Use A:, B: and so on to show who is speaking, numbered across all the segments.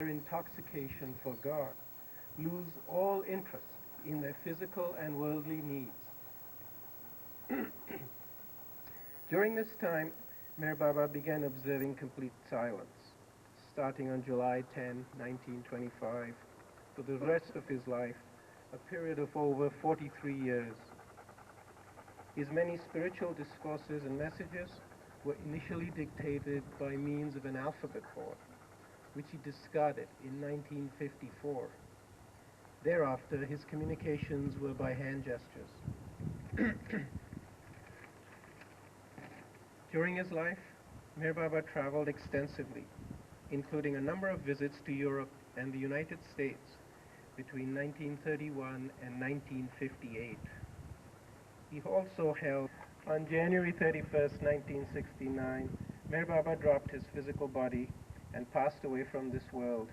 A: their intoxication for God, lose all interest in their physical and worldly needs. During this time, Meher Baba began observing complete silence, starting on July 10, 1925, for the rest of his life, a period of over 43 years. His many spiritual discourses and messages were initially dictated by means of an alphabet board, which he discarded in 1954. Thereafter, his communications were by hand gestures. During his life, Meher Baba traveled extensively, including a number of visits to Europe and the United States between 1931 and 1958. He also held, on January 31st, 1969, Meher Baba dropped his physical body and passed away from this world.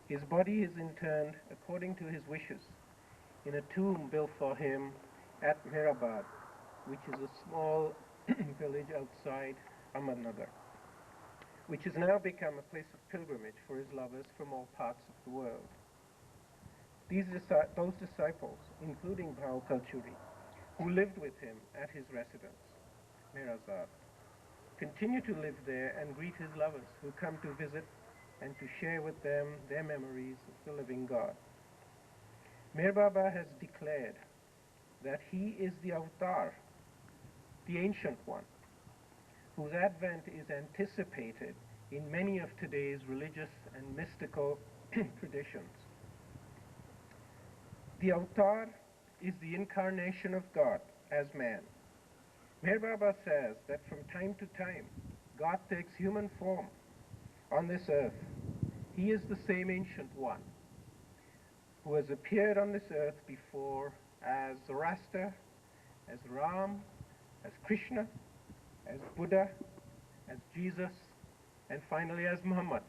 A: His body is interred, according to his wishes, in a tomb built for him at Mehrabad, which is a small village outside Ahmednagar, which has now become a place of pilgrimage for his lovers from all parts of the world. Those disciples, including Bhau Kalchuri, who lived with him at his residence, Mirazad, continue to live there and greet his lovers who come to visit and to share with them their memories of the living God. Meher Baba has declared that he is the avatar, the ancient one, whose advent is anticipated in many of today's religious and mystical traditions. The avatar is the incarnation of God as man. Meher Baba says that from time to time, God takes human form on this earth. He is the same ancient one who has appeared on this earth before as Zoroaster, as Ram, as Krishna, as Buddha, as Jesus, and finally as Muhammad.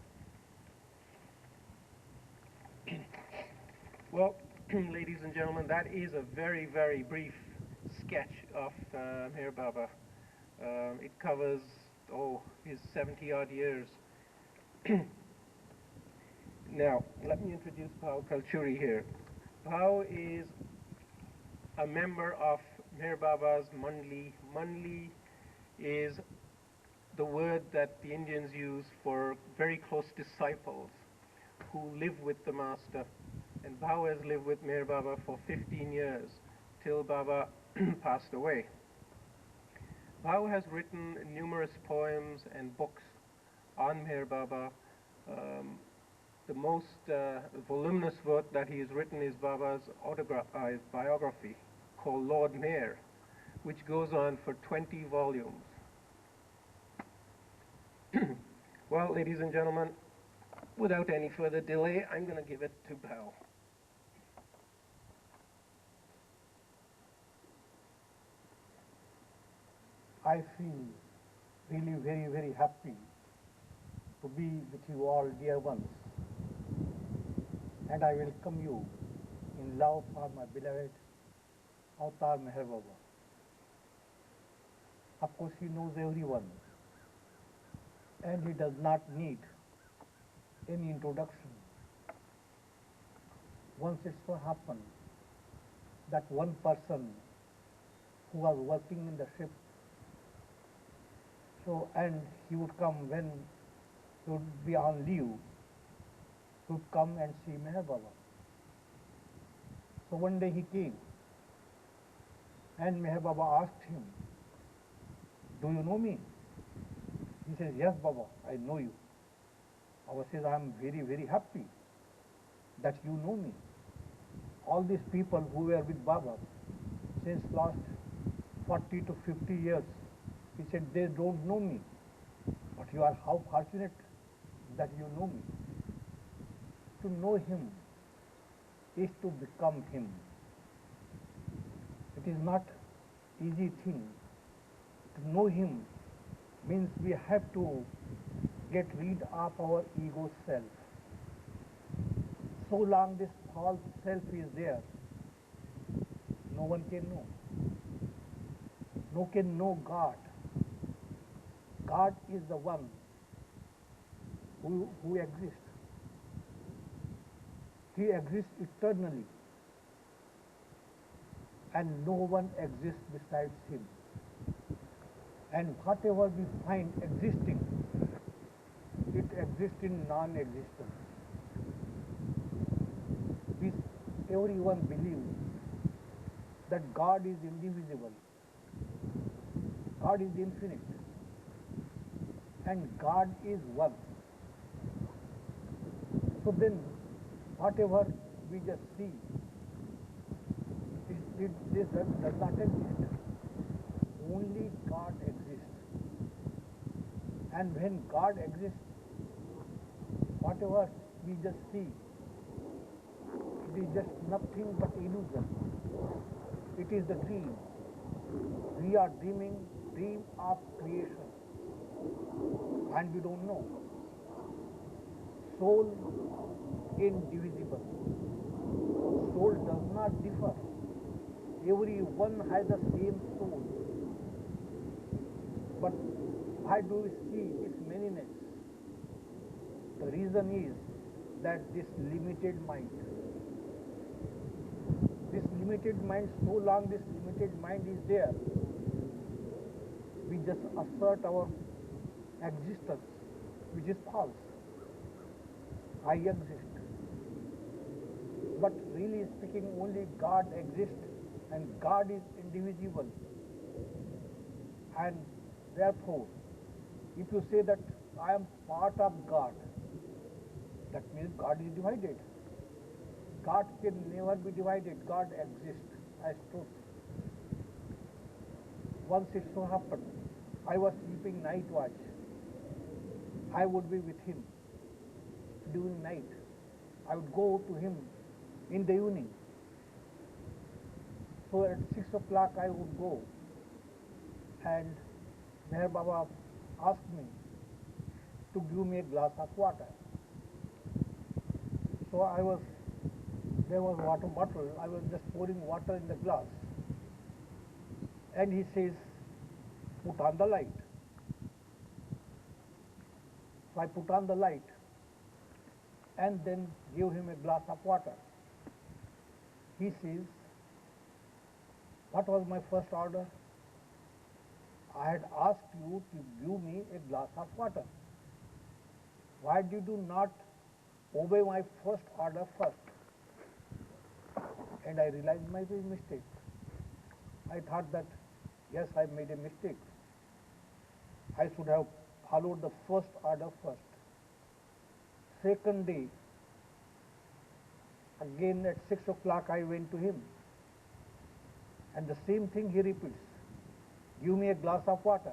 A: Well, ladies and gentlemen, that is a very, very brief sketch of Meher Baba. It covers, his 70-odd years. Now, let me introduce Bhau Kalchuri here. Bhau is a member of Meher Baba's Mandli. Mandli is the word that the Indians use for very close disciples who live with the Master. And Bhau has lived with Meher Baba for 15 years, till Baba passed away. Bhau has written numerous poems and books on Meher Baba. The most voluminous work that he has written is Baba's biography called Lord Meher, which goes on for 20 volumes. Well, ladies and gentlemen, without any further delay, I'm going to give it to Bhau.
B: I feel really very, very happy to be with you all, dear ones, and I welcome you in love for my beloved Avatar Meher Baba. Of course, he knows everyone, and he does not need any introduction. Once it so happened that one person who was working in the ship, and he would come when he would be on leave, he would come and see Meher Baba. So one day he came, and Meher Baba asked him, "Do you know me?" He says, "Yes, Baba, I know you." Baba says, "I am very, very happy that you know me. All these people who were with Baba since last 40 to 50 years, he said, they don't know me. But you are how fortunate that you know me. To know him is to become him. It is not easy thing. To know him means we have to get rid of our ego self. So long this false self is there, no one can know. No one can know God. God is the one who exists. He exists eternally, and no one exists besides him. And whatever we find existing, it exists in non-existence. We, everyone believes that God is indivisible, God is infinite, and God is one. So then, whatever we just see, this does not exist. Only God exists. And when God exists, whatever we just see, it is just nothing but illusion. It is the dream. We are dream of creation, and we don't know. Soul indivisible. Soul does not differ. Everyone has the same soul. But why do we see its manyness? The reason is that this limited mind, so long this limited mind is there, we just assert our existence, which is false. I exist. But really speaking, only God exists, and God is indivisible. And therefore, if you say that I am part of God, that means God is divided. God can never be divided. God exists as truth. Once it so happened, I was sleeping night watch. I would be with him during night. I would go to him in the evening. So at 6 o'clock I would go, and Meher Baba asked me to give me a glass of water. So there was water bottle, I was just pouring water in the glass. And he says, put on the light. So I put on the light and then gave him a glass of water. He says, what was my first order? I had asked you to give me a glass of water. Why did you not obey my first order first? And I realized my mistake. I thought that, yes, I made a mistake. I should have followed the first order first. Second day, again at 6 o'clock I went to him. And the same thing he repeats. Give me a glass of water.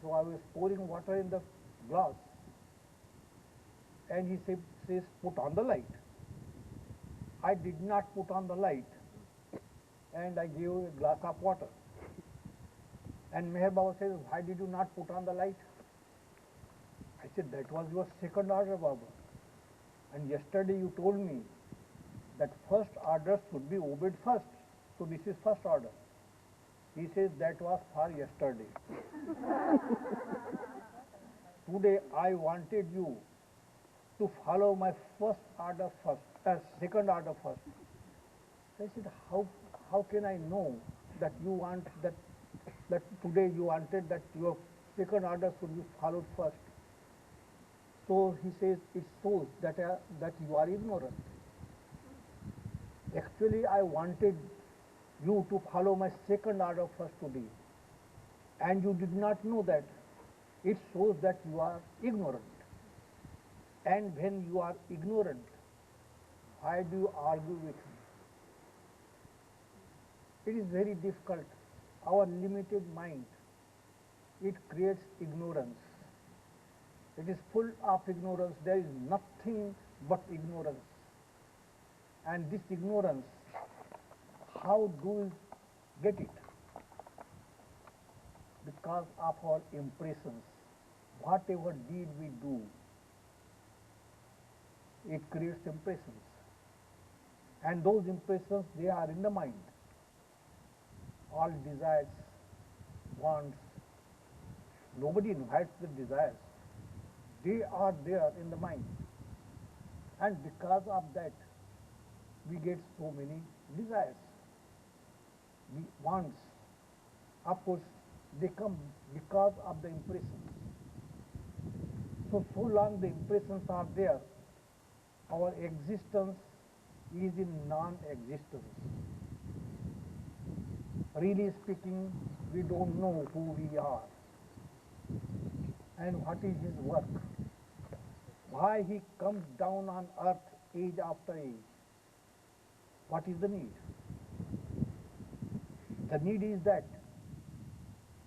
B: So I was pouring water in the glass. And he says, put on the light. I did not put on the light. And I gave a glass of water. And Meher Baba says, why did you not put on the light? I said, that was your second order, Baba. And yesterday you told me that first order should be obeyed first. So this is first order. He says, that was for yesterday. Today I wanted you to follow my first order first, second order first. So I said, how can I know that you want that today you wanted that your second order should be followed first? So he says, it shows that you are ignorant. Actually, I wanted you to follow my second order first today, and you did not know that. It shows that you are ignorant. And when you are ignorant, why do you argue with me? It is very difficult. Our limited mind, it creates ignorance. It is full of ignorance. There is nothing but ignorance. And this ignorance, how do we get it? Because of our impressions. Whatever deed we do, it creates impressions. And those impressions, they are in the mind. All desires, wants, nobody invites the desires. They are there in the mind. And because of that, we get so many desires. We wants, of course, they come because of the impressions. So long the impressions are there, our existence is in non-existence. Really speaking, we don't know who we are and what is his work, why he comes down on earth age after age. What is the need? The need is that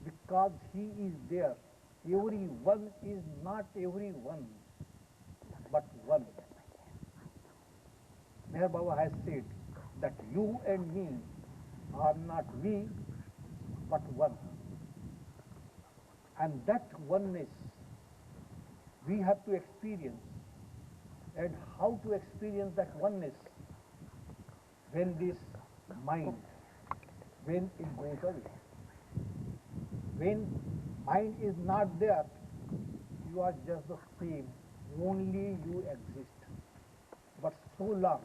B: because he is there, everyone is not everyone, but one. Meher Baba has said that you and me are not we, but one. And that oneness we have to experience. And how to experience that oneness? When this mind, when it goes away. When mind is not there, you are just the same, only you exist. But so long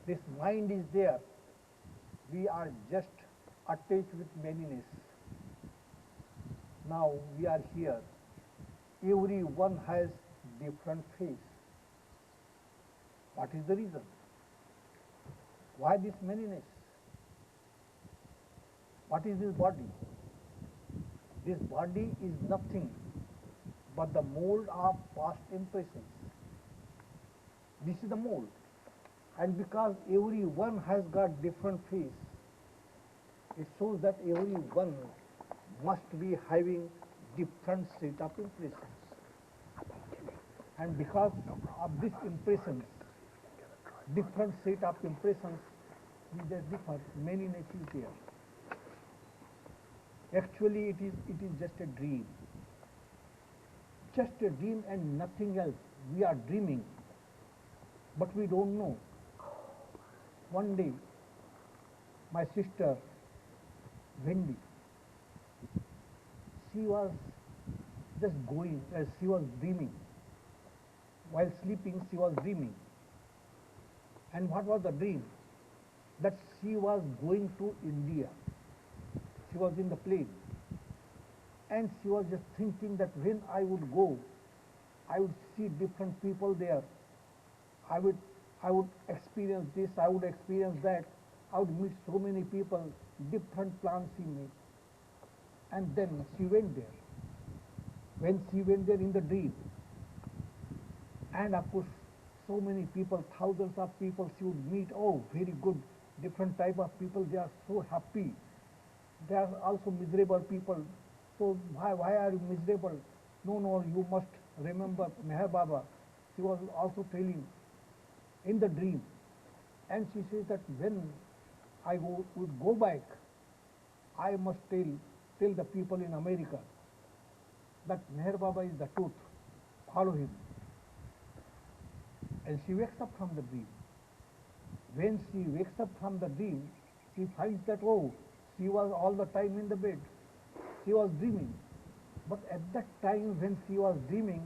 B: this mind is there, we are just attached with manyness. Now we are here, everyone has different face. What is the reason? Why this manyness? What is this body? This body is nothing but the mold of past impressions. This is the mold. And because everyone has got different face, it shows that everyone must be having different set of impressions. And because of these impressions, different set of impressions, there differ, manyness is there. Actually, it is just a dream. Just a dream and nothing else. We are dreaming, but we don't know. One day, my sister, Wendy, she was just going, she was dreaming. While sleeping, she was dreaming. And what was the dream? That she was going to India. She was in the plane. And she was just thinking that when I would go, I would see different people there. I would experience this, I would experience that. I would meet so many people, different plans she made. And then she went there. When she went there in the dream, and of course, so many people, thousands of people she would meet. Oh, very good, different type of people. They are so happy. They are also miserable people. So why are you miserable? No, you must remember Meher Baba. She was also telling in the dream. And she says that when I would go back, I must tell the people in America that Meher Baba is the truth. Follow him. And she wakes up from the dream. When she wakes up from the dream, she finds that, oh, she was all the time in the bed. She was dreaming. But at that time when she was dreaming,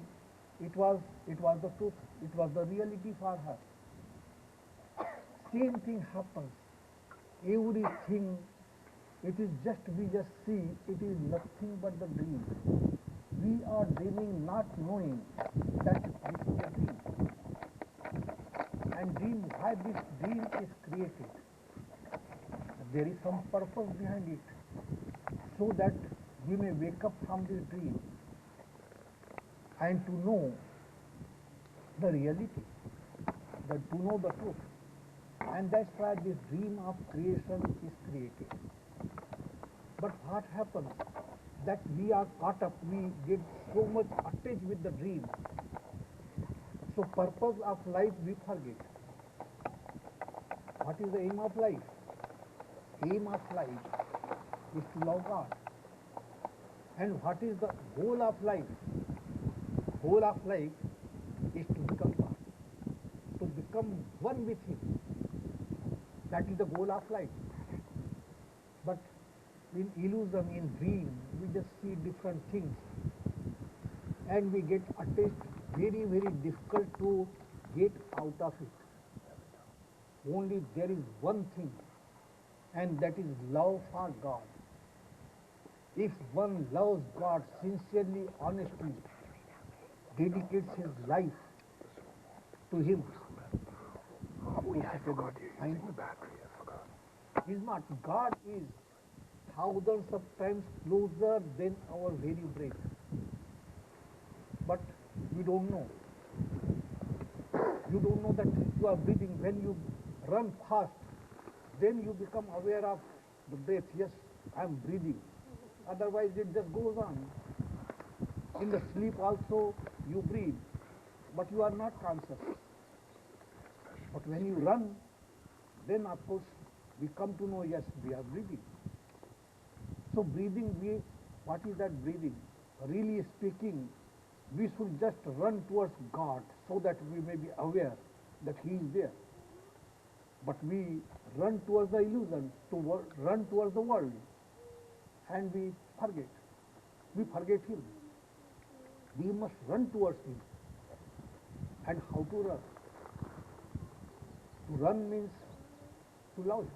B: it was the truth. It was the reality for her. Same thing happens. Everything, it is just, we just see, it is nothing but the dream. We are dreaming not knowing that this is a dream. And dream, why this dream is created? There is some purpose behind it, so that we may wake up from this dream and to know the reality, to know the truth. And that's why this dream of creation is created. But what happens? That we are caught up, we get so much attached with the dream. So purpose of life we forget. What is the aim of life? Aim of life is to love God. And what is the goal of life? Goal of life is to become God, to become one with Him. That is the goal of life. But in illusion, in dream, we just see different things. And we get attached, very, very difficult to get out of it. Only there is one thing, and that is love for God. If one loves God sincerely, honestly, dedicates his life to Him, of course he can find Him. Is not. God is thousands of times closer than our very breath. But we don't know. You don't know that you are breathing. When you run fast, then you become aware of the breath. Yes, I am breathing. Otherwise it just goes on. In the sleep also you breathe, but you are not conscious. But when you run, then of course we come to know, yes, we are breathing. So breathing, what is that breathing? Really speaking, we should just run towards God so that we may be aware that He is there. But we run towards the illusion, run towards the world, and we forget. We forget Him. We must run towards Him. And how to run? To run means to love Him.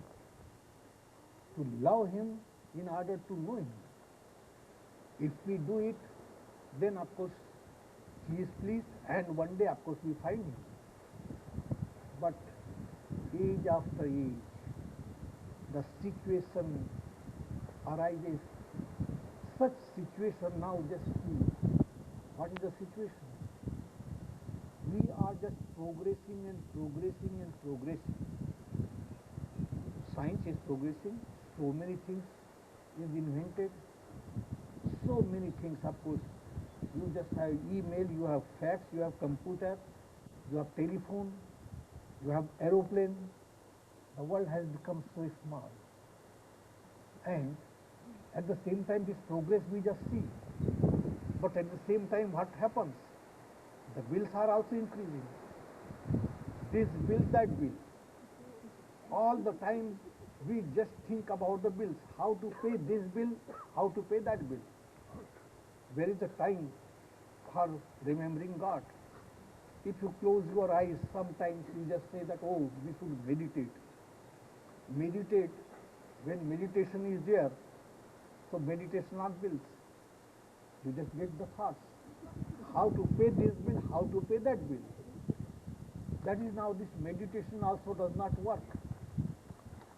B: To love Him in order to know Him. If we do it, then of course He is pleased, and one day of course we find Him. But age after age, the situation arises. Such situation now, just see, what is the situation? We are just progressing and progressing and progressing. Science is progressing, so many things is invented, so many things, of course. You just have email, you have fax, you have computer, you have telephone, you have aeroplane. The world has become so small. And at the same time, this progress we just see. But at the same time, what happens? The bills are also increasing. This bill, that bill. All the time we just think about the bills, how to pay this bill, how to pay that bill. Where is the time for remembering God? If you close your eyes, sometimes you just say that, oh, we should meditate. Meditate, when meditation is there, so meditation on bills. You just get the thoughts. How to pay this bill, how to pay that bill. That is now this meditation also does not work,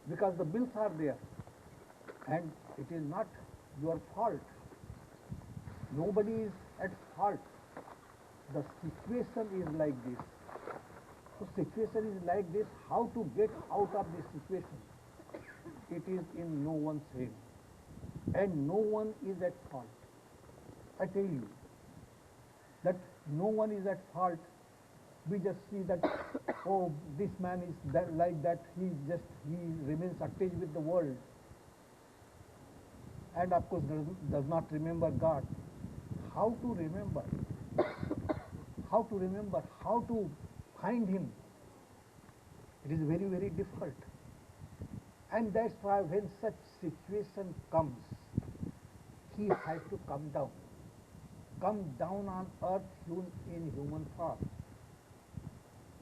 B: because the bills are there, and it is not your fault. Nobody is at fault. The situation is like this. So situation is like this. How to get out of this situation? It is in no one's hand, and no one is at fault. I tell you that no one is at fault. We just see that, oh, this man is that, like that, he remains attached with the world, and of course does not remember God. How to remember? How to remember? How to find Him? It is very, very difficult. And that's why when such situation comes, He has to come down on earth in human form.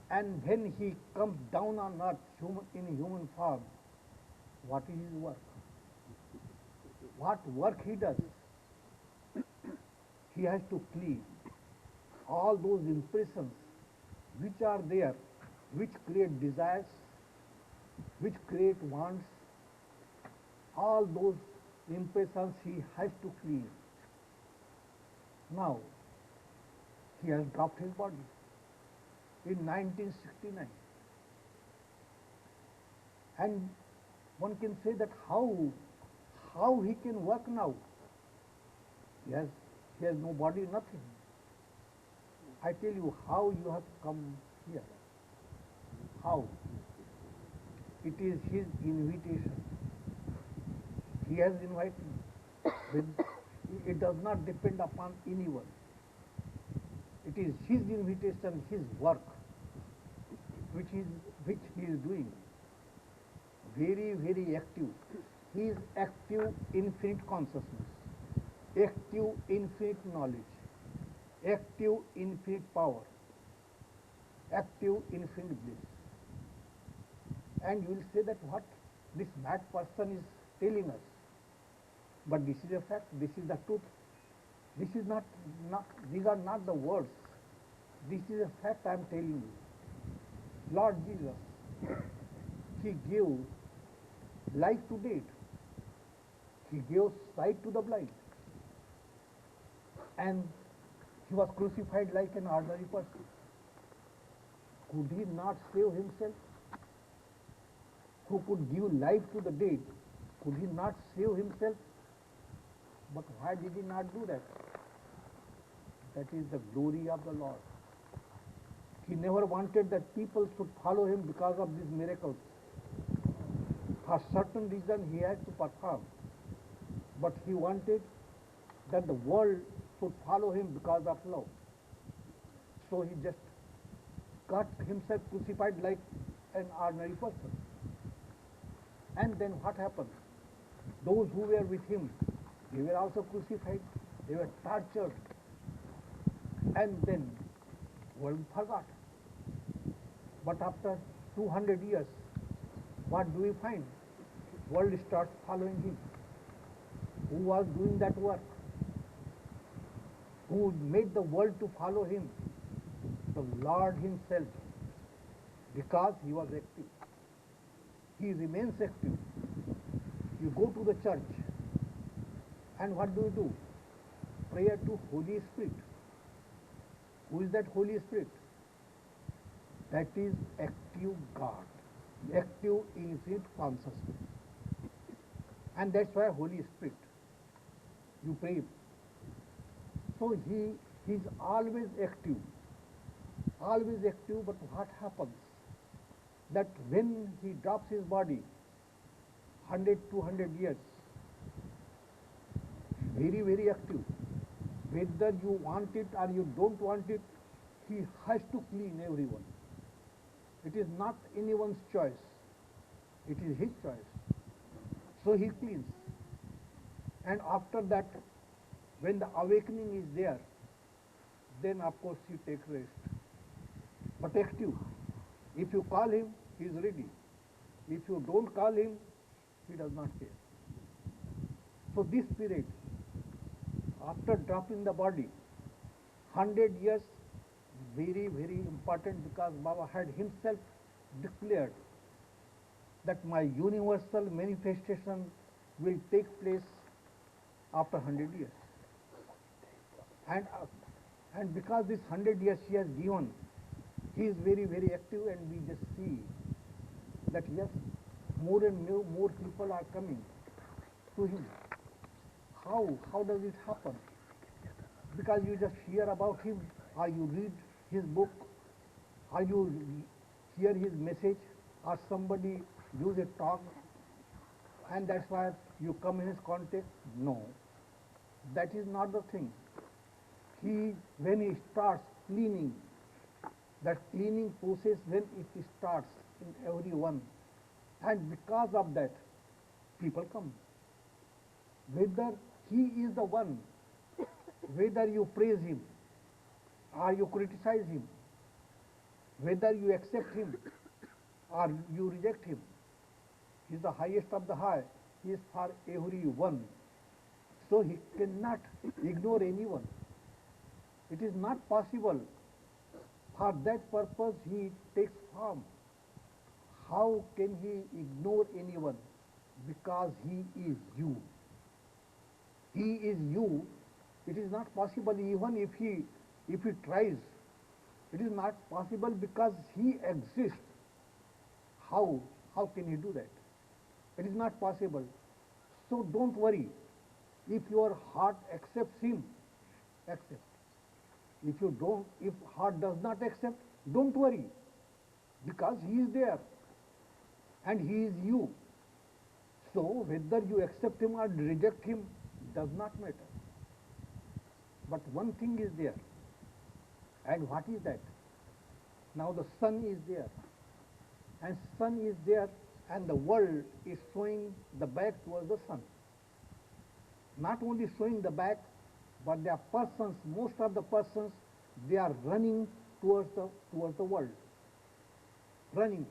B: And when He comes down on earth in human form, what is His work? What work He does? He has to clean all those impressions which are there, which create desires, which create wants. All those impressions He has to clean. Now, He has dropped His body in 1969. And one can say that how He can work now? He has no body, nothing. I tell you how you have come here. How? It is His invitation. He has invited me. It does not depend upon anyone. It is His invitation, His work, which He is doing. Very, very active. He is active, infinite consciousness, active, infinite knowledge, active, infinite power, active infinite bliss. And you will say that what this mad person is telling us. But this is a fact, this is the truth. This is not these are not the words. This is a fact I am telling you. Lord Jesus, He gave life to dead. He gave sight to the blind. And He was crucified like an ordinary person. Could He not save Himself? Who could give life to the dead? Could He not save Himself? But why did He not do that? That is the glory of the Lord. He never wanted that people should follow Him because of these miracles. For certain reason He had to perform. But He wanted that the world should follow Him because of love. So He just got Himself crucified like an ordinary person. And then what happened? Those who were with Him, they were also crucified, they were tortured, and then world forgot. But after 200 years, what do we find? World starts following Him. Who was doing that work? Who made the world to follow Him? The Lord Himself, because He was active. He remains active. You go to the church, and what do? Prayer to Holy Spirit. Who is that Holy Spirit? That is active God, active infinite consciousness. And that's why Holy Spirit. You pray. So He is always active. Always active, but what happens? That when He drops His body, 100, 200 years, very, very active. Whether you want it or you don't want it, He has to clean everyone. It is not anyone's choice. It is His choice. So He cleans. And after that, when the awakening is there, then of course He takes rest. But active. If you call Him, He is ready. If you don't call Him, He does not care. So this period, after dropping the body, 100 years, very, very important, because Baba had himself declared that my universal manifestation will take place after 100 years. And because this 100 years He has given, He is very, very active, and we just see that yes, more and more people are coming to Him. How does it happen? Because you just hear about Him, or you read His book, or you hear His message, or somebody gives a talk, and that's why you come in His contact. No, that is not the thing. When He starts cleaning, that cleaning process, when it starts in everyone, and because of that, people come. Whether He is the one, whether you praise Him or you criticize Him, whether you accept Him or you reject Him, He is the highest of the high. He is for everyone. So He cannot ignore anyone. It is not possible. For that purpose He takes form. How can He ignore anyone? Because He is you. He is you. It is not possible even if He tries. It is not possible because He exists. How can He do that? It is not possible. So don't worry. If your heart accepts Him, accept. If heart does not accept, don't worry. Because He is there. And He is you. So whether you accept Him or reject Him does not matter. But one thing is there. And what is that? Now the sun is there. And sun is there, and the world is showing the back towards the sun. Not only showing the back, but there are persons, most of the persons, they are running towards the world, running.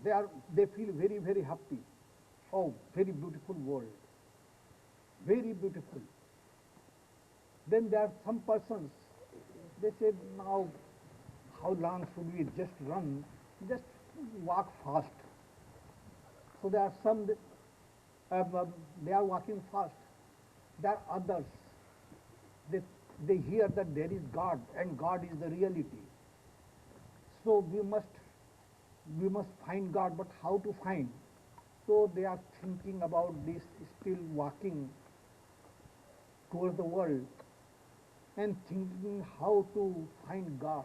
B: They feel very, very happy. Oh, very beautiful world, very beautiful. Then there are some persons, they say, now how long should we just run? Just walk fast. So there are some, they are walking fast. There are others, they, they hear that there is God and God is the reality. So we must find God, but how to find? So they are thinking about this, still walking towards the world and thinking how to find God.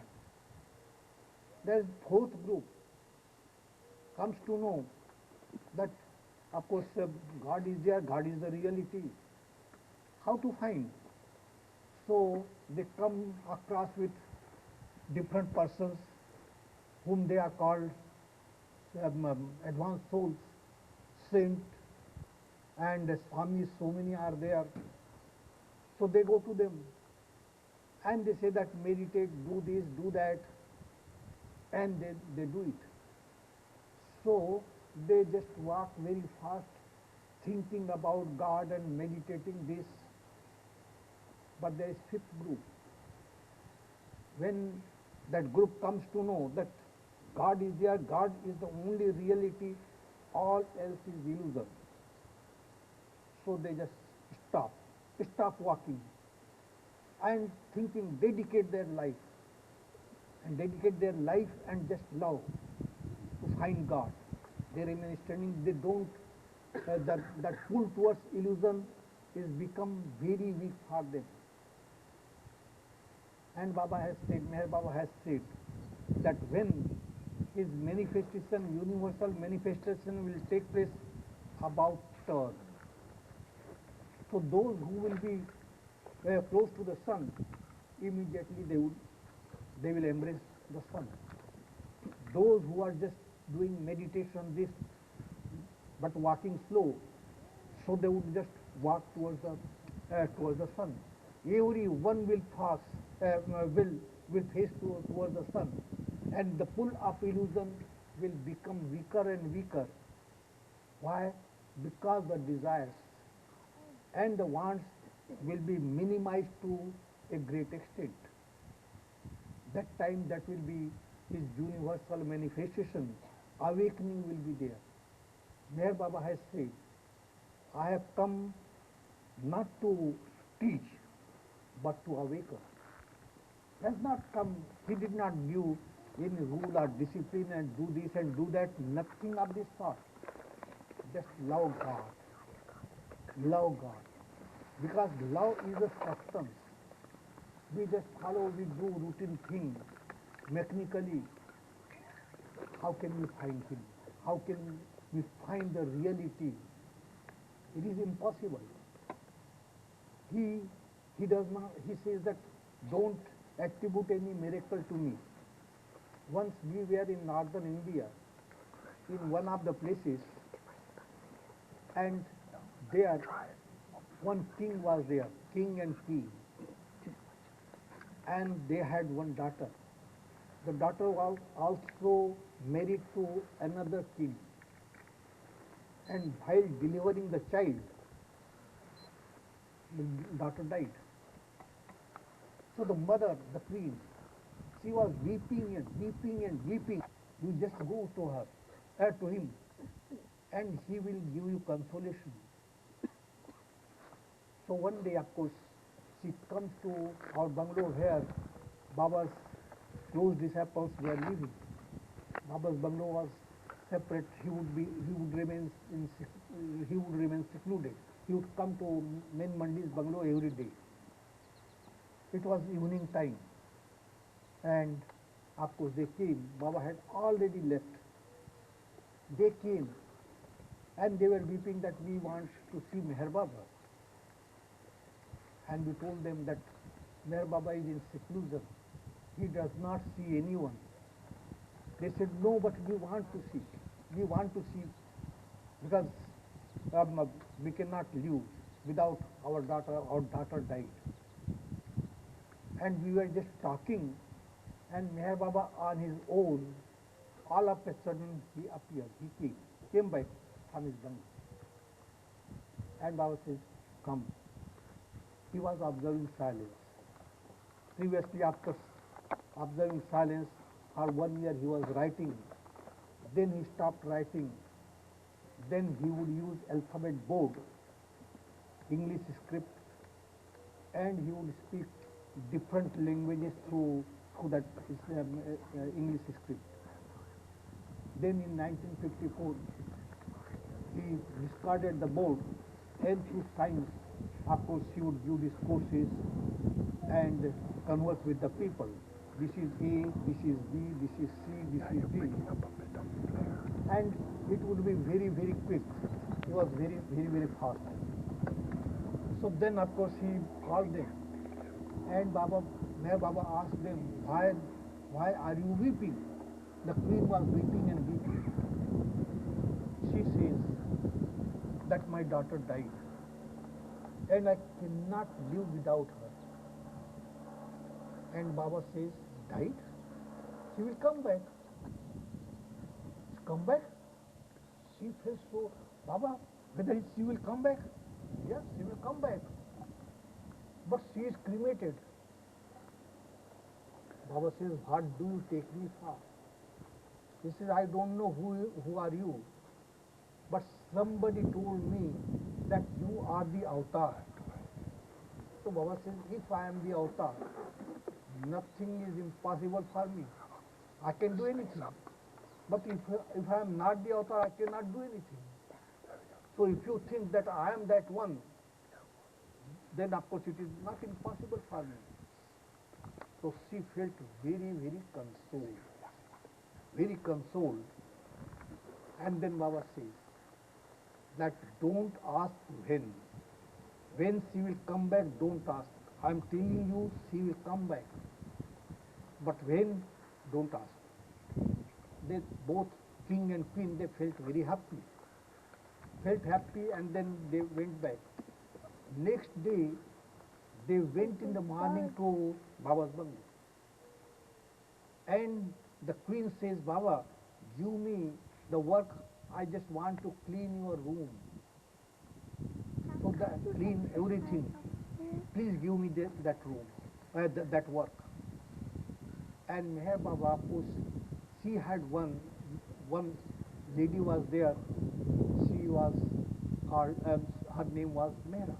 B: There is fourth group comes to know that of course God is there, God is the reality. How to find? So they come across with different persons whom they are called advanced souls, saint, and Swamis, so many are there. So they go to them and they say that meditate, do this, do that, and they do it. So they just walk very fast, thinking about God and meditating this. But there is fifth group. When that group comes to know that God is there, God is the only reality, all else is illusion. So they just stop walking and thinking, dedicate their life and just love to find God. They remain standing, they don't, that pull towards illusion is become very weak for them. And Baba has said, Meher Baba has said, that when his manifestation, universal manifestation will take place about turn. So those who will be close to the sun, immediately they will embrace the sun. Those who are just doing meditation, this, but walking slow, so they would just walk towards the sun. Every one will pass, will face towards the sun, and the pull of illusion will become weaker and weaker. Why? Because the desires and the wants will be minimized to a great extent. That time that will be his universal manifestation, awakening will be there. Meher Baba has said, I have come not to teach, but to awaken. He has not come, he did not give any rule or discipline and do this and do that, nothing of this sort. Just love God. Love God. Because love is a substance. We just follow, we do routine things mechanically. How can we find Him? How can we find the reality? It is impossible. He does not, he says that don't attribute any miracle to me. Once we were in northern India, in one of the places, and there one king was there, king and queen, and they had one daughter. The daughter was also married to another king, and while delivering the child, the daughter died. So the mother, the queen, she was weeping and weeping and weeping. You just go to her, to him, and he will give you consolation. So one day, of course, she comes to our bungalow where Baba's close disciples were living. Baba's bungalow was separate. He would remain secluded. He would come to main Mandi's bungalow every day. It was evening time, and of course they came. Baba had already left. They came, and they were weeping that we want to see Meher Baba. And we told them that Meher Baba is in seclusion. He does not see anyone. They said, no, but we want to see. We want to see, because we cannot live without our daughter. Our daughter died. And we were just talking, And Meher Baba on his own, all of a sudden he appeared, he came back from his bunga. And Baba says, come. He was observing silence. Previously, after observing silence, for 1 year he was writing. Then he stopped writing. Then he would use alphabet board, English script, and he would speak different languages through that English script. Then in 1954, he discarded the board, and through science, of course, he would give discourses and converse with the people. This is A, this is B, this is C, this is D. And it would be very, very quick. He was very, very, very fast. So then, of course, he called them. And Meher Baba asked them, why are you weeping? The queen was weeping and weeping. She says that my daughter died. And I cannot live without her. And Baba says, died? She will come back. Come back? She felt so, Baba, whether she will come back? Yes, she will come back. But she is cremated. Baba says, what do you take me for? He says, I don't know who are you, but somebody told me that you are the avatar. So Baba says, if I am the avatar, nothing is impossible for me. I can do anything. But if I am not the avatar, I cannot do anything. So if you think that I am that one, then of course it is not impossible for me. So she felt very, very consoled. Very consoled. And then Baba says that don't ask when. When she will come back, don't ask. I am telling you, she will come back. But when, don't ask. They both, king and queen, they felt very happy. Felt happy, and then they went back. Next day, they went in the morning to Baba's bungalow. And the queen says, Baba, give me the work, I just want to clean your room. So that clean everything. Please give me that room, that work. And Meher Baba, she had one lady was there. She was called, her name was Mehra.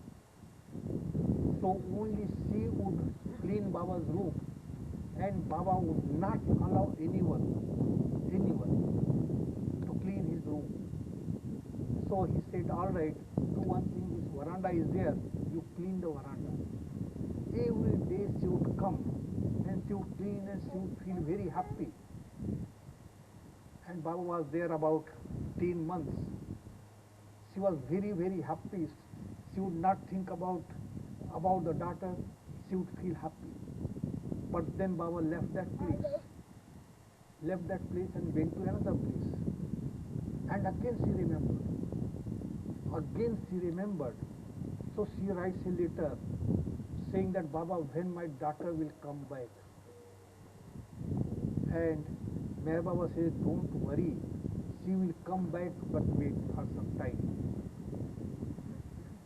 B: So only she would clean Baba's room, and Baba would not allow anyone to clean his room. So he said, all right, do one thing, this veranda is there, you clean the veranda. Every day she would come and she would clean and she would feel very happy. And Baba was there about 10 months. She was very, very happy. She would not think about the daughter, she would feel happy. But then Baba left that place and went to another place. And again she remembered. So she writes a letter saying that, Baba, when my daughter will come back? And Meher Baba says, don't worry, she will come back, but wait for some time.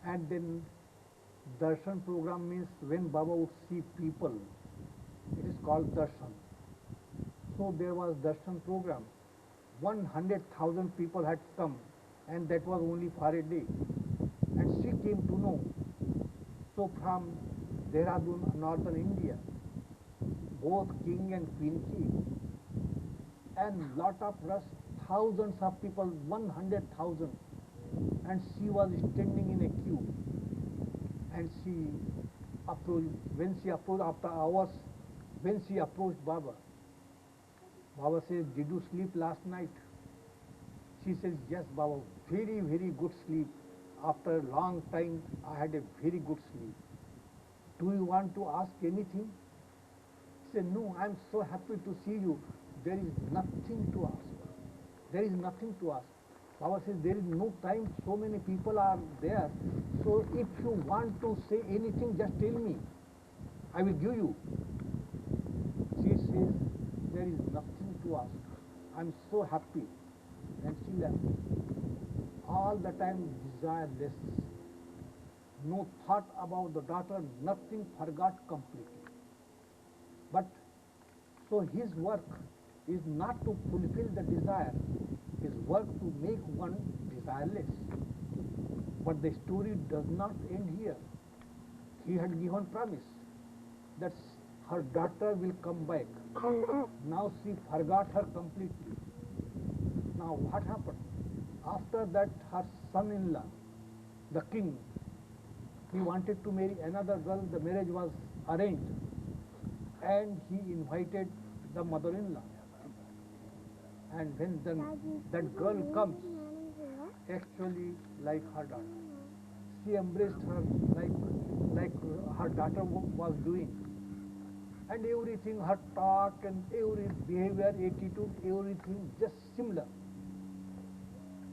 B: And then darshan program means when Baba would see people, it is called darshan. So there was darshan program. 100,000 people had come, and that was only for a day. And she came to know. So from Dehradun, northern India, both king and queen came. And lot of rush, thousands of people, 100,000. And she was standing in a queue. And she approached, when she approached after hours, when she approached Baba, Baba says, did you sleep last night? She says, yes, Baba, very, very good sleep. After a long time, I had a very good sleep. Do you want to ask anything? He said, no, I am so happy to see you. There is nothing to ask. There is nothing to ask. Baba says, there is no time, so many people are there. So if you want to say anything, just tell me. I will give you. She says, there is nothing to ask. I'm so happy. And she left. All the time desireless. No thought about the daughter, nothing, forgot completely. But so his work is not to fulfill the desire, his work to make one desireless. But the story does not end here. He had given promise that her daughter will come back. Now she forgot her completely. Now what happened? After that, her son-in-law, the king, he wanted to marry another girl. The marriage was arranged, and he invited the mother-in-law. And when that girl comes, actually like her daughter, she embraced her like her daughter was doing. And everything, her talk and every behavior, attitude, everything just similar.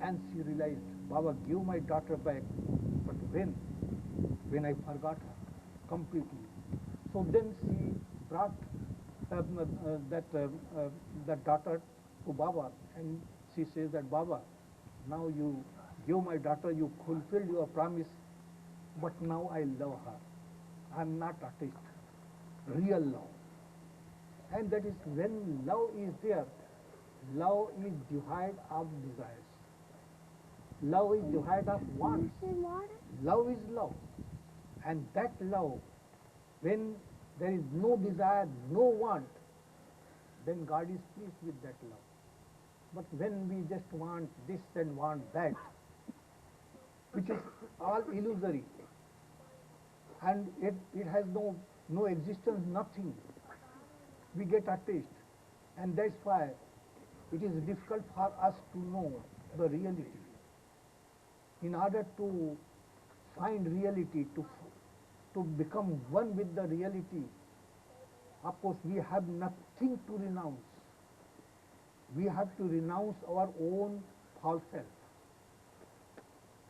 B: And she realized, Baba, give my daughter back. But when I forgot her completely. So then she brought that daughter to Baba, and she says that, Baba, now you give my daughter, you fulfilled your promise, but now I love her. I am not attached. Real love. And that is when love is there, love is devoid of desires. Love is devoid of wants. Love is love. And that love, when there is no desire, no want, then God is pleased with that love. But when we just want this and want that, which is all illusory, and it has no existence, nothing, we get attached. And that's why it is difficult for us to know the reality. In order to find reality, to become one with the reality, of course we have nothing to renounce. We have to renounce our own false self.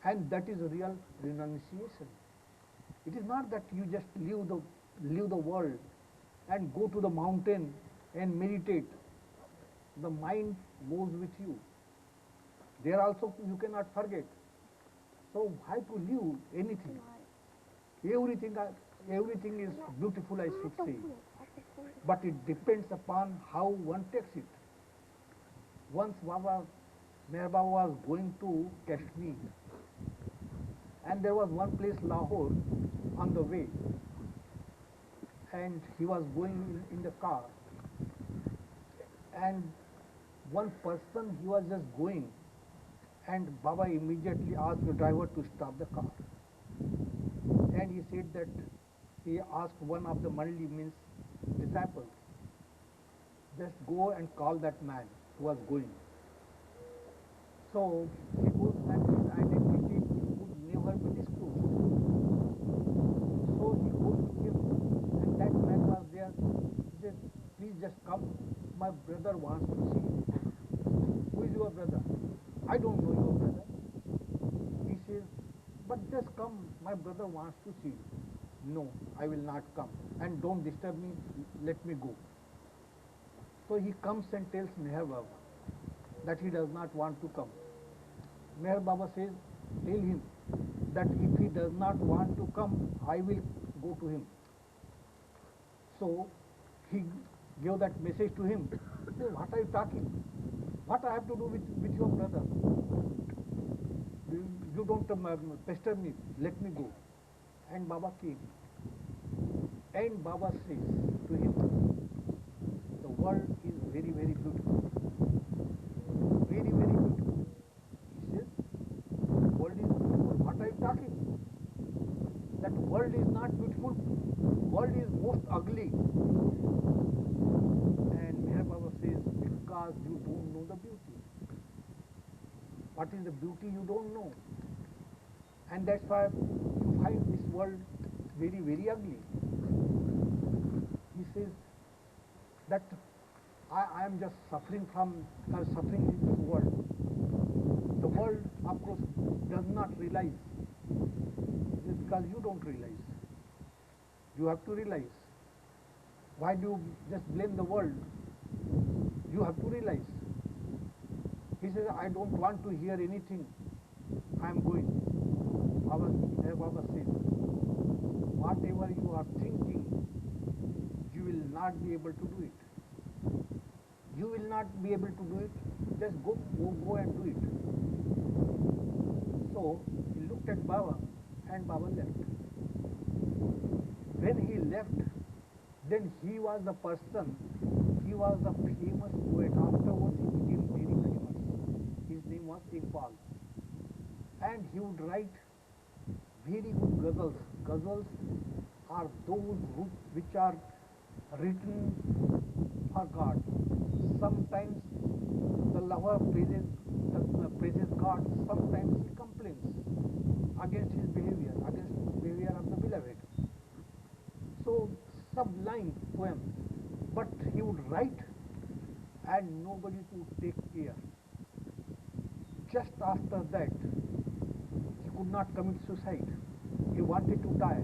B: And that is real renunciation. It is not that you just leave the world and go to the mountain and meditate. The mind goes with you. There also you cannot forget. So why to leave anything? Everything is beautiful, I should say. But it depends upon how one takes it. Once Meher Baba was going to Kashmir, and there was one place, Lahore, on the way, and he was going in the car, and one person, he was just going, and Baba immediately asked the driver to stop the car. And he said that he asked one of the Mandli, means disciples, just go and call that man who was going. So he goes, and his identity would never be disclosed. So he goes to him, and that man was there. He said, please just come, my brother wants to see you. Who is your brother? I don't know your brother. He says, but just come, my brother wants to see you. No, I will not come, and don't disturb me, let me go. So he comes and tells Meher Baba that he does not want to come. Meher Baba says, tell him that if he does not want to come, I will go to him. So he gave that message to him. He said, what are you talking? What I have to do with your brother? You don't pester me, let me go. And Baba came. And Baba says to him, the world is very, very beautiful. Very, very beautiful. He says, the world is beautiful. What are you talking? That world is not beautiful. World is most ugly. And Meher Baba says, because you don't know the beauty. What is the beauty you don't know? And that's why you find this world very, very ugly. He says that I am just suffering in this world. The world, of course, does not realize. It's because you don't realize. You have to realize. Why do you just blame the world? You have to realize. He says, I don't want to hear anything. I am going. Baba says, whatever you are thinking, you will not be able to do it. You will not be able to do it. Just go and do it. So he looked at Baba and Baba left. When he left, then he was the person, he was the famous poet. Afterwards he became very famous. His name was Iqbal. And he would write very good ghazals. Ghazals are those which are written for God. Sometimes the lover praises God, sometimes he complains against his behavior of the beloved. So sublime poems. But he would write and nobody would take care. Just after that, he could not commit suicide. He wanted to die.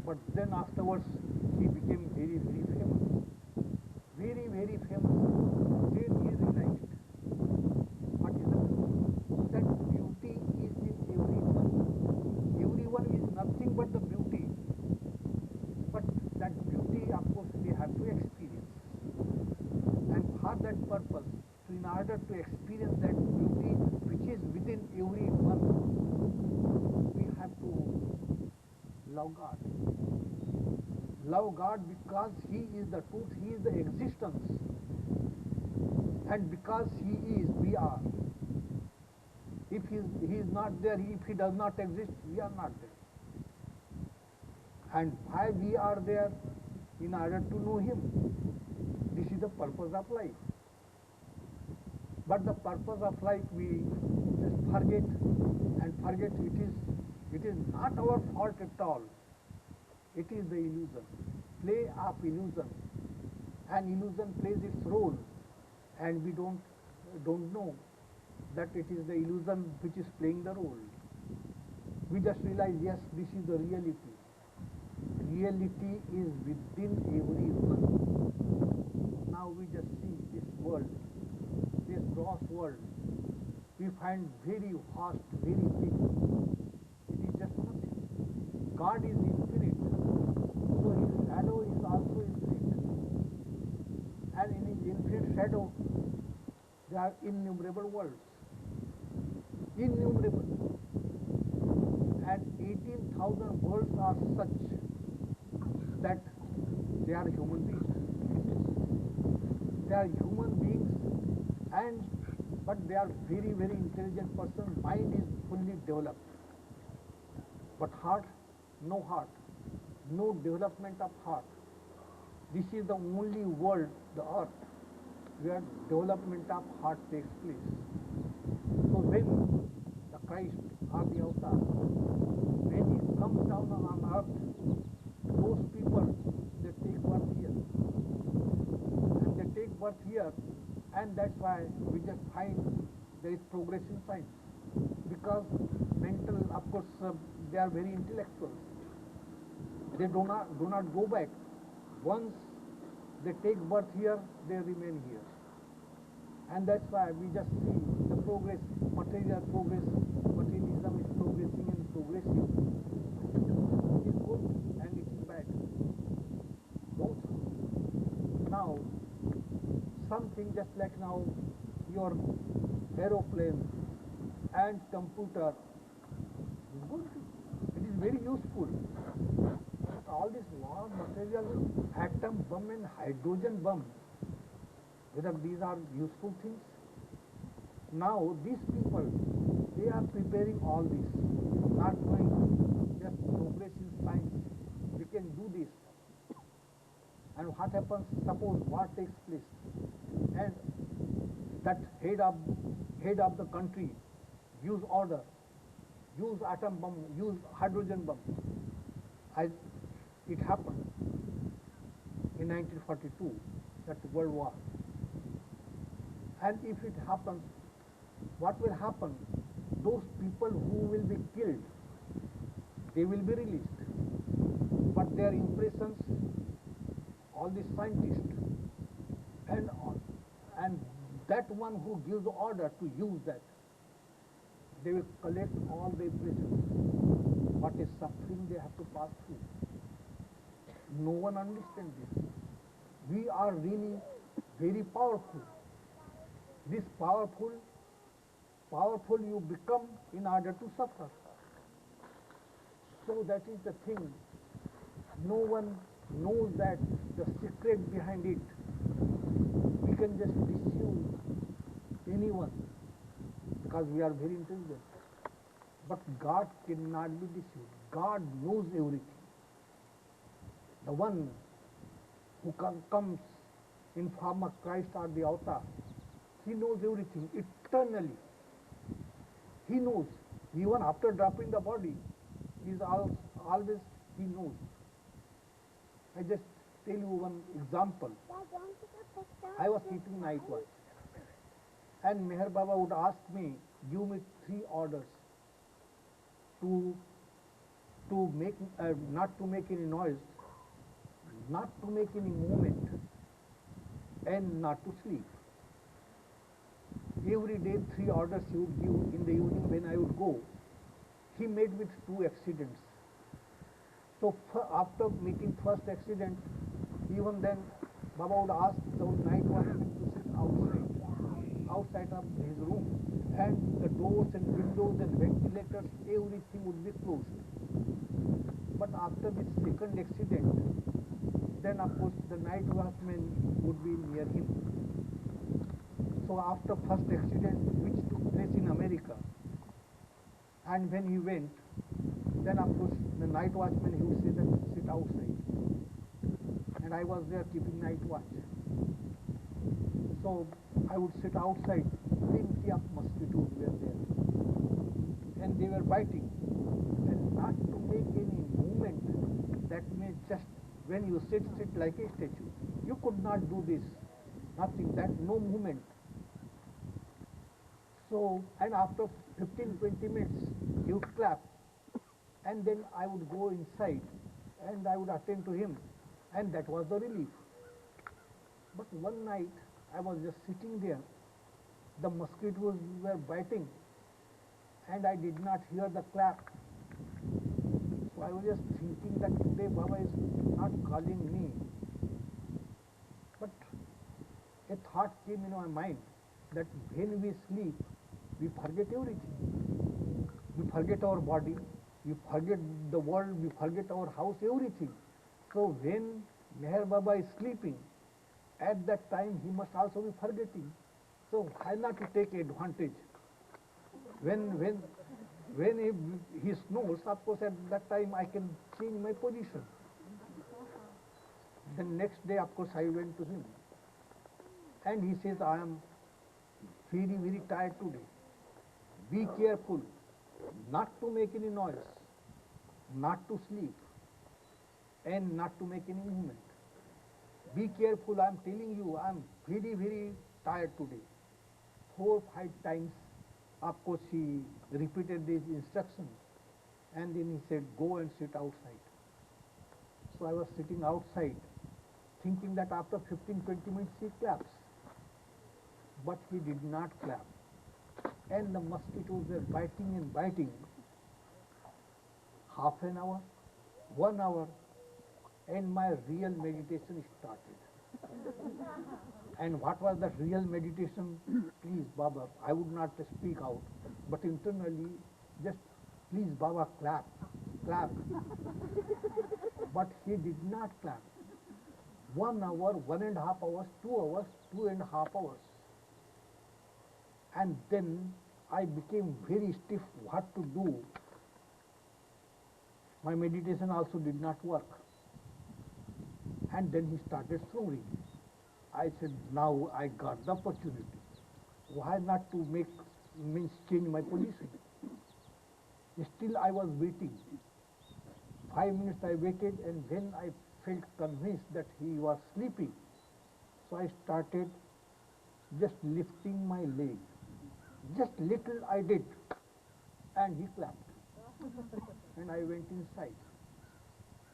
B: But then afterwards, he became very, very famous. Very, very famous. Then he realized what is that beauty is in everyone. Everyone is nothing but the beauty. But that beauty, of course, we have to experience. And for that purpose, in order to experience that beauty which is within everyone, we have to love God. Love God because He is the truth, He is the existence. And because He is, we are. If He is not there, if He does not exist, we are not there. And why we are there? In order to know Him. This is the purpose of life. But the purpose of life we just forget it is not our fault at all. It is the illusion, play of illusion, and illusion plays its role, and we don't know that it is the illusion which is playing the role. We just realize, yes, this is the reality. Reality is within everyone. Now we just see this world, this gross world, we find very vast, very big. It is just nothing. God is infinite, so His shadow is also infinite. And in His infinite shadow, there are innumerable worlds. Innumerable. And 18,000 worlds are such that they are human beings. They are human beings, but they are very, very intelligent person. Mind is fully developed. But heart, no development of heart. This is the only world, the earth, where development of heart takes place. So when the Christ or the avatar, when he comes down on earth, those people, they take birth here. And they take birth here, and that's why we just find there is progress in science. Because mental, of course, they are very intellectual. They do not go back. Once they take birth here, they remain here. And that's why we just see the progress, materialism is progressing and progressing. It is good and it is bad. Both. Now, something just like now, your aeroplane and computer is good. It is very useful. But all this war material, atom bomb and hydrogen bomb, whether these are useful things? Now these people, they are preparing all this, not knowing just progress in science. We can do this. And what happens? Suppose war takes place, and that head of the country gives order, use atom bomb, use hydrogen bomb. It happened in 1942, that World War. And if it happens, what will happen? Those people who will be killed, they will be released. But their impressions, all the scientists and and that one who gives the order to use that, they will collect all the impressions, what is suffering they have to pass through. No one understands this. We are really very powerful. This powerful you become in order to suffer. So that is the thing. No one knows that the secret behind it. We can just deceive anyone because we are very intelligent. But God cannot be deceived. God knows everything. The one who comes in form of Christ or the avatar, he knows everything eternally. He knows. Even after dropping the body, he is always, he knows. I just tell you one example. I was keeping night watch, and Meher Baba would ask me, give me 3 orders to make, not to make any noise, not to make any movement, and not to sleep. Every day 3 orders he would give. In the evening when I would go, he met with 2 accidents. So after meeting first accident, even then Baba would ask the night watchman to sit outside of his room, and the doors and windows and ventilators, everything would be closed. But after this second accident, then of course the night watchman would be near him. So after first accident, which took place in America, and when he went, then of course the night watchman, he would say that sit outside, and I was there keeping night watch. So I would sit outside. Plenty of mosquitoes were there, and they were biting, and not to make any movement. That means just when you sit like a statue. You could not do this, nothing, that no movement. So, and after 15-20 minutes, he would clap, and then I would go inside, and I would attend to him, and that was the relief. But one night, I was just sitting there, the mosquitoes were biting, and I did not hear the clap. So I was just thinking that today Baba is not calling me. But a thought came in my mind that when we sleep, we forget everything. We forget our body, we forget the world, we forget our house, everything. So when Meher Baba is sleeping, at that time he must also be forgetting. So why not to take advantage? When he snores, of course at that time I can change my position. The next day, of course, I went to him, and he says, I am very, very tired today. Be careful not to make any noise, not to sleep, and not to make any movement. Be careful, I am telling you, I am very, very tired today. 4 or 5 times, of course, he repeated these instructions, and then he said, go and sit outside. So I was sitting outside, thinking that after 15-20 minutes he claps. But he did not clap. And the mosquitoes were biting and biting. Half an hour, 1 hour, and my real meditation started. And what was that real meditation? Please, Baba, I would not speak out, but internally, just please, Baba, clap, clap. But he did not clap. 1 hour, 1.5 hours, 2 hours, 2.5 hours. And then I became very stiff what to do. My meditation also did not work. And then he started snoring. I said, now I got the opportunity. Why not to change my position? Still I was waiting. 5 minutes I waited, and then I felt convinced that he was sleeping. So I started just lifting my leg. Just little I did, and he clapped. And I went inside.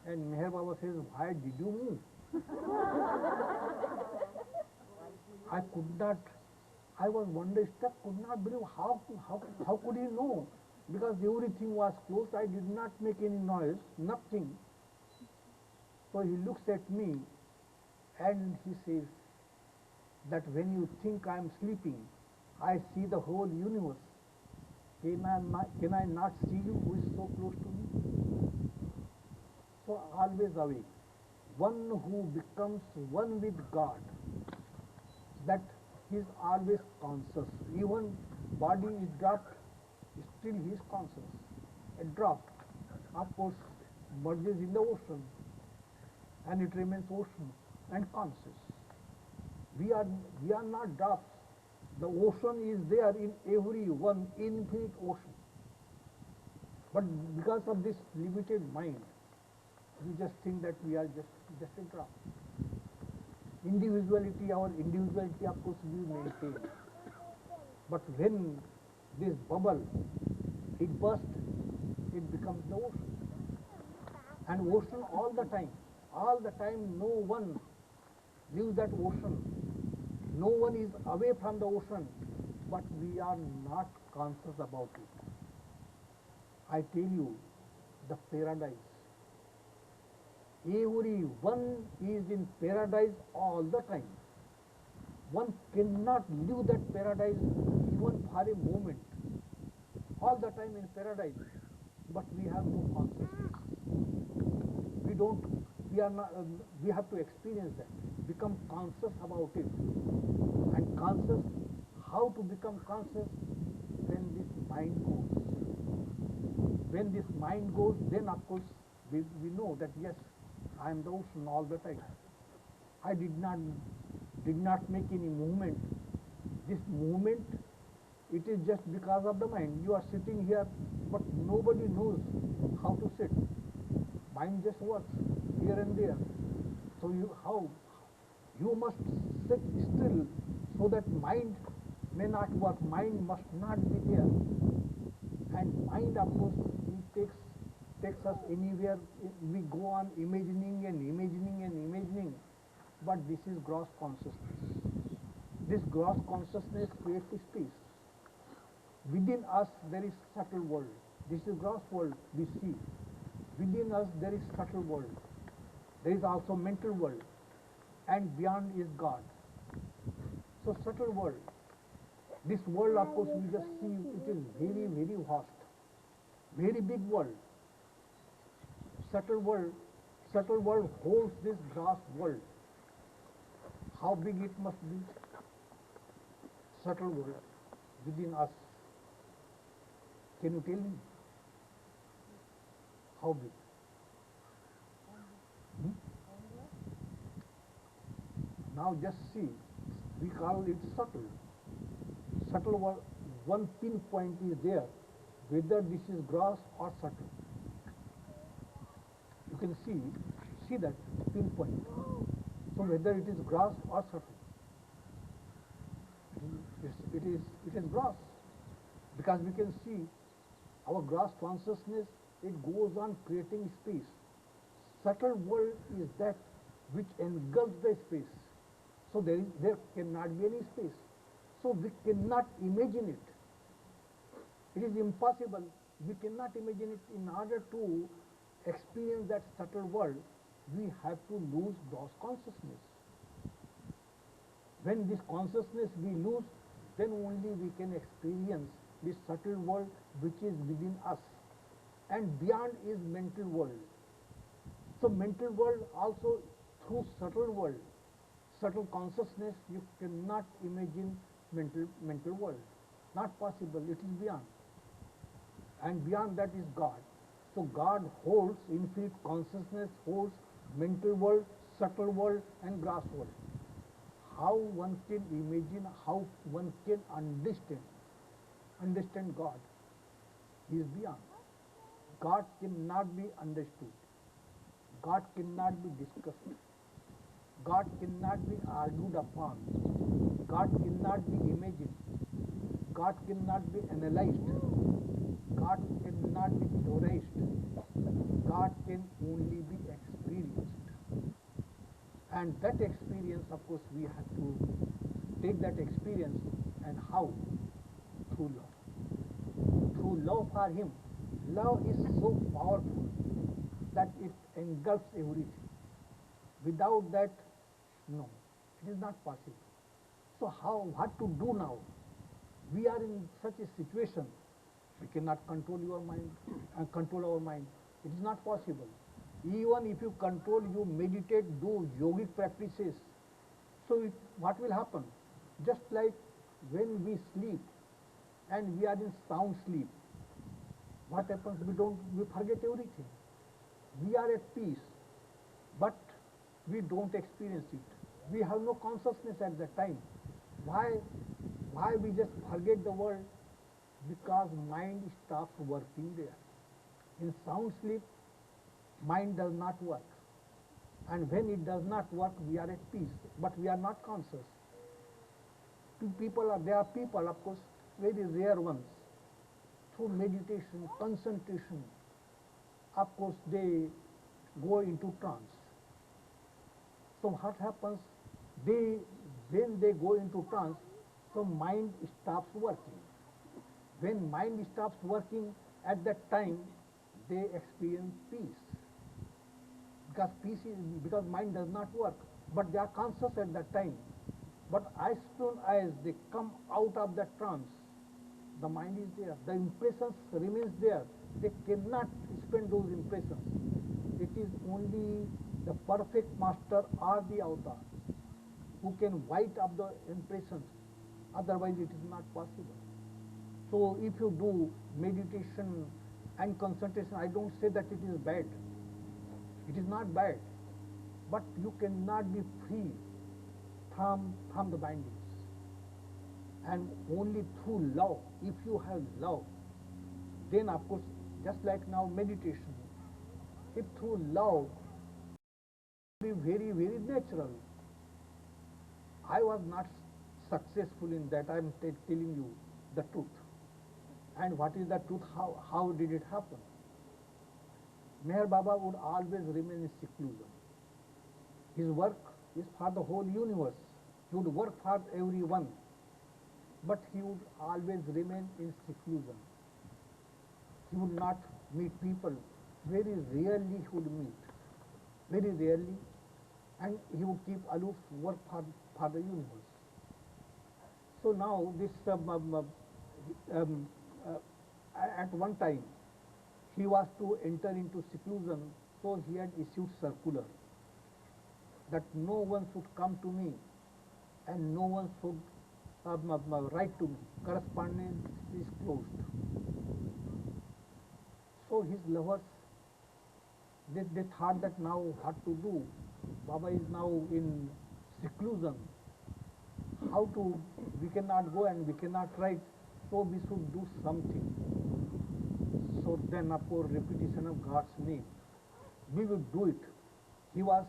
B: And Meher Baba says, why did you move? I could not, I was wonderstruck, could not believe how could he know? Because everything was closed, I did not make any noise, nothing. So he looks at me and he says that when you think I am sleeping, I see the whole universe. Can I not see you who is so close to me? So always awake. One who becomes one with God, that he is always conscious. Even body is dropped, still he is conscious. A drop, of course, merges in the ocean, and it remains ocean and conscious. We are not drops. The ocean is there in every one, infinite ocean. But because of this limited mind, we just think that we are just a drop. Individuality, our individuality, of course, we maintain. But when this bubble, it bursts, it becomes the ocean. And ocean all the time, no one leaves that ocean. No one is away from the ocean, but we are not conscious about it. I tell you, the paradise. Everyone is in paradise all the time. One cannot leave that paradise even for a moment. All the time in paradise, but we have no consciousness. We are not, we have to experience that, become conscious about it. And conscious, how to become conscious? When this mind goes. When this mind goes, then of course we know that yes, I am the ocean all the time. I did not make any movement. This movement, it is just because of the mind. You are sitting here, but nobody knows how to sit. Mind just works here and there. So you must sit still so that mind may not work. Mind must not be there. And mind, of course, it takes us anywhere. We go on imagining and imagining and imagining. But this is gross consciousness. This gross consciousness creates space. Within us there is subtle world. This is gross world we see. Within us there is subtle world. There is also mental world. And beyond is God. So subtle world. This world, of course, we just see it is very, very vast. Very big world. Subtle world holds this gross world. How big it must be? Subtle world within us. Can you tell me? How big? Now just see, we call it subtle. Subtle world, one pinpoint is there, whether this is gross or subtle. You can see that pinpoint. So whether it is gross or subtle, it is gross, because we can see our gross consciousness, it goes on creating space. Subtle world is that which engulfs the space. So there cannot be any space. So we cannot imagine it. It is impossible. We cannot imagine it. In order to experience that subtle world, we have to lose gross consciousness. When this consciousness we lose, then only we can experience this subtle world which is within us. And beyond is mental world. So mental world also through subtle world, subtle consciousness, you cannot imagine mental world. Not possible, it is beyond. And beyond that is God. So God holds infinite consciousness, holds mental world, subtle world and gross world. How one can imagine, how one can understand God? He is beyond. God cannot be understood. God cannot be discussed. God cannot be argued upon. God cannot be imagined. God cannot be analyzed. God cannot be theorized. God can only be experienced. And that experience, of course, we have to take that experience, and how? Through love. Through love for him. Love is so powerful that it engulfs everything. Without that, no, it is not possible. So how, what to do now? We are in such a situation, we cannot control your mind and control our mind. It is not possible. Even if you control, you meditate, do yogic practices. So what will happen? Just like when we sleep and we are in sound sleep, what happens? We forget everything. We are at peace, but we don't experience it. We have no consciousness at that time. Why? Why we just forget the world? Because mind stops working there. In sound sleep, mind does not work. And when it does not work, we are at peace, but we are not conscious. There are people, of course, very rare ones, through meditation, concentration, of course, they go into trance. So what happens? When they go into trance, so mind stops working. When mind stops working, at that time, they experience peace. Because mind does not work, but they are conscious at that time. But as soon as they come out of that trance, the mind is there, the impressions remains there. They cannot spend those impressions. It is only the perfect master or the avatar who can wipe up the impressions. Otherwise, it is not possible. So, if you do meditation and concentration, I don't say that it is bad. It is not bad, but you cannot be free from the bindings. And only through love, if you have love, then of course, just like now meditation, if through love, be very, very natural. I was not successful in that. I am telling you the truth. And what is the truth? How did it happen? Meher Baba would always remain in seclusion. His work is for the whole universe. He would work for everyone, but he would always remain in seclusion. He would not meet people. Very rarely he would meet. Very rarely. And he would keep aloof, work for the universe. So now this at one time he was to enter into seclusion, so he had issued circular that no one should come to me and no one should write to me. Correspondence is closed. So his lovers, they thought that now what to do? Baba is now in seclusion. We cannot go and we cannot write, so we should do something. So then, of course, repetition of God's name, we will do it. He was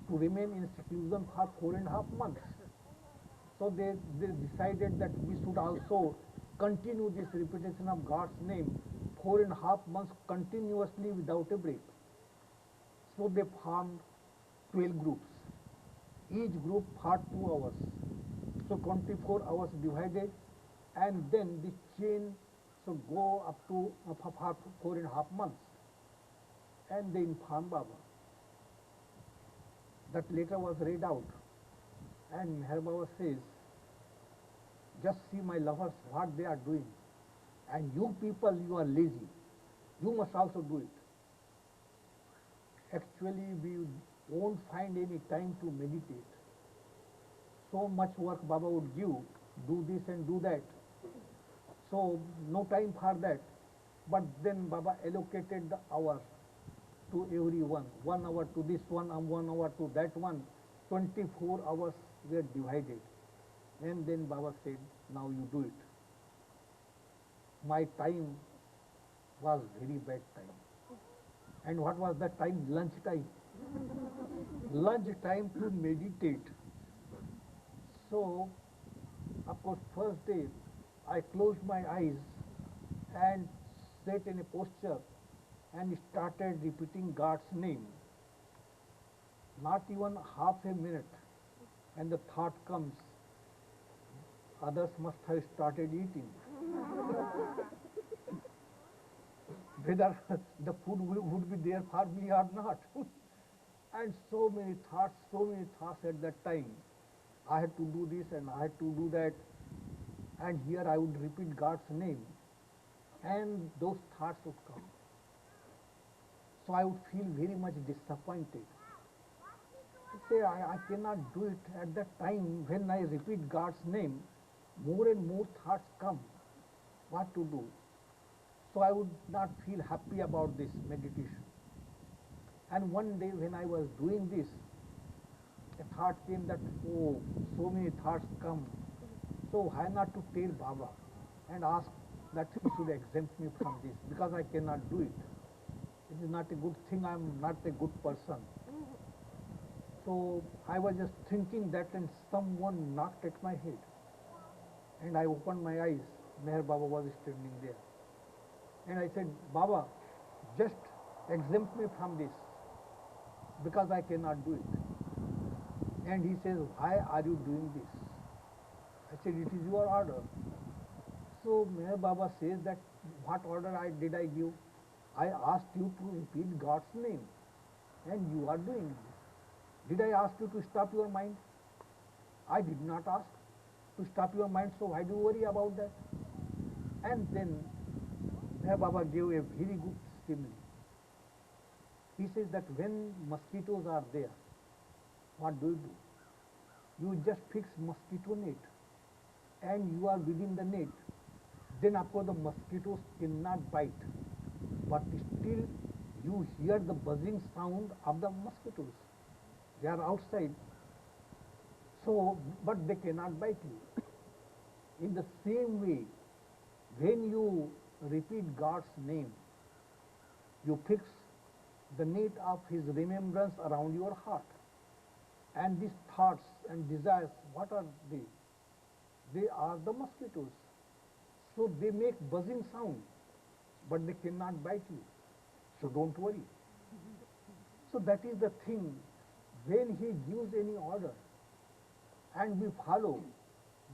B: to remain in seclusion for 4.5 months. So they decided that we should also continue this repetition of God's name 4.5 months continuously without a break. So they formed 12 groups. Each group for 2 hours. So 24 hours divided, and then the chain should go up to 4.5 months. And they informed Baba. That letter was read out, and Meher Baba says, just see my lovers what they are doing, and you people, you are lazy, you must also do it. Actually, we won't find any time to meditate. So much work Baba would give, do this and do that. So no time for that. But then Baba allocated the hour to everyone. 1 hour to this one and 1 hour to that one. 24 hours were divided. And then Baba said, now you do it. My time was very bad time. And what was that time? Lunch time. Lunch time to meditate. So, of course, first day I closed my eyes and sat in a posture and started repeating God's name. Not even half a minute, and the thought comes, others must have started eating. Whether the food would be there for me or not. And so many thoughts at that time. I had to do this and I had to do that. And here I would repeat God's name. And those thoughts would come. So I would feel very much disappointed. Say, I cannot do it at that time when I repeat God's name. More and more thoughts come. What to do? So I would not feel happy about this meditation. And one day when I was doing this, a thought came that, oh, so many thoughts come. So why not to tell Baba and ask that he should exempt me from this, because I cannot do it. It is not a good thing, I am not a good person. So I was just thinking that, and someone knocked at my head. And I opened my eyes. Meher Baba was standing there. And I said, Baba, just exempt me from this, because I cannot do it. And he says, why are you doing this? I said, it is your order. So Meher Baba says that, what order did I give? I asked you to repeat God's name, and you are doing this. Did I ask you to stop your mind? I did not ask to stop your mind, so why do you worry about that? And then Meher Baba gave a very good simile. He says that when mosquitoes are there, what do? You just fix mosquito net, and you are within the net. Then of course the mosquitoes cannot bite, but still you hear the buzzing sound of the mosquitoes. They are outside, so but they cannot bite you. In the same way, when you repeat God's name, you fix the net of His remembrance around your heart. And these thoughts and desires, what are they? They are the mosquitoes. So they make buzzing sound, but they cannot bite you. So don't worry. So that is the thing. When He gives any order and we follow,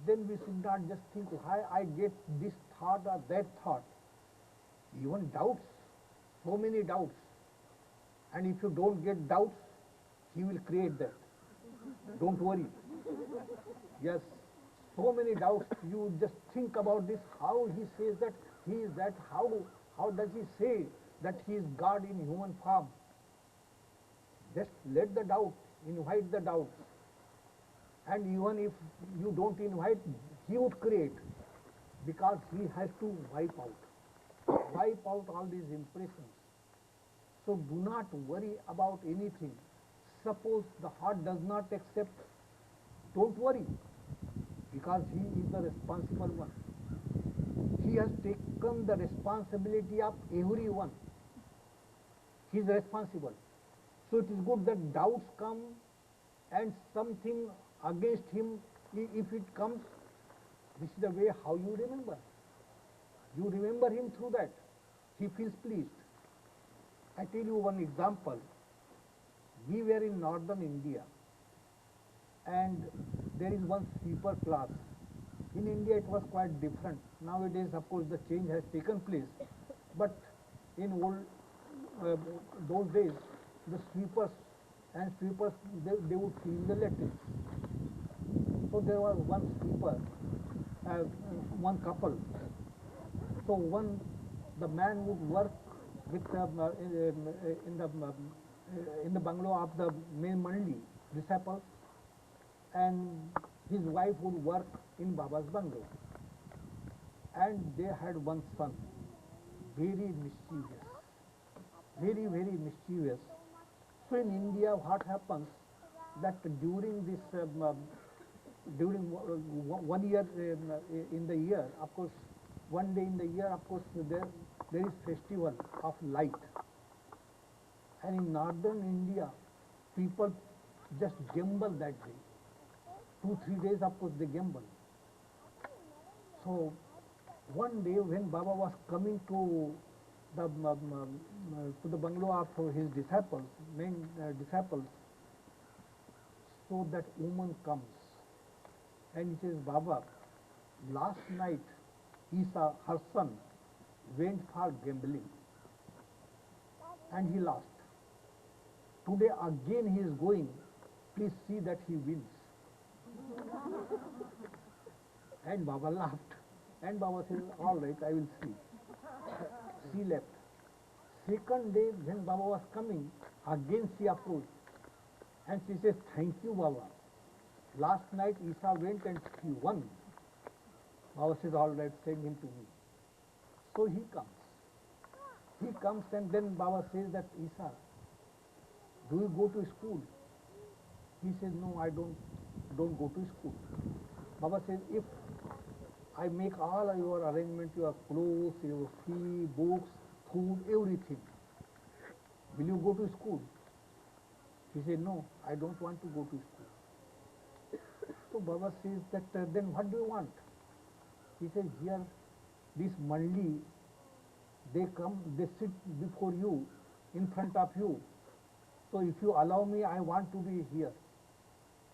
B: then we should not just think, why I get this thought or that thought. Even doubts, so many doubts. And if you don't get doubts, He will create that. Don't worry. Yes, so many doubts. You just think about this, how He says that He is that, how does He say that He is God in human form? Just let the doubt, invite the doubts. And even if you don't invite, He would create, because He has to wipe out all these impressions. So do not worry about anything. Suppose the heart does not accept, don't worry, because He is the responsible one. He has taken the responsibility of everyone. He is responsible. So it is good that doubts come and something against Him, if it comes, this is the way how you remember. You remember Him through that. He feels pleased. I tell you one example. We were in northern India, and there is one sweeper class. In India it was quite different. Nowadays, of course, the change has taken place, but in those days, the sweepers, they would clean the latrines. So there was one sweeper, one couple. So the man would work with in the bungalow of the main Mandi disciples, and his wife would work in Baba's bungalow. And they had one son, very mischievous, very, very mischievous. So in India, what happens that during this, during 1 year in the year, of course, one day in the year, of course, there is festival of light. And in northern India, people just gamble that day. 2-3 days, of course, they gamble. So one day when Baba was coming to the bungalow of his disciples, main disciples, so that woman comes and he says, Baba, Last night, Isa, her son, went for gambling and he lost. Today again he is going. Please see that he wins. And Baba laughed. And Baba said, all right, I will see. She left. Second day, when Baba was coming, again she approached. And she says, thank you, Baba. Last night Isa went and he won. Baba says, all right, send him to me. So he comes. He comes and then Baba says that, Isa, do you go to school? He says, no, I don't go to school. Baba says, if I make all your arrangements, your clothes, your fee, books, food, everything, will you go to school? He said, no, I don't want to go to school. So Baba says that, then what do you want? He says, here, this Mandi, they come, they sit before you, in front of you. So if you allow me, I want to be here.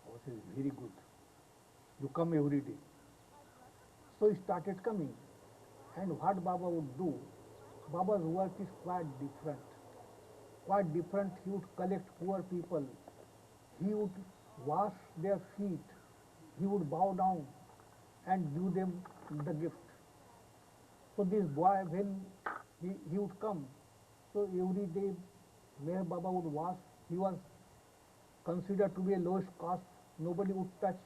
B: Baba says, very good. You come every day. So he started coming. And what Baba would do, Baba's work is quite different. Quite different. He would collect poor people. He would wash their feet. He would bow down and give them the gift. So this boy, when he would come, so every day Meher Baba would wash. He was considered to be a lowest caste. Nobody would touch.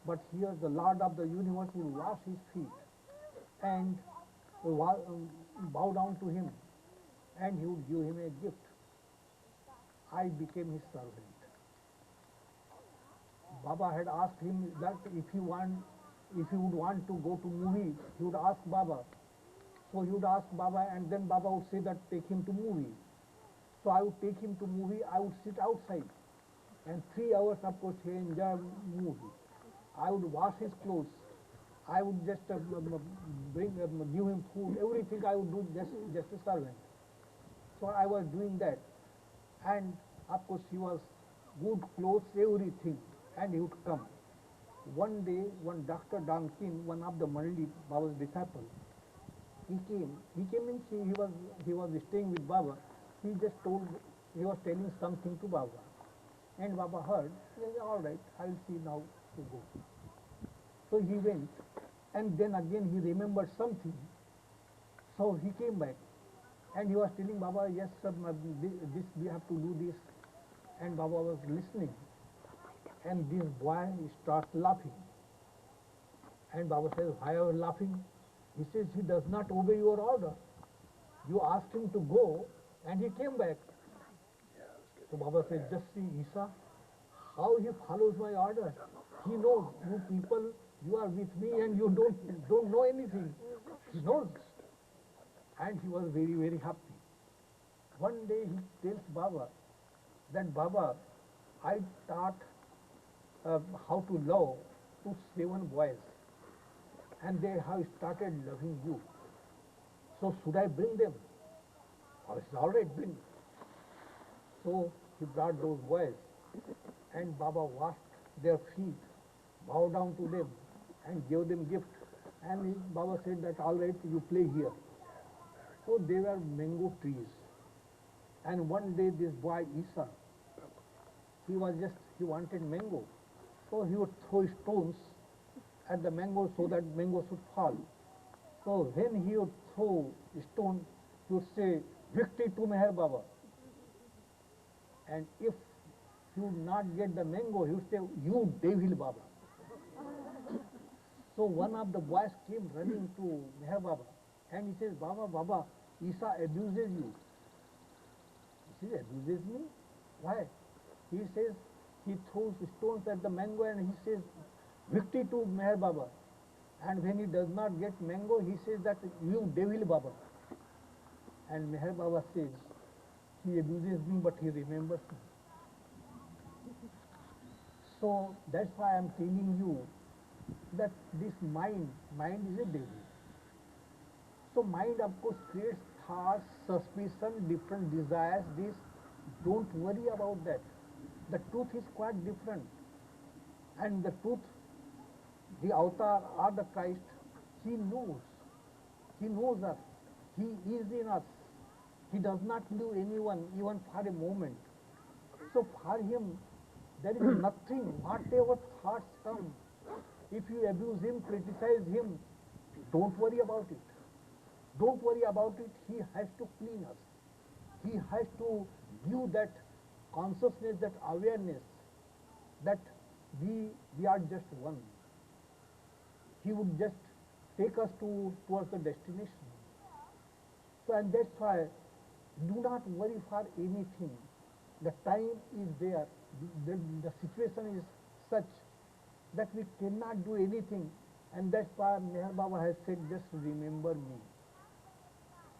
B: But here the Lord of the universe would wash his feet and bow down to him, and he would give him a gift. I became his servant. Baba had asked him that if he would want to go to movie, he would ask Baba. So he would ask Baba, and then Baba would say that take him to movie. So I would take him to movie. I would sit outside, and 3 hours of course he enjoyed movie. I would wash his clothes. I would just give him food. Everything I would do just a servant. So I was doing that, and of course he was good clothes, everything, and he would come. One day, one Dr. Dankin, one of the Mandi Baba's disciple, he came and he was staying with Baba. He was telling something to Baba, and Baba heard. He said, all right, I'll see now to go. So he went, and then again he remembered something. So he came back, and he was telling Baba, yes sir, this we have to do this, and Baba was listening, and this boy starts laughing, and Baba says, why are you laughing? He says, he does not obey your order. You asked him to go, and he came back. So Baba says, just see Isa, how he follows my order. He knows you people, you are with me and you don't know anything. He knows. And he was very, very happy. One day he tells Baba that, Baba, I taught how to love to 7 boys, and they have started loving you. So should I bring them? I said, all right, bring. So he brought those boys, and Baba washed their feet, bowed down to them, and gave them gift. And Baba said that, all right, you play here. So they were mango trees. And one day this boy Isa, he wanted mango. So he would throw stones at the mango so that mango should fall. So when he would throw stone, he would say, victory to Meher Baba. And if he would not get the mango, he would say, you devil Baba. So one of the boys came running to Meher Baba, and he says, Baba, Baba, Isa abuses you. He says, abuses me? Why? He says, he throws stones at the mango and he says, victory to Meher Baba. And when he does not get mango, he says that, you devil Baba. And Meher Baba says, he abuses me, but he remembers me. So that's why I am telling you that this mind is a devil. So mind of course creates thoughts, suspicion, different desires, this. Don't worry about that. The truth is quite different. And the truth the avatar or the Christ, he knows. He knows us. He is in us. He does not leave anyone even for a moment. So for him, there is nothing, whatever thoughts come. If you abuse him, criticize him, don't worry about it. Don't worry about it. He has to clean us. He has to give that consciousness, that awareness that we are just one. He would just take us towards the destination. So, and that's why do not worry for anything. The time is there. The situation is such that we cannot do anything, and that's why Meher Baba has said, just remember me.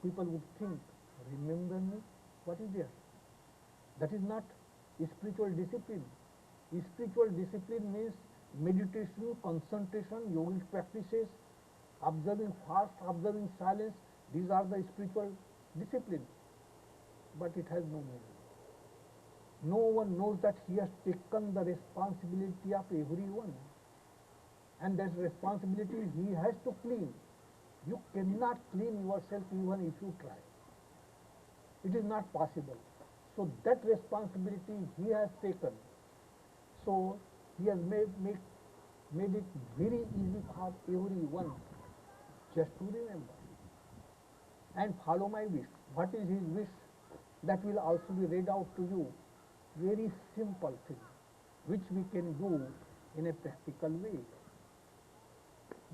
B: People would think, remember me? What is there? That is not spiritual discipline. Spiritual discipline means meditation, concentration, yogic practices, observing fast, observing silence. These are the spiritual disciplines. But it has no meaning. No one knows that he has taken the responsibility of everyone. And that responsibility he has to clean. You cannot clean yourself even if you try. It is not possible. So that responsibility he has taken. So he has made it very easy for everyone just to remember and follow my wish. What is his wish? That will also be read out to you. Very simple thing which we can do in a practical way,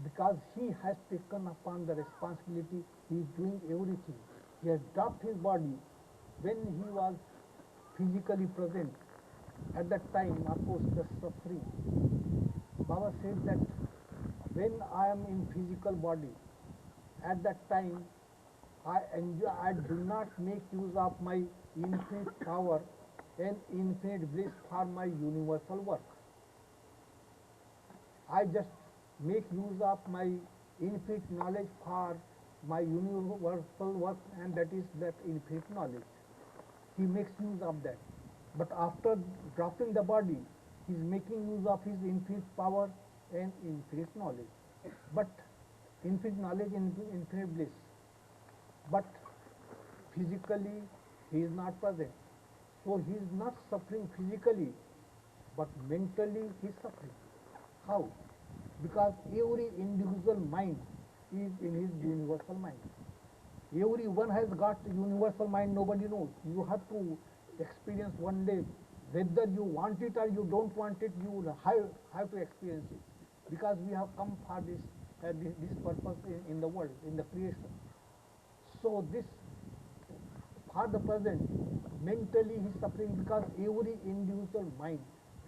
B: because he has taken upon the responsibility. He is doing everything. He has dropped his body when he was physically present. At that time, of course, the suffering. Baba said that when I am in physical body, at that time I do not make use of my infinite power and infinite bliss for my universal work. I just make use of my infinite knowledge for my universal work, and that is that infinite knowledge. He makes use of that. But after dropping the body, he is making use of his infinite power and infinite knowledge. But infinite knowledge and infinite bliss. But physically he is not present. So he is not suffering physically, but mentally he is suffering. How? Because every individual mind is in his universal mind. Everyone has got universal mind, nobody knows. You have to experience one day, whether you want it or you don't want it, you have to experience it. Because we have come for this purpose in the world, in the creation. So this, for the present, mentally he is suffering because every individual mind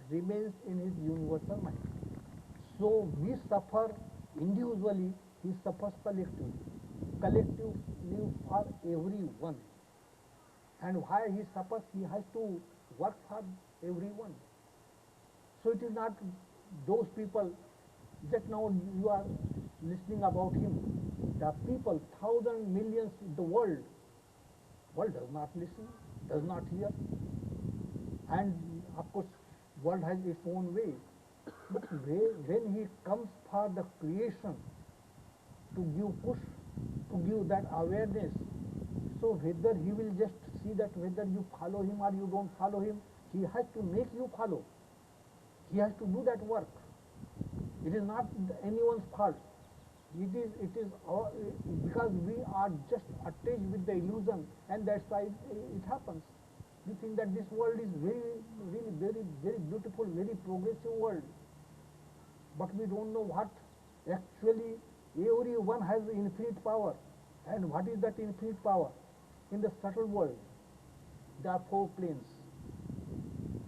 B: remains in his universal mind. So we suffer individually, he suffers collectively. Collective live for everyone. And why he suffers, he has to work for everyone. So it is not those people, just now you are listening about him. The people, thousands, millions, the world does not listen, does not hear. And of course, world has its own way. But when he comes for the creation, to give push, to give that awareness, so whether he will just see that whether you follow him or you don't follow him, he has to make you follow. He has to do that work. It is not anyone's fault. It is our, because we are just attached with the illusion, and that's why it happens. We think that this world is very beautiful, very progressive world. But we don't know what actually everyone has infinite power. And what is that infinite power? In the subtle world, there are 4 planes.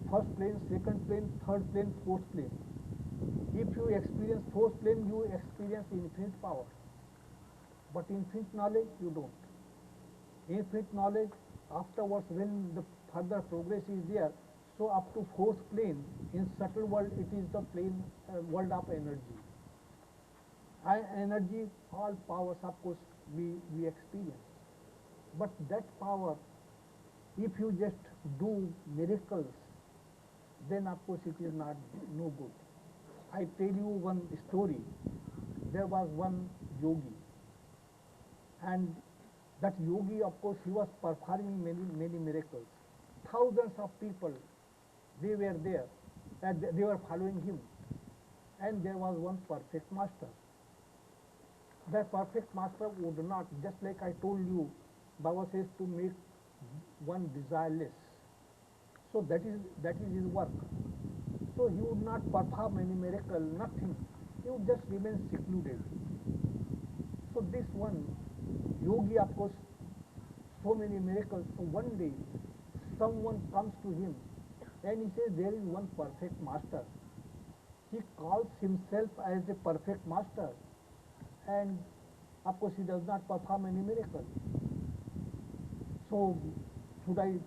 B: First plane, second plane, third plane, fourth plane. If you experience fourth plane, you experience infinite power. But infinite knowledge, you don't. Infinite knowledge, afterwards, when the further progress is there, so up to fourth plane, in subtle world, it is the plane, world of energy. And energy, all powers, of course, we experience. But that power, if you just do miracles, then of course it is not no good. I tell you one story. There was one yogi, and that yogi, of course, he was performing many miracles. Thousands of people, they were there, and they were following him. And there was one perfect master. That perfect master would not, just like I told you, Baba says to make one desireless. So that is his work. So he would not perform any miracle, nothing. He would just remain secluded. So this one yogi, of course, so many miracles. So one day, someone comes to him and he says, there is one perfect master. He calls himself as a perfect master, and of course he does not perform any miracle. So should I,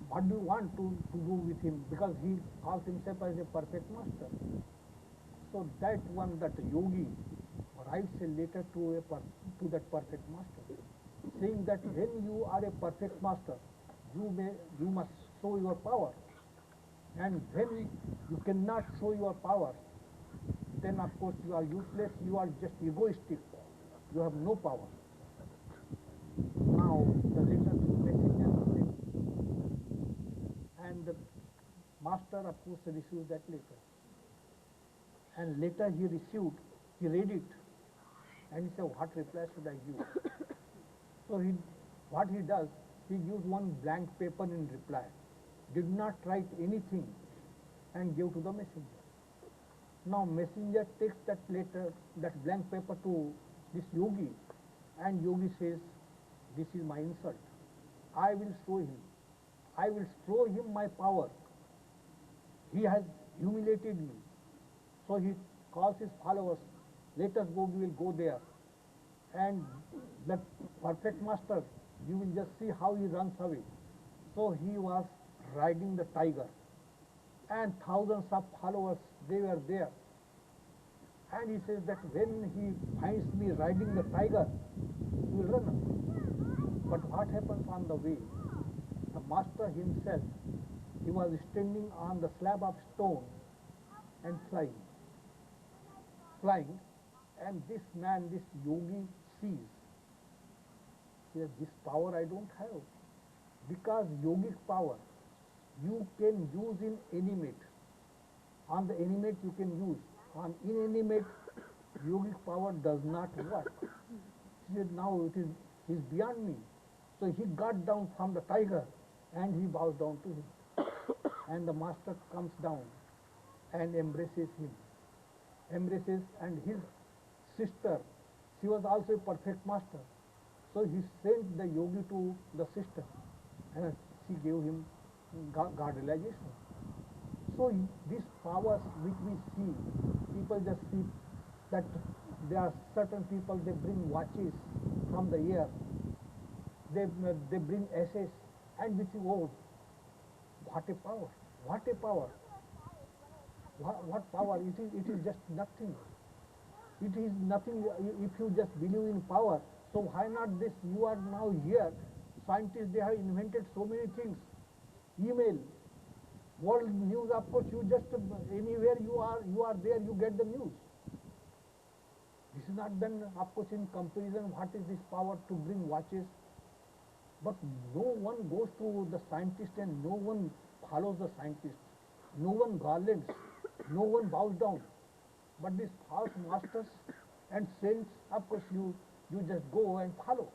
B: what do you want to do with him? Because he calls himself as a perfect master. So that yogi writes a letter to that perfect master, saying that when you are a perfect master, you must show your power, and when you cannot show your power, then of course you are useless, you are just egoistic, you have no power. Now the messenger sent, and the master of course received that letter, and later he read it, and he said, what reply should I give? So what he does, he gives one blank paper in reply, did not write anything, and gave to the messenger. Now messenger takes that letter, that blank paper to this yogi, and yogi says, this is my insult. I will show him. I will show him my power. He has humiliated me. So he calls his followers, let us go, we will go there. And that perfect master, you will just see how he runs away. So he was riding the tiger, and thousands of followers, they were there. And he says that when he finds me riding the tiger, he will run away. But what happens on the way? The master himself, he was standing on the slab of stone and flying, and this man, this yogi, sees. He says, this power I don't have, because yogic power you can use in animate. On the animate you can use. On inanimate, yogic power does not work. He said, now he's beyond me. So he got down from the tiger and he bows down to him. And the master comes down and embraces him. And his sister, she was also a perfect master. So he sent the yogi to the sister, and she gave him God realization. So these powers which we see, people just see that there are certain people, they bring watches from the air, they bring ashes, and we see, oh, what a power, what a power. What power? It is just nothing. It is nothing if you just believe in power. So why not this? You are now here. Scientists, they have invented so many things. Email, world news, of course, you just, anywhere you are there, you get the news. This is not done, of course, in comparison, what is this power to bring watches? But no one goes to the scientist and no one follows the scientist. No one garlands, no one bows down. But these false masters and saints, of course, you just go and follow.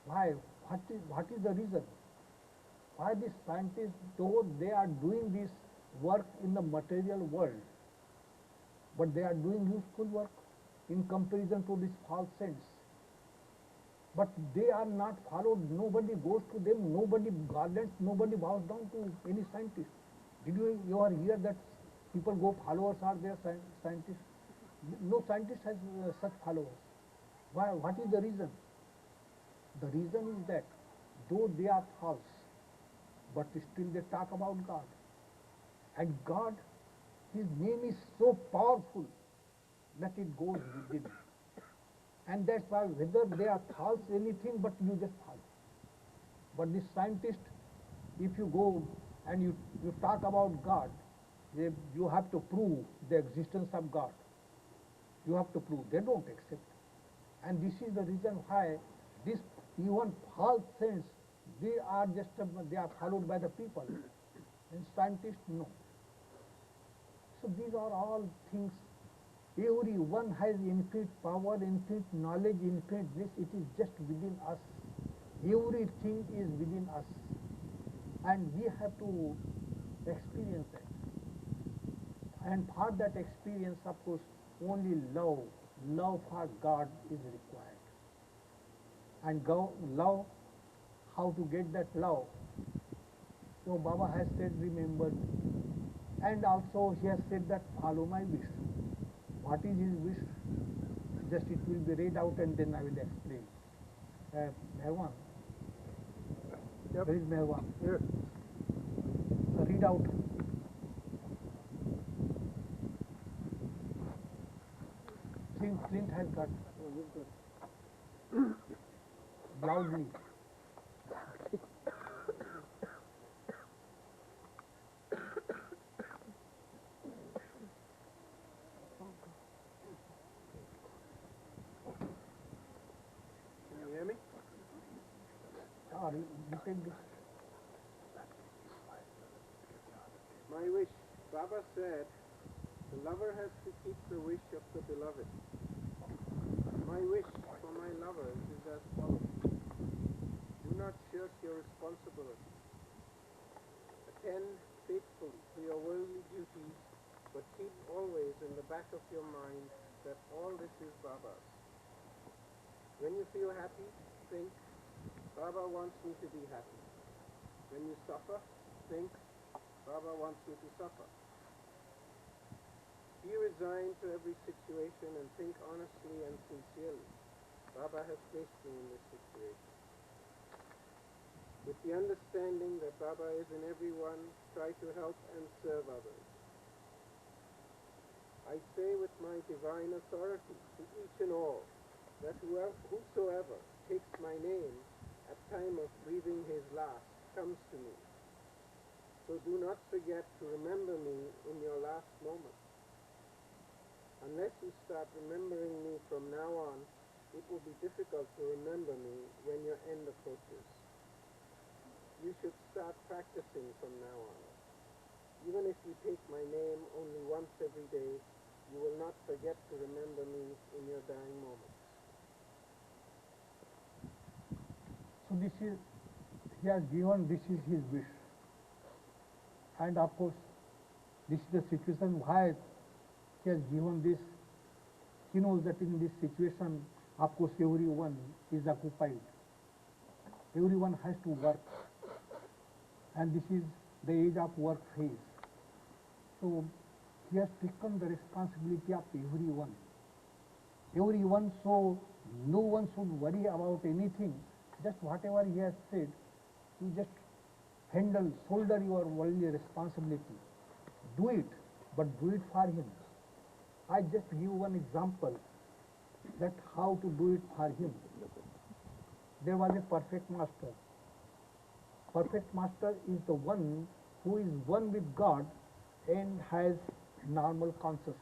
B: Why? What is the reason? Why these scientists, though they are doing this work in the material world, but they are doing useful work in comparison to these false saints. But they are not followed, nobody goes to them, nobody garlands, nobody bows down to any scientist. Did you ever hear that people go, followers are there, scientists? No scientist has such followers. Why? What is the reason? The reason is that though they are false, but still they talk about God. And God, His name is so powerful that it goes within. And that's why whether they are false anything, but you just follow. But this scientist, if you go and you talk about God, You have to prove the existence of God. You have to prove. They don't accept. And this is the reason why this even false sense, they are followed by the people. And scientists know. So these are all things. Everyone has infinite power, infinite knowledge, infinite this. It is just within us. Everything is within us. And we have to experience that. And for that experience, of course, only love for God is required. And love, how to get that love? So Baba has said, remember me. And also he has said that follow my wish. What is his wish? Just it will be read out and then I will explain. Mehwan.
A: Yep.
B: Where is Mehwan?
A: Here.
B: So read out. Clint has got.
A: Oh, you've got.
B: Loudly.
A: Can you hear me?
B: You take this.
A: My wish. Baba said, the lover has to keep the wish of the beloved. My wish for my lovers is as follows. Do not shirk your responsibility. Attend faithfully to your worldly duties, but keep always in the back of your mind that all this is Baba's. When you feel happy, think, Baba wants me to be happy. When you suffer, think, Baba wants me to suffer. Be resigned to every situation and think honestly and sincerely. Baba has placed me in this situation. With the understanding that Baba is in everyone, try to help and serve others. I say with my divine authority to each and all that whosoever takes my name at time of breathing his last comes to me. So do not forget to remember me in your last moment. Unless you start remembering me from now on, it will be difficult to remember me when your end approaches. You should start practicing from now on. Even if you take my name only once every day, you will not forget to remember me in your dying moments.
B: So he has given, this is his wish. And of course, this is the situation why he has given this. He knows that in this situation, of course, everyone is occupied. Everyone has to work. And this is the age of work phase. So he has taken the responsibility of everyone. Everyone, so no one should worry about anything. Just whatever he has said, you just shoulder your worldly responsibility. Do it, but do it for him. I just give one example that how to do it for him. There was a perfect master. Perfect master is the one who is one with God and has normal consciousness.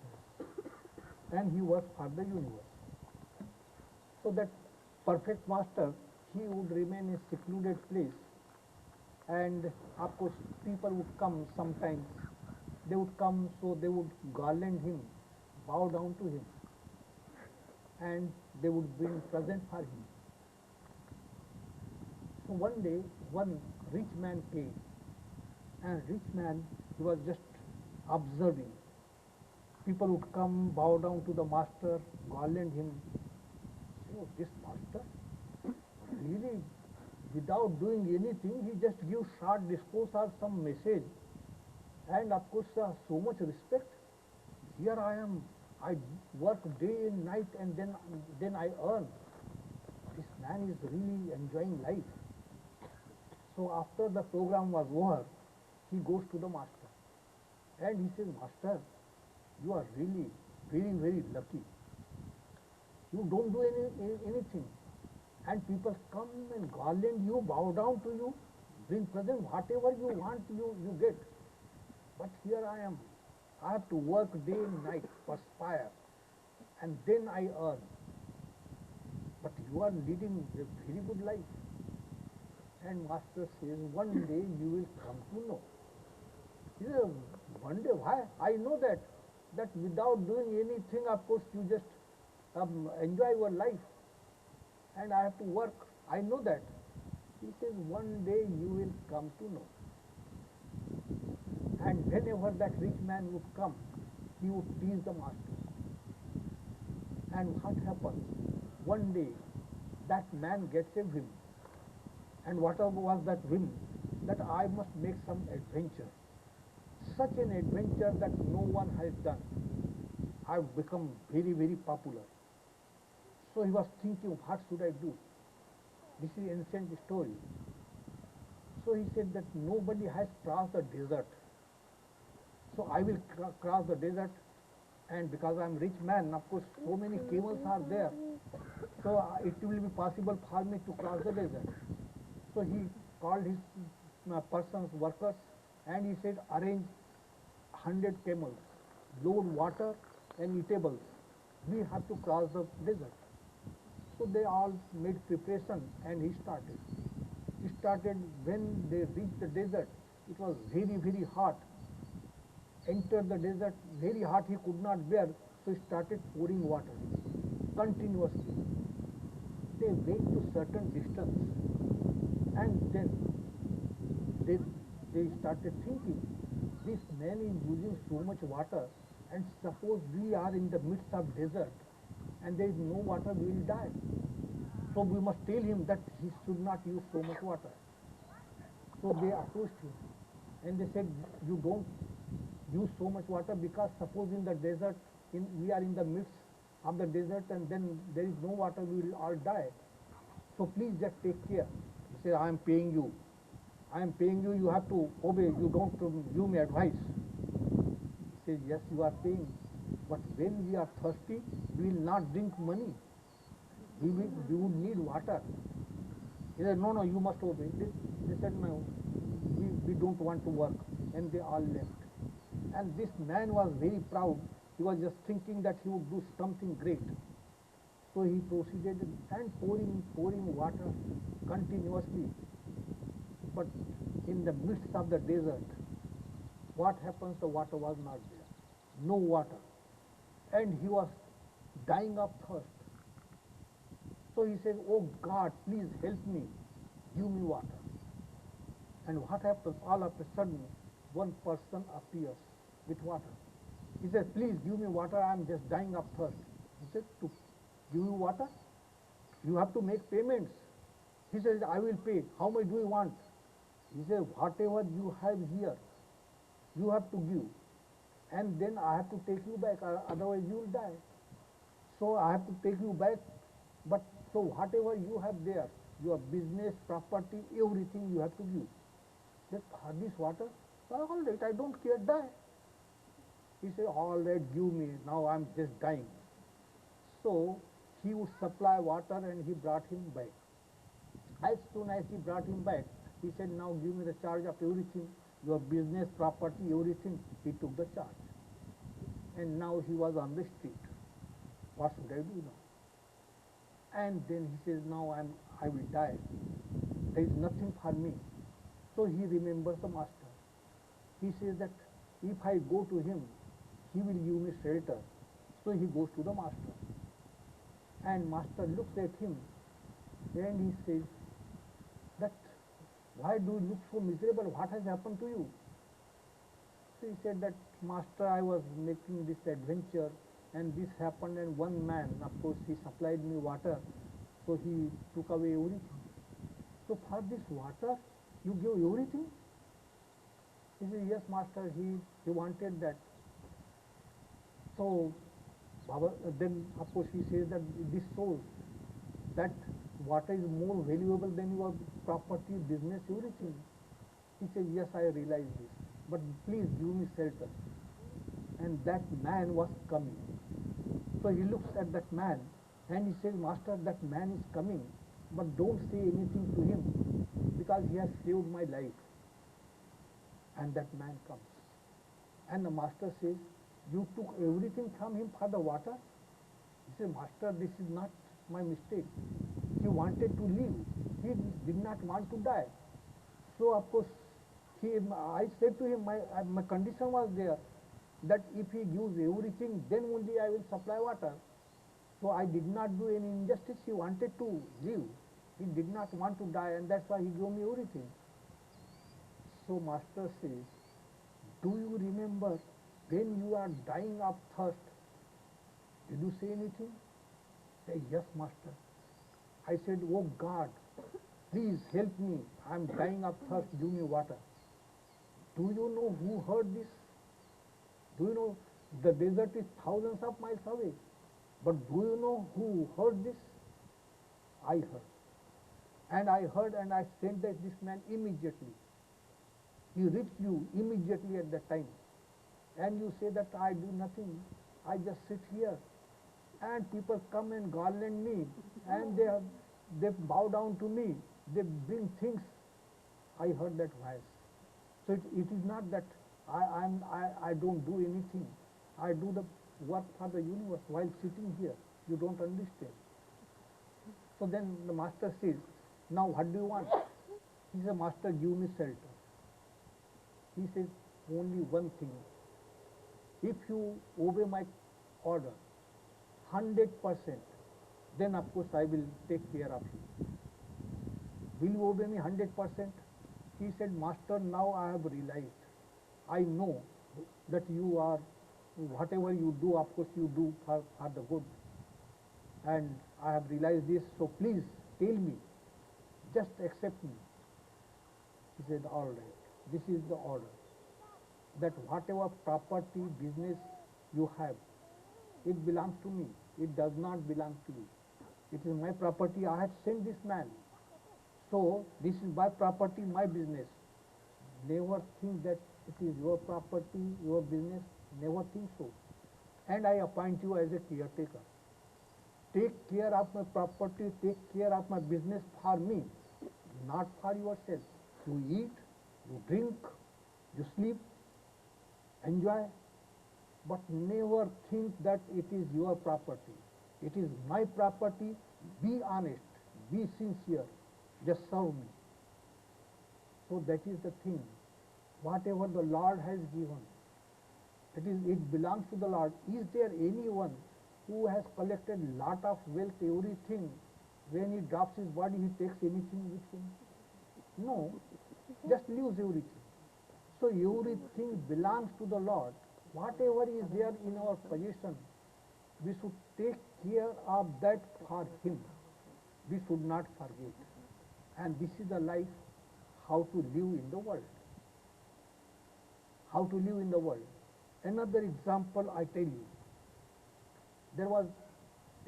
B: And he works for the universe. So that perfect master, he would remain in a secluded place. And of course, people would come sometimes. They would come, so they would garland him, bow down to him, and they would bring present for him. So one day, one rich man came, and rich man, he was just observing. People would come, bow down to the master, garland him. So this master, really, without doing anything, he just gives short discourse or some message. And of course, so much respect. Here I am, I work day and night, and then I earn. This man is really enjoying life. So after the program was over, he goes to the master. And he says, Master, you are really very, very lucky. You don't do anything. And people come and garland you, bow down to you, bring present, whatever you want, you get. But here I am. I have to work day and night, perspire, and then I earn. But you are leading a very good life. And master says, one day you will come to know. He says, one day, why? I know that without doing anything, of course, you just enjoy your life. And I have to work. I know that. He says, one day you will come to know. And whenever that rich man would come, he would tease the master. And what happens? One day, that man gets a whim. And whatever was that whim? That I must make some adventure. Such an adventure that no one has done. I've become very, very popular. So he was thinking, what should I do? This is an ancient story. So he said that nobody has crossed the desert. So I will cross the desert, and because I am rich man, of course, so many camels are there. So it will be possible for me to cross the desert. So he called his persons, workers, and he said, arrange 100 camels, load water and eatables. We have to cross the desert. So they all made preparation, and he started. He started. When they reached the desert, it was very, very hot. Entered the desert, very hot, he could not bear, so he started pouring water continuously. They went to certain distance, and then they started thinking, this man is using so much water, and suppose we are in the midst of desert, and there is no water, we will die. So we must tell him that he should not use so much water. So they approached him, and they said, you don't use so much water, because suppose in the desert, we are in the midst of the desert, and then there is no water, we will all die. So please just take care. He said, I am paying you. I am paying you, you have to obey, you don't give me advice. He says, yes, you are paying, but when we are thirsty, we will not drink money. We would need water. He said, no, you must obey. They said, no, we don't want to work. And they all left. And this man was very proud. He was just thinking that he would do something great. So he proceeded and pouring water continuously. But in the midst of the desert, what happens? The water was not there. No water. And he was dying of thirst. So he said, oh God, please help me. Give me water. And what happens? All of a sudden, one person appears with water. He says, please give me water, I am just dying of thirst. He said, to give you water, you have to make payments. He says, I will pay. How much do you want? He said, whatever you have here, you have to give. And then I have to take you back, otherwise you will die. So I have to take you back, but so whatever you have there, your business, property, everything you have to give. He said, this water? All right, I don't care, die. He said, all right, give me, now I'm just dying. So he would supply water, and he brought him back. As soon as he brought him back, he said, now give me the charge of everything, your business, property, everything. He took the charge. And now he was on the street. What should I do now? And then he says, now I will die. There is nothing for me. So he remembers the master. He says that if I go to him, he will give me shelter. So he goes to the master. And master looks at him, and he says that, why do you look so miserable? What has happened to you? So he said that, master, I was making this adventure, and this happened, and one man, of course, he supplied me water, so he took away everything. So for this water, you give everything? He said, yes, master, he wanted that. So then, of course, he says that this shows that water is more valuable than your property, business, everything. He says, yes, I realize this, but please give me shelter. And that man was coming. So he looks at that man, and he says, master, that man is coming, but don't say anything to him, because he has saved my life. And that man comes. And the master says, you took everything from him for the water? He said, master, this is not my mistake. He wanted to live. He did not want to die. So of course, I said to him, my condition was there, that if he gives everything, then only I will supply water. So I did not do any injustice. He wanted to live. He did not want to die, and that's why he gave me everything. So master says, do you remember when you are dying of thirst? Did you say anything? Say, yes, master. I said, oh God, please help me. I am dying of thirst. Give me water. Do you know who heard this? Do you know the desert is thousands of miles away? But do you know who heard this? I heard. And I heard and I sent this man immediately. He reached you immediately at that time. And you say that I do nothing. I just sit here. And people come and garland me. And they bow down to me. They bring things. I heard that voice. So it is not that I don't do anything. I do the work for the universe while sitting here. You don't understand. So then the master says, now what do you want? He says, master, give me shelter. He says, only one thing. If you obey my order 100%, then of course I will take care of you. Will you obey me 100%? He said, master, now I have realized. I know that you are, whatever you do, of course you do for the good. And I have realized this, so please tell me, just accept me. He said, all right, this is the order. That whatever property, business you have, it belongs to me. It does not belong to you. It is my property. I have sent this man. So this is my property, my business. Never think that it is your property, your business. Never think so. And I appoint you as a caretaker. Take care of my property, take care of my business for me, not for yourself. You eat, you drink, you sleep, enjoy, but never think that it is your property. It is my property. Be honest, be sincere, just serve me. So that is the thing. Whatever the Lord has given, it belongs to the Lord. Is there anyone who has collected lot of wealth, everything, when he drops his body, he takes anything with him? No, just leaves everything. So everything belongs to the Lord. Whatever is there in our possession, we should take care of that for Him. We should not forget. And this is the life, how to live in the world. How to live in the world. Another example I tell you. There was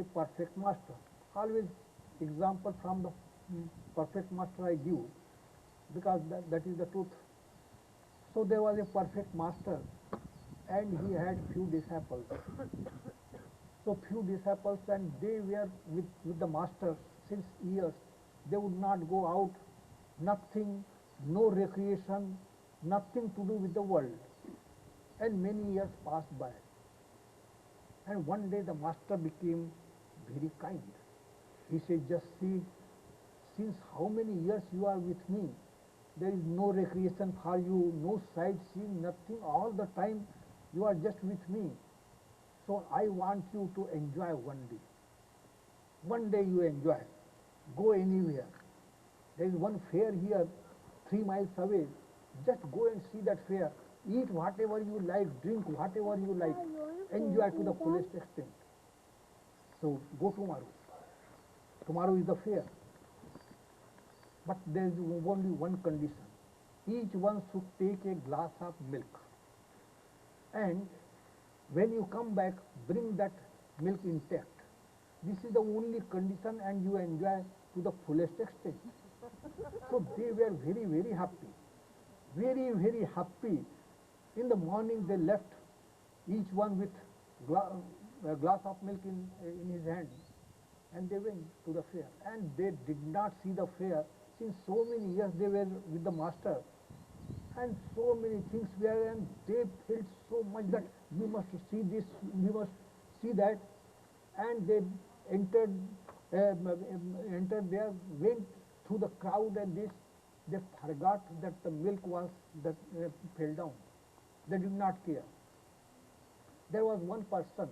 B: a perfect master. Always example from the perfect master I give, because that is the truth. So there was a perfect master, and he had few disciples. So few disciples, and they were with the master since years. They would not go out, nothing, no recreation, nothing to do with the world. And many years passed by. And one day the master became very kind. He said, just see, since how many years you are with me, there is no recreation for you, no sightseeing, nothing. All the time you are just with me. So I want you to enjoy one day. One day you enjoy. Go anywhere. There is one fair here, 3 miles away. Just go and see that fair. Eat whatever you like, drink whatever you like. Enjoy to the fullest extent. So go tomorrow. Tomorrow is the fair. But there is only one condition. Each one should take a glass of milk. And when you come back, bring that milk intact. This is the only condition, and you enjoy to the fullest extent. So they were very, very happy. Very, very happy. In the morning they left, each one with a glass of milk in his hand. And they went to the fair. And they did not see the fair. Since so many years they were with the master. and so many things were, and they felt so much that we must see this, we must see that, and they entered, entered there, went through the crowd, and this, they forgot that the milk was that fell down. They did not care. There was one person,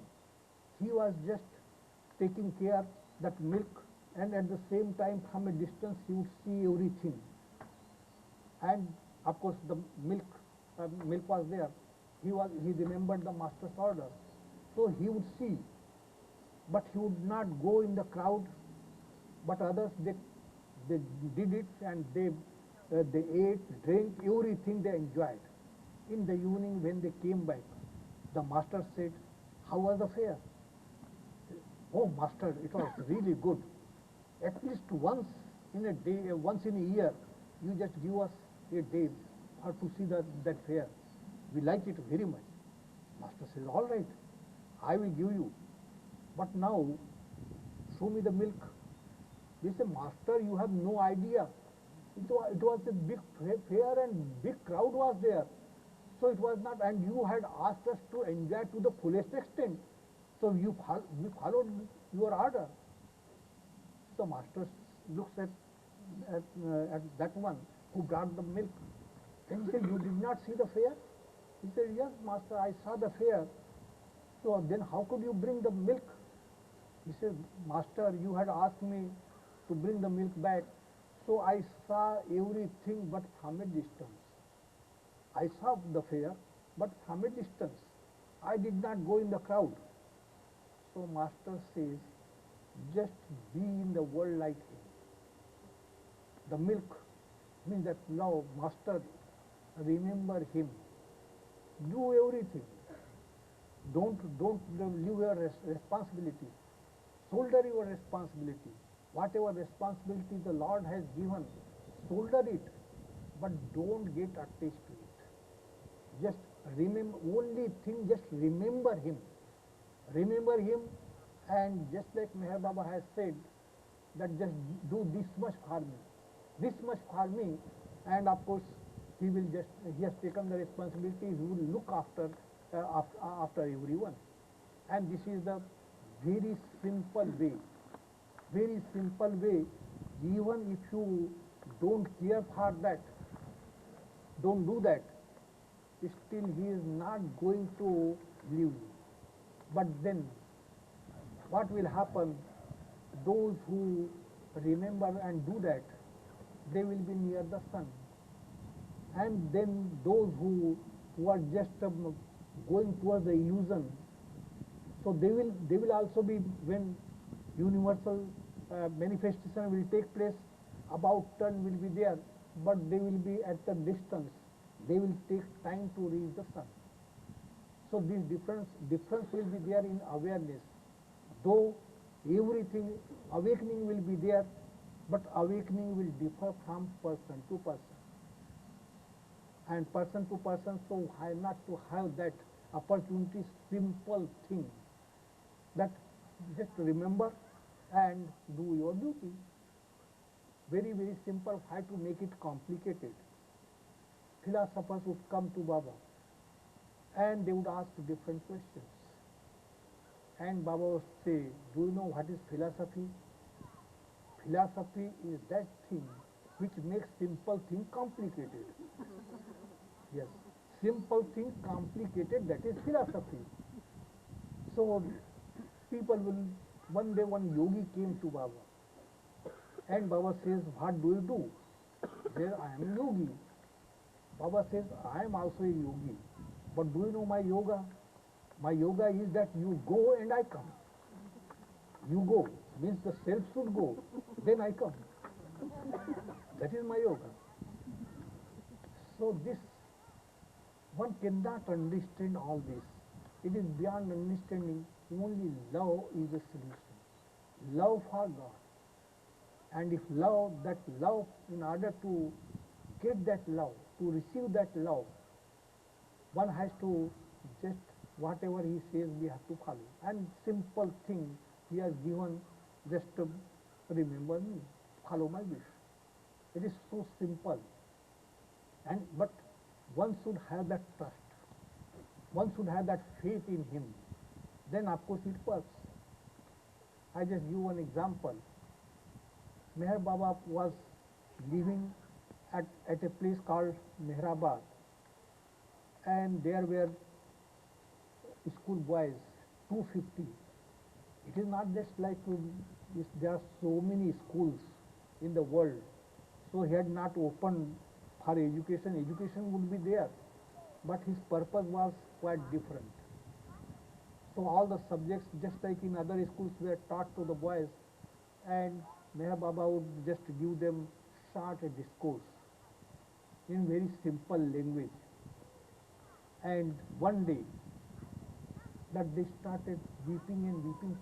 B: he was just taking care that milk, and at the same time from a distance he would see everything. And of course the milk was there. He remembered the master's order, so he would see, but he would not go in the crowd. But others, they did it, and they ate, drank, everything they enjoyed. In the evening when they came back, the master said, "How was the fair?" "Oh master, it was really good. At least once in a day, once in a year, you just give us a day for to see that fair. We like it very much." Master says, "All right, I will give you. But now, show me the milk." They say, "Master, you have no idea. It was a big fair and big crowd was there. So it was not, and you had asked us to enjoy to the fullest extent. So we followed your order." So master looks at that one who brought the milk. Then he said, "You did not see the fair?" He said, "Yes, master, I saw the fair." "So then how could you bring the milk?" He said, "Master, you had asked me to bring the milk back, so I saw everything but from a distance. I saw the fair, but from a distance. I did not go in the crowd." So master says, just be in the world like him. The milk means that love, master, remember him. Do everything. Don't leave your responsibility. Shoulder your responsibility. Whatever responsibility the Lord has given, shoulder it, but don't get attached to it. Just remember, only thing, just remember him. Remember him, and just like Meher Baba has said, that just do this much for me, this much for me, and of course he has taken the responsibility, he will look after after everyone. And this is the very simple way, very simple way. Even if you don't care for that, don't do that, still he is not going to leave you. But then what will happen? Those who remember and do that, they will be near the sun. And then those who are just going towards the illusion, so they will also be, when universal manifestation will take place, about turn will be there, but they will be at the distance. They will take time to reach the sun. So this difference will be there in awareness. Though everything, awakening will be there, but awakening will differ from person to person. And person to person, so not to have that opportunity, simple thing, that just remember and do your duty. Very, very simple. Why to make it complicated? Philosophers would come to Baba and they would ask different questions. And Baba would say, "Do you know what is philosophy?" Philosophy is that thing which makes simple thing complicated. Yes, simple thing complicated, that is philosophy. So people will, one day one yogi came to Baba, and Baba says, "What do you do?" There, "I am a yogi." Baba says, "I am also a yogi, but do you know my yoga? My yoga is that you go and I come. You go, means the self should go, then I come. That is my yoga." So this, one cannot understand all this. It is beyond understanding. Only love is the solution. Love for God. And if love, that love, in order to get that love, to receive that love, one has to just, whatever he says, we have to follow. And simple thing he has given, just to remember me, follow my wish. It is so simple. And but one should have that trust. One should have that faith in him. Then of course it works. I just give one example. Meher Baba was living at a place called Mehrabad, and there were school boys, 250. It is not just like there are so many schools in the world. So he had not opened for education. Education would be there, but his purpose was quite different. So all the subjects, just like in other schools, were taught to the boys, and Meher Baba would just give them short discourse in very simple language. And one day, that they started weeping and weeping,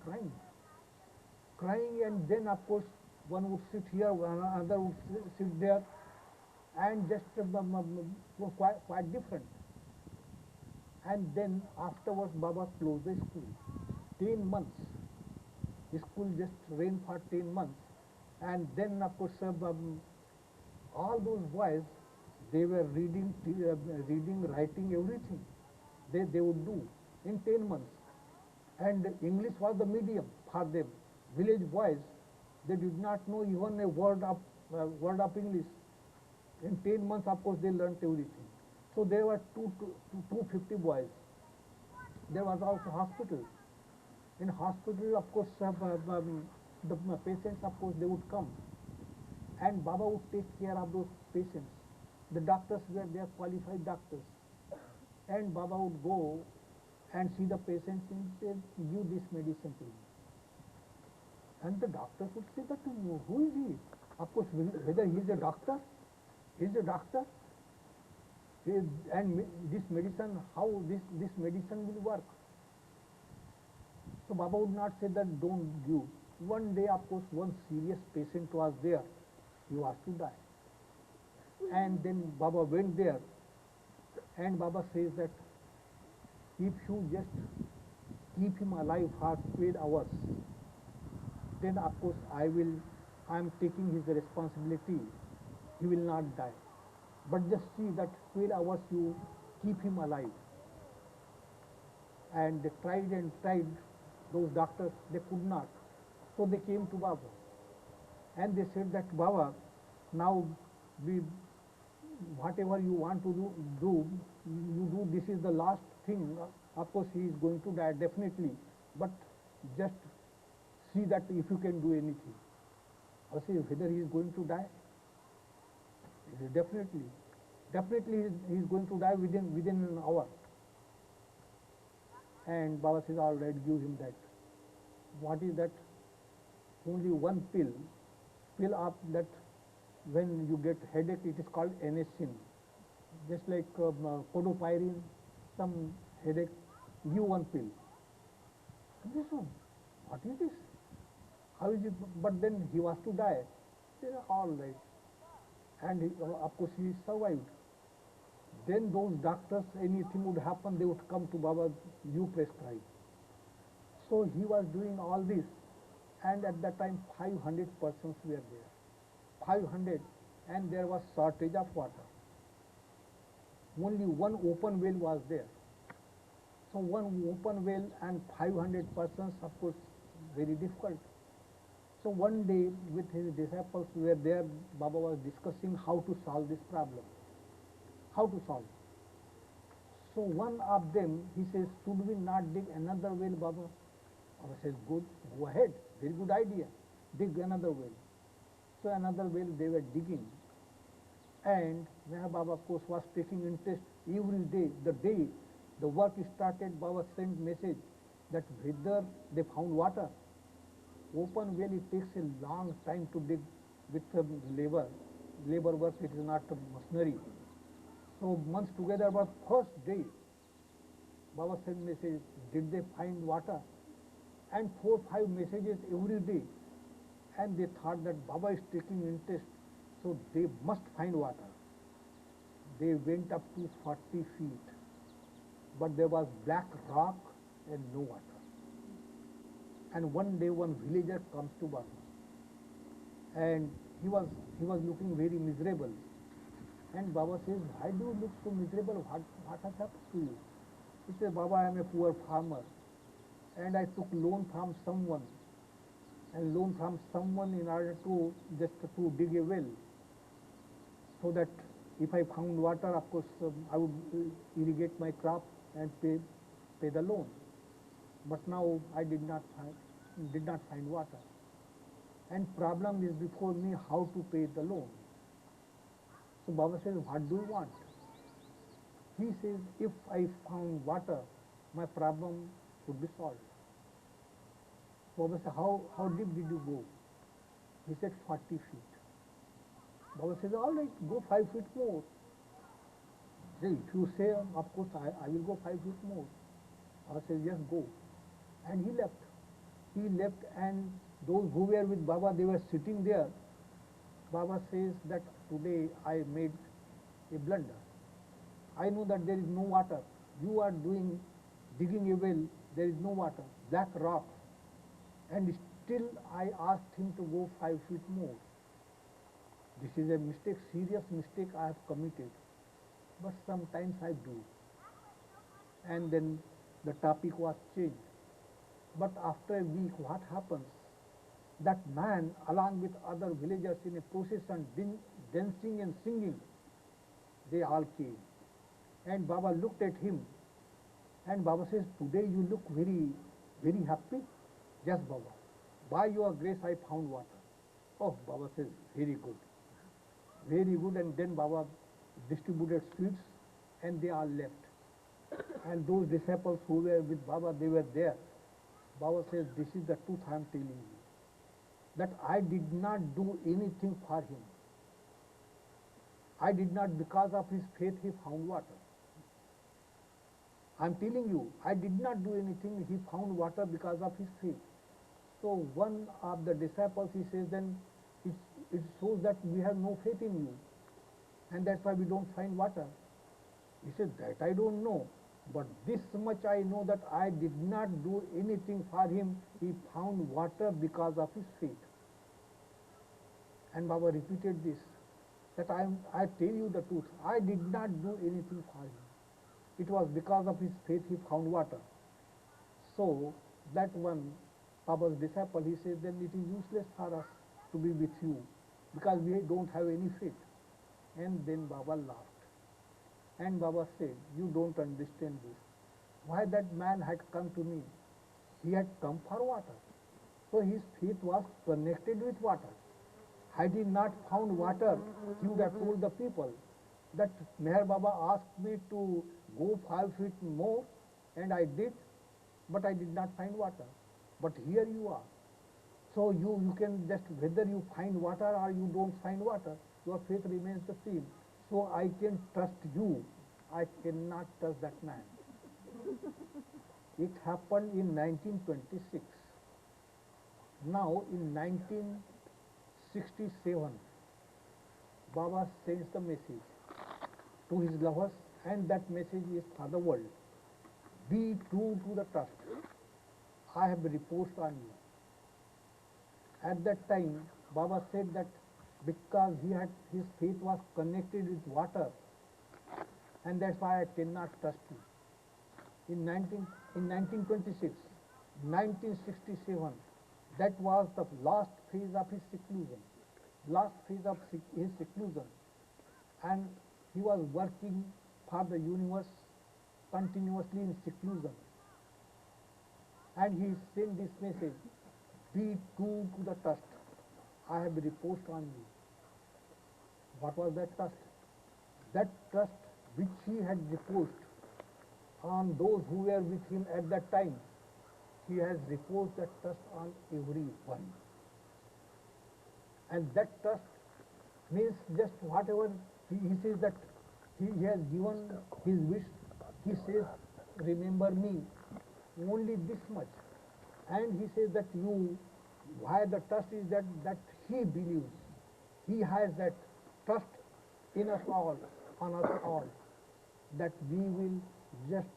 B: crying, and then of course one would sit here, another would sit there, and just quite different. And then afterwards Baba closed the school. 10 months. The school just ran for 10 months. And then of course all those boys, they were reading, writing, everything. They would do in 10 months. And English was the medium for them. Village boys, they did not know even a word of English. In 10 months, of course, they learnt everything. So there were 250 boys. There was also hospital. In hospital, of course, the patients, of course, they would come, and Baba would take care of those patients. The doctors were there, qualified doctors, and Baba would go and see the patients and say, "Give this medicine to me." And the doctors would say that, "Who is he?" Of course, whether he is a doctor, he is a doctor. And this medicine, how this medicine will work. So Baba would not say that don't give. One day, of course, one serious patient was there. He was to die. And then Baba went there, and Baba says that if you just keep him alive for 12 hours, then of course I am taking his responsibility. He will not die. But just see that 12 hours you keep him alive. And they tried and tried, those doctors, they could not. So they came to Baba. And they said that, "Baba, now whatever you want to do, you do, this is the last thing. Of course he is going to die, definitely. But just see that if you can do anything." I say, whether he is going to die? Definitely he is going to die within an hour. And Baba says, "All right, give him that." What is that? Only one pill of that. When you get headache, it is called anestin. Just like codopyrin, some headache, give one pill. And this one, what is this? How is it? But then he was to die. They said, "All right." And of course he survived. Then those doctors, anything would happen, they would come to Baba, "You prescribe." So he was doing all this, and at that time 500 persons were there. 500, and there was shortage of water. Only one open well was there. So one open well and 500 persons, of course, very difficult. So one day with his disciples were there, Baba was discussing how to solve this problem. How to solve. So one of them, he says, "Should we not dig another well, Baba?" Baba says, "Good, go ahead, very good idea. Dig another well." So another well they were digging. And Meher Baba, of course, was taking interest every day. The day the work started, Baba sent message that whether they found water. Open well, it takes a long time to dig with labor work, it is not a machinery. So months together, but first day, Baba sent message, did they find water? And 4-5 messages every day. And they thought that Baba is taking interest, so they must find water. They went up to 40 feet, but there was black rock and no water. And one day one villager comes to Baba, and he was looking very miserable. And Baba says, why do you look so miserable? What has happened to you? He says, Baba, I am a poor farmer and I took loan from someone in order to just to dig a well so that if I found water, of course, I would irrigate my crop and pay the loan. But now I did not find water. And problem is before me how to pay the loan. So Baba says, what do you want? He says, if I found water, my problem would be solved. Baba said, how deep did you go? He said, 40 feet. Baba says, all right, go 5 feet more. Say, if you say, of course, I will go 5 feet more. Baba says, yes, go. And he left. He left, and those who were with Baba, they were sitting there. Baba says that today I made a blunder. I know that there is no water. You are digging a well, there is no water, black rock. And still I asked him to go 5 feet more. This is a mistake, serious mistake I have committed. But sometimes I do. And then the topic was changed. But after a week, what happens? That man, along with other villagers in a procession, dancing and singing, they all came. And Baba looked at him, and Baba says, today you look very, very happy. Yes, Baba. By your grace I found water. Oh, Baba says, very good. Very good. And then Baba distributed sweets, and they all left. And those disciples who were with Baba, they were there. Baba says, this is the truth I am telling you. That I did not do anything for him. I did not, because of his faith, he found water. I am telling you, I did not do anything, he found water because of his faith. So one of the disciples, he says, then it shows that we have no faith in you. And that's why we don't find water. He said, that I don't know. But this much I know that I did not do anything for him. He found water because of his faith. And Baba repeated this, that I tell you the truth, I did not do anything for him. It was because of his faith he found water. So that one, Baba's disciple, he said, then it is useless for us to be with you because we don't have any faith. And then Baba laughed. And Baba said, you don't understand this. Why that man had come to me? He had come for water. So his faith was connected with water. Had he not found water, he would have told the people that Meher Baba asked me to go 5 feet more, and I did, but I did not find water. But here you are. So you can just, whether you find water or you don't find water, your faith remains the same. So I can trust you. I cannot trust that man. It happened in 1926. Now in 1967, Baba sends the message to his lovers, and that message is for the world. Be true to the trust. I have reposed on you. At that time, Baba said that because his faith was connected with water, and that's why I cannot trust you. In 1926, 1967, that was the last phase of his seclusion, and he was working for the universe continuously in seclusion. And he sent this message, be true to the trust. I have reposed on you. What was that trust? That trust which he had reposed on those who were with him at that time, he has reposed that trust on everyone. And that trust means just whatever he says that he has given his wish. He says, remember me, only this much. And he says that why the trust is that he believes. He has that trust in us all, on us all, that we will just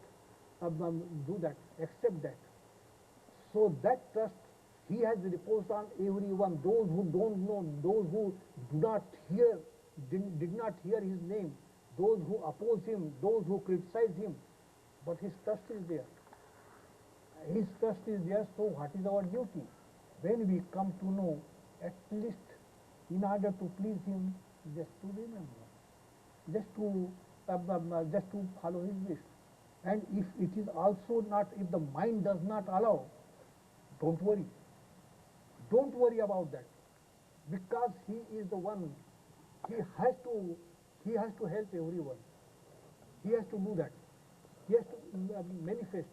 B: do that, accept that. So that trust he has reposed on everyone, those who don't know, those who do not hear did not hear his name, those who oppose him, those who criticize him, but his trust is there. His trust is there, so what is our duty? When we come to know, at least in order to please him, just to remember, just to follow his wish. And if it is also not, if the mind does not allow, don't worry. Don't worry about that, because he is the one. He has to, he has to help everyone. He has to do that. He has to manifest.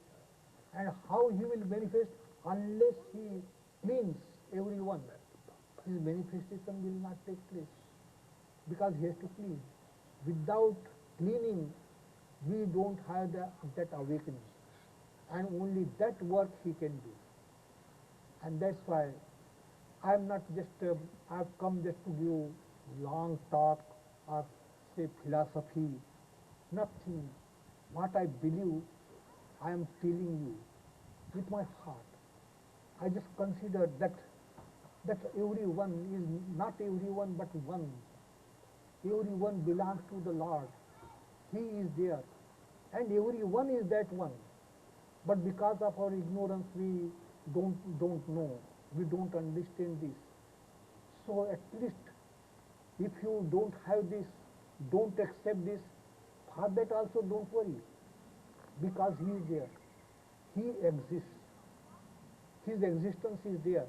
B: And how he will manifest? Unless he cleans everyone, his manifestation will not take place, because he has to clean. Without cleaning, we don't have that awakening, and only that work he can do. And that's why I am not just, I have come just to give long talk or say philosophy, nothing. What I believe, I am telling you with my heart. I just consider that everyone is not everyone but one. Everyone belongs to the Lord. He is there, and everyone is that one. But because of our ignorance, we don't know. We don't understand this. So at least, if you don't have this, don't accept this, for that also don't worry, because he is there. He exists. His existence is there.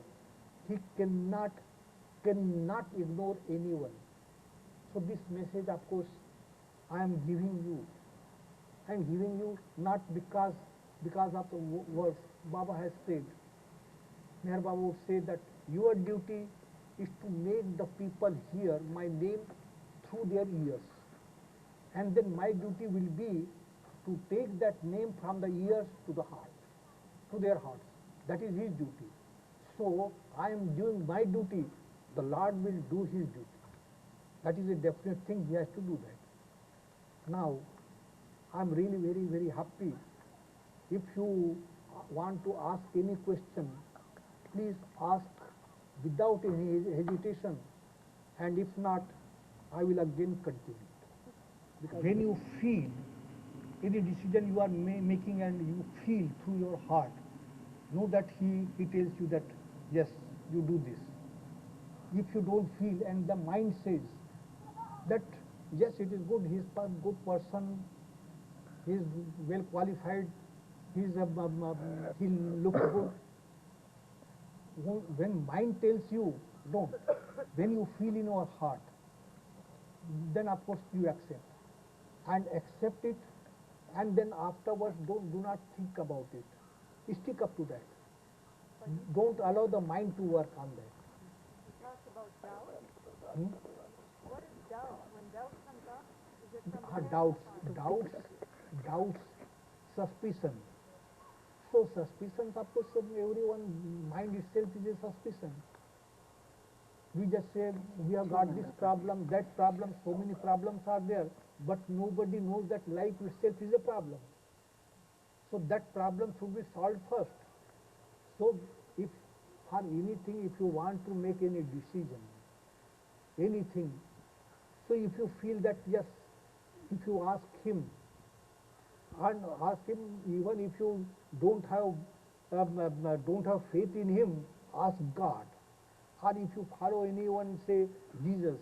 B: He cannot ignore anyone. So this message, of course, I am giving you. I am giving you not because of the words Baba has said. Meher Baba would say that your duty is to make the people hear my name through their ears. And then my duty will be to take that name from the ears to the heart, to their hearts. That is his duty. So I am doing my duty, the Lord will do his duty. That is a definite thing, he has to do that. Now, I am really very, very happy. If you want to ask any question, please ask without any hesitation, and if not, I will again continue. Because when you feel any decision you are making and you feel through your heart, know that he tells you that, yes, you do this. If you don't feel and the mind says that, yes, it is good, he is a good person, he is well qualified, he looks good. When mind tells you, don't. When you feel in your heart, then of course you accept. And accept it, and then afterwards do not think about it. Stick up to that. Don't allow the mind to work on that.
C: You talked about doubt.
B: Hmm?
C: What is doubt? When doubt comes up, is it from the head or the heart?
B: Doubts, suspicion. So suspicions, of course, everyone, mind itself is a suspicion. We just say, we have got this problem, that problem, so many problems are there, but nobody knows that life itself is a problem. So that problem should be solved first. So if for anything, if you want to make any decision, anything, so if you feel that, yes, if you ask him, and ask him, even if you don't have faith in him, ask God. Or if you follow anyone, say Jesus,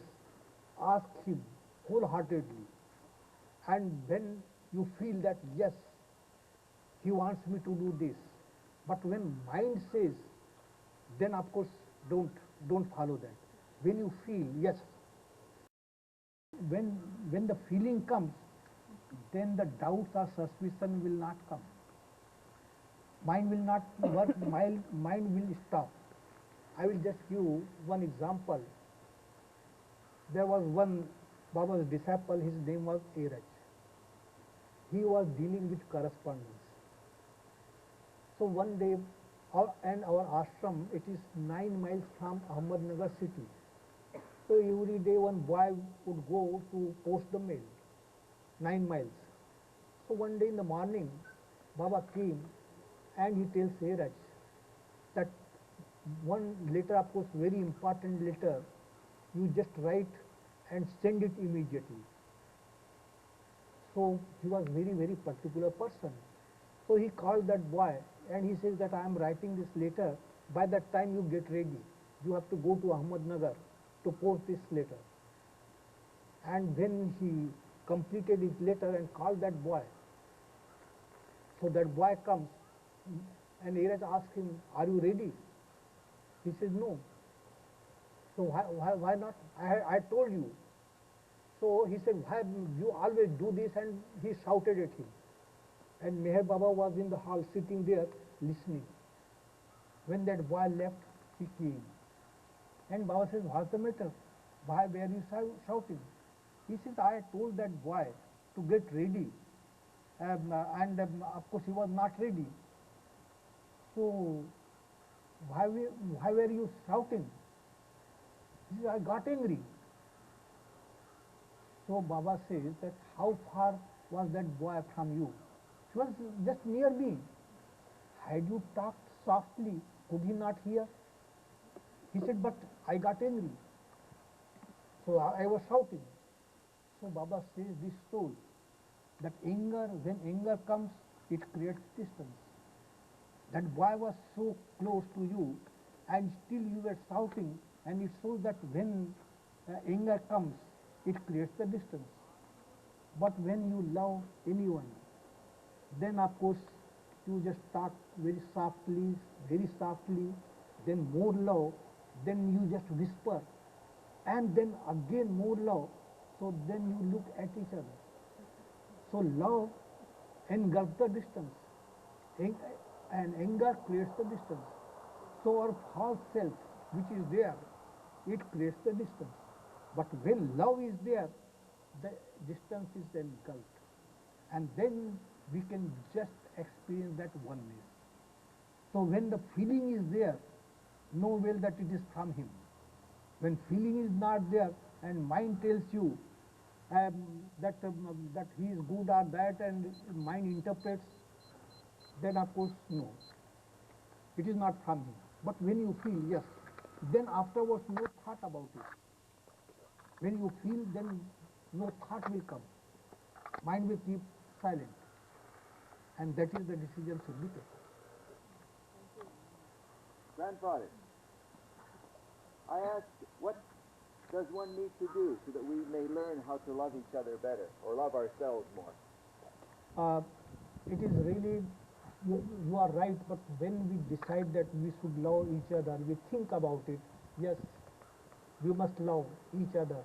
B: ask him wholeheartedly. And then you feel that, yes, he wants me to do this. But when mind says, then of course don't follow that. When you feel, yes, when the feeling comes, then the doubts or suspicion will not come. Mind will not work, mind will stop. I will just give one example. There was one Baba's disciple, his name was Eraj. He was dealing with correspondence. So one day, our ashram, it is 9 miles from Ahmednagar city. So every day one boy would go to post the mail, 9 miles. So one day in the morning, Baba came and he tells Eraj that one letter, of course, very important letter, you just write and send it immediately. So he was very particular person. So he called that boy and he says that I am writing this letter. By that time you get ready. You have to go to Ahmednagar to post this letter. And then he completed his letter and called that boy. So that boy comes and Neeraj asked him, are you ready? He says, no. So why not? I told you. So he said, why you always do this? And he shouted at him. And Meher Baba was in the hall sitting there listening. When that boy left, he came. And Baba says, what's the matter? Why were you shouting? He says, I told that boy to get ready. Of course he was not ready. So why were you shouting? He says, I got angry. So Baba says that how far was that boy from you? He was just near me. Had you talked softly, could he not hear? He said, but I got angry. So I was shouting. So Baba says this soul, that anger, when anger comes, it creates distance. That boy was so close to you and still you were shouting, and it shows that when anger comes, it creates the distance. But when you love anyone, then of course you just talk very softly, then more love, then you just whisper, and then again more love, so then you look at each other. So love engulfs the distance, and anger creates the distance. So our false self, which is there, it creates the distance. But when love is there, the distance is engulfed. And then we can just experience that oneness. So when the feeling is there, know well that it is from him. When feeling is not there and mind tells you that he is good or that, and mind interprets, then of course no, it is not from him. But when you feel yes, then afterwards no thought about it. When you feel, then no thought will come. Mind will keep silent. And that is the decision should be taken.
D: Grandfather, I asked, what does one need to do so that we may learn how to love each other better, or love ourselves more?
B: It is really, you are right, but when we decide that we should love each other, we think about it, yes, we must love each other.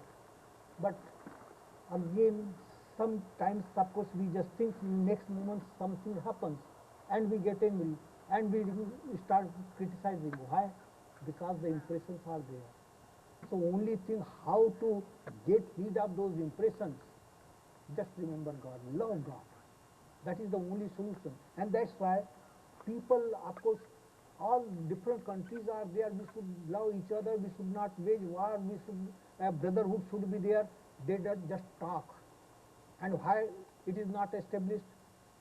B: But again, sometimes, of course, we just think next moment something happens and we get angry and we start criticizing. Why? Because the impressions are there. So only thing how to get rid of those impressions, just remember God, love God. That is the only solution. And that's why people, of course, all different countries are there. We should love each other. We should not wage war. We should, brotherhood should be there. They just talk. And why it is not established?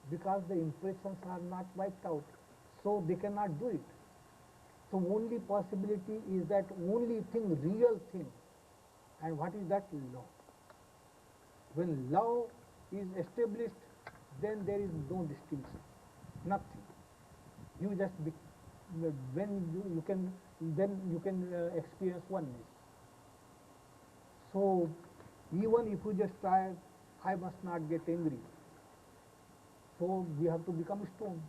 B: Because the impressions are not wiped out. So they cannot do it. So only possibility is that only thing, real thing. And what is that? Love. When love is established, then there is no distinction. Nothing. You just when you can, then you can experience oneness. So even if you just try, I must not get angry. So we have to become stone.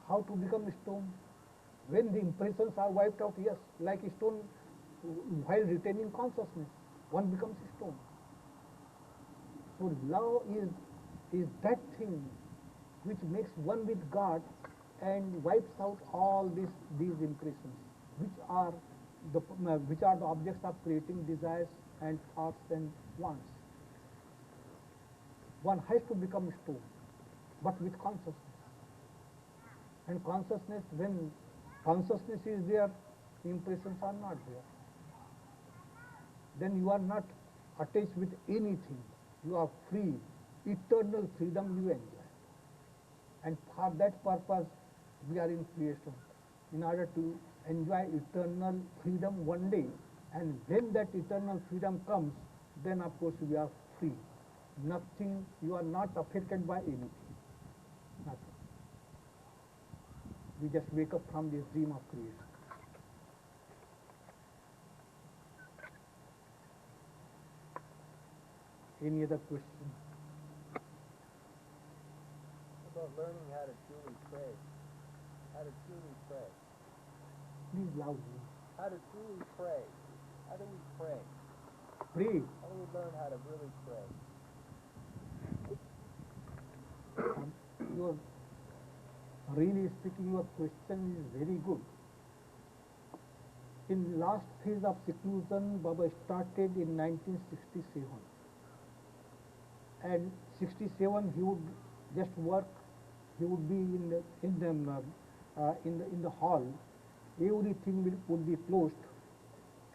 B: How to become stone? When the impressions are wiped out, yes, like a stone, while retaining consciousness, one becomes a stone. So love is that thing which makes one with God and wipes out all these impressions, which are the objects of creating desires and thoughts and wants. One has to become stone, but with consciousness. And consciousness, when consciousness is there, impressions are not there. Then you are not attached with anything. You are free. Eternal freedom you enjoy. And for that purpose, we are in creation. In order to enjoy eternal freedom one day And when that eternal freedom comes, then of course we are free. Nothing, you are not affected by anything. Nothing. We just wake up from this dream of creation. Any other question?
D: About learning how to truly pray. How to truly pray.
B: Please loudly.
D: How to truly pray. How do we pray?
B: Pray.
D: How do we learn how to really pray?
B: Your really speaking, your question is very good. In last phase of seclusion, Baba started in 1967. And 67 he would just work. He would be in the hall. Everything would be closed,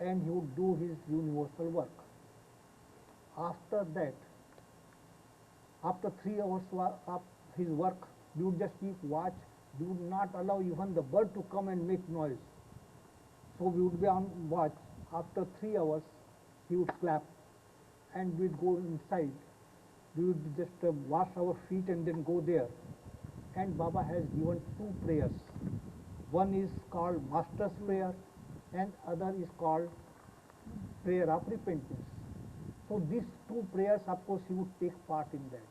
B: and he would do his universal work. After that, after 3 hours of his work, we would just keep watch. We would not allow even the bird to come and make noise. So we would be on watch. After 3 hours, he would clap, and we'd go inside. We would just wash our feet and then go there. And Baba has given 2 prayers. One is called Master's Prayer, and other is called Prayer of Repentance. So these 2 prayers, of course, he would take part in that.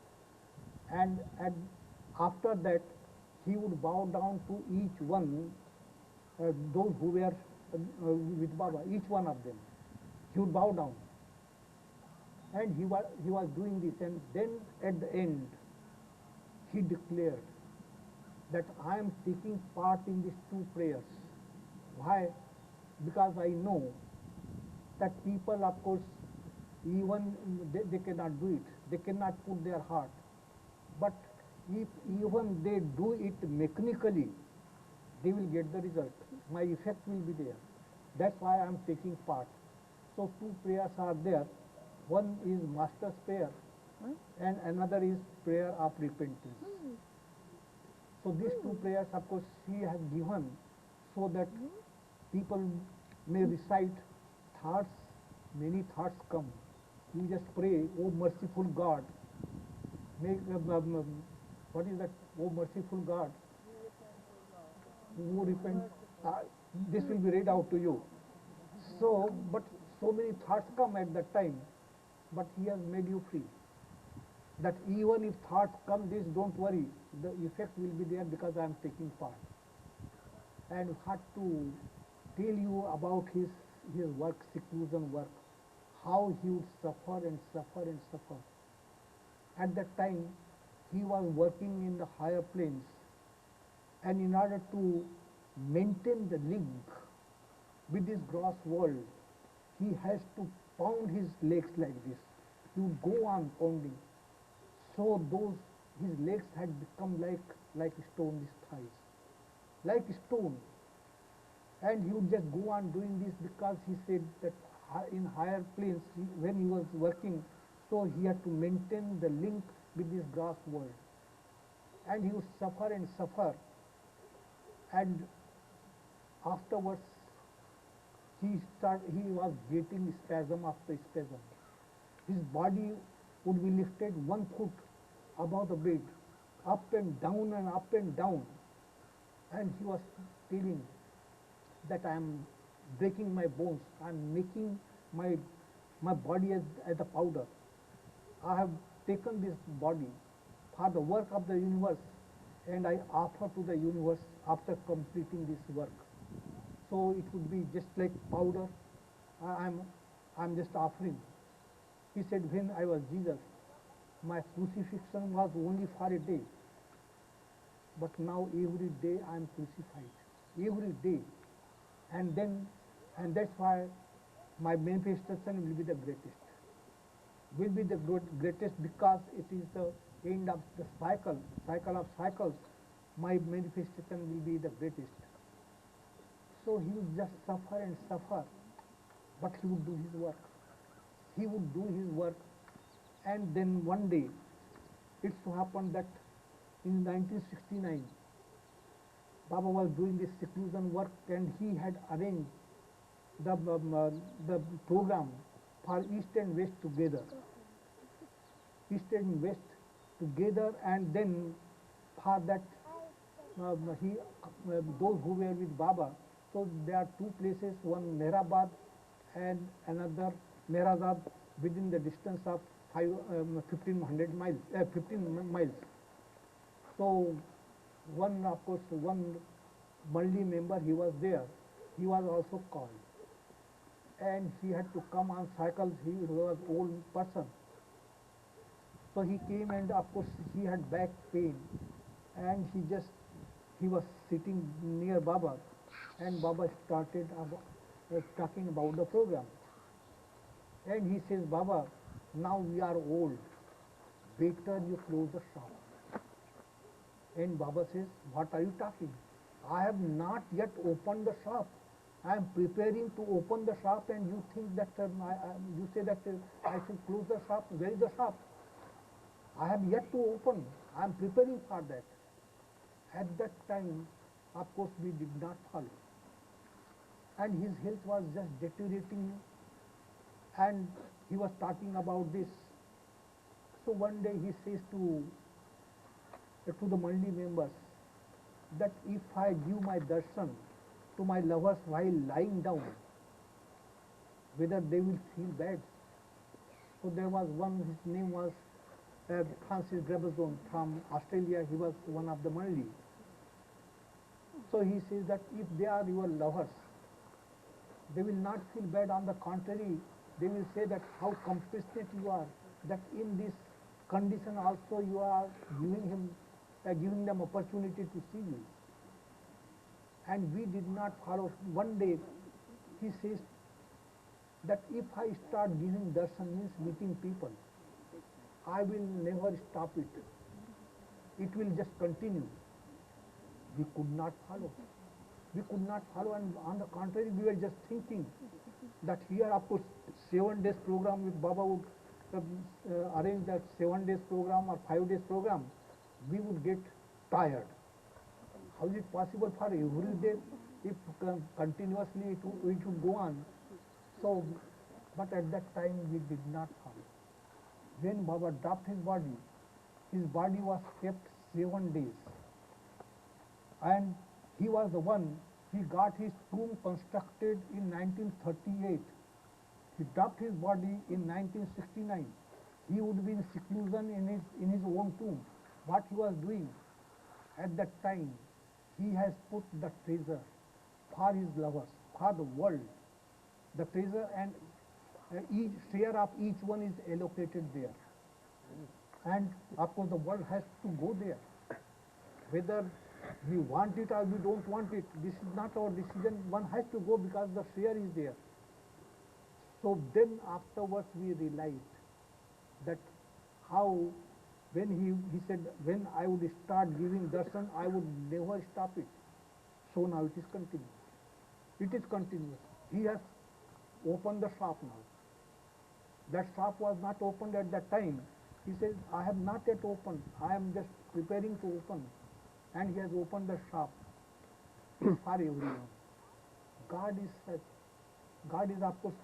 B: And after that, he would bow down to each one, those who were with Baba, each one of them. He would bow down. And he was doing this, and then at the end, he declared that I am taking part in these 2 prayers. Why? Because I know that people, of course, even they cannot do it. They cannot put their heart. But if even they do it mechanically, they will get the result. My effect will be there. That's why I am taking part. So 2 prayers are there. One is Master's Prayer, and another is Prayer of Repentance. So these 2 prayers, of course, he has given so that people may recite thoughts, many thoughts come. You just pray, O merciful God. Make, what is that? O merciful God. Who repent. This will be read out to you. So, but so many thoughts come at that time, but he has made you free. That even if thoughts come, this don't worry, the effect will be there because I am taking part. And had to tell you about his work, seclusion work, how he would suffer and suffer and suffer. At that time, he was working in the higher planes, and in order to maintain the link with this gross world, he has to pound his legs like this. He would go on pounding. So his legs had become like stone, his thighs, like stone. And he would just go on doing this because he said that in higher planes, when he was working, so he had to maintain the link with this gross world. And he would suffer and suffer. And afterwards, he was getting spasm after spasm. His body would be lifted 1 foot above the bed, up and down and up and down. And he was feeling that I am breaking my bones, I am making my body as a powder. I have taken this body for the work of the universe, and I offer to the universe after completing this work. So it would be just like powder. I'm just offering. He said, when I was Jesus, my crucifixion was only for a day. But now every day I am crucified. Every day. And that's why my manifestation will be the greatest. Will be the greatest because it is the end of the cycle of cycles. My manifestation will be the greatest. So he would just suffer and suffer, but he would do his work. He would do his work, and then one day, it so happened that in 1969, Baba was doing this seclusion work, and he had arranged the program for East and West together. East and West together, and then for that those who were with Baba. So there are two places, one Mehrabad and another Mehrazad, within the distance of 1500 miles, 15 miles. So one, of course, one Maldi member, he was there. He was also called, and he had to come on cycles. He was old person. So he came, and of course he had back pain, and he was sitting near Baba, and Baba started talking about the program. And he says, Baba, now we are old, better you close the shop. And Baba says, what are you talking? I have not yet opened the shop. I am preparing to open the shop, and you think that you say that I should close the shop. Where is the shop? I have yet to open. I am preparing for that. At that time, of course, we did not follow. And his health was just deteriorating, and he was talking about this. So one day he says to the Mandi members that if I give my darshan to my lovers while lying down, whether they will feel bad. So there was one, his name was Francis Grabazon from Australia. He was one of the Mandi. So he says that if they are your lovers, they will not feel bad. On the contrary, they will say that how compassionate you are, that in this condition also you are giving them opportunity to see you. And we did not follow. One day he says that if I start giving darshan, means meeting people, I will never stop it. It will just continue. We could not follow. We could not follow, and on the contrary, we were just thinking that here, of course, 7 days program, if Baba would arrange that 7 days program or 5 days program, we would get tired. How is it possible for every day if continuously it would go on? So, but at that time we did not follow. When Baba dropped his body was kept 7 days. And he was the one, he got his tomb constructed in 1938. He dropped his body in 1969. He would be in seclusion in his own tomb. What he was doing at that time, he has put the treasure for his lovers, for the world. The treasure, and each share of each one is allocated there. And of course the world has to go there. Whether we want it or we don't want it, this is not our decision. One has to go because the share is there. So then afterwards we realized that how, when he said, when I would start giving darshan, I would never stop it. So now it is continuous. It is continuous. He has opened the shop now. That shop was not opened at that time. He says, I have not yet opened. I am just preparing to open. And he has opened the shop for everyone. God is such. God is, of course,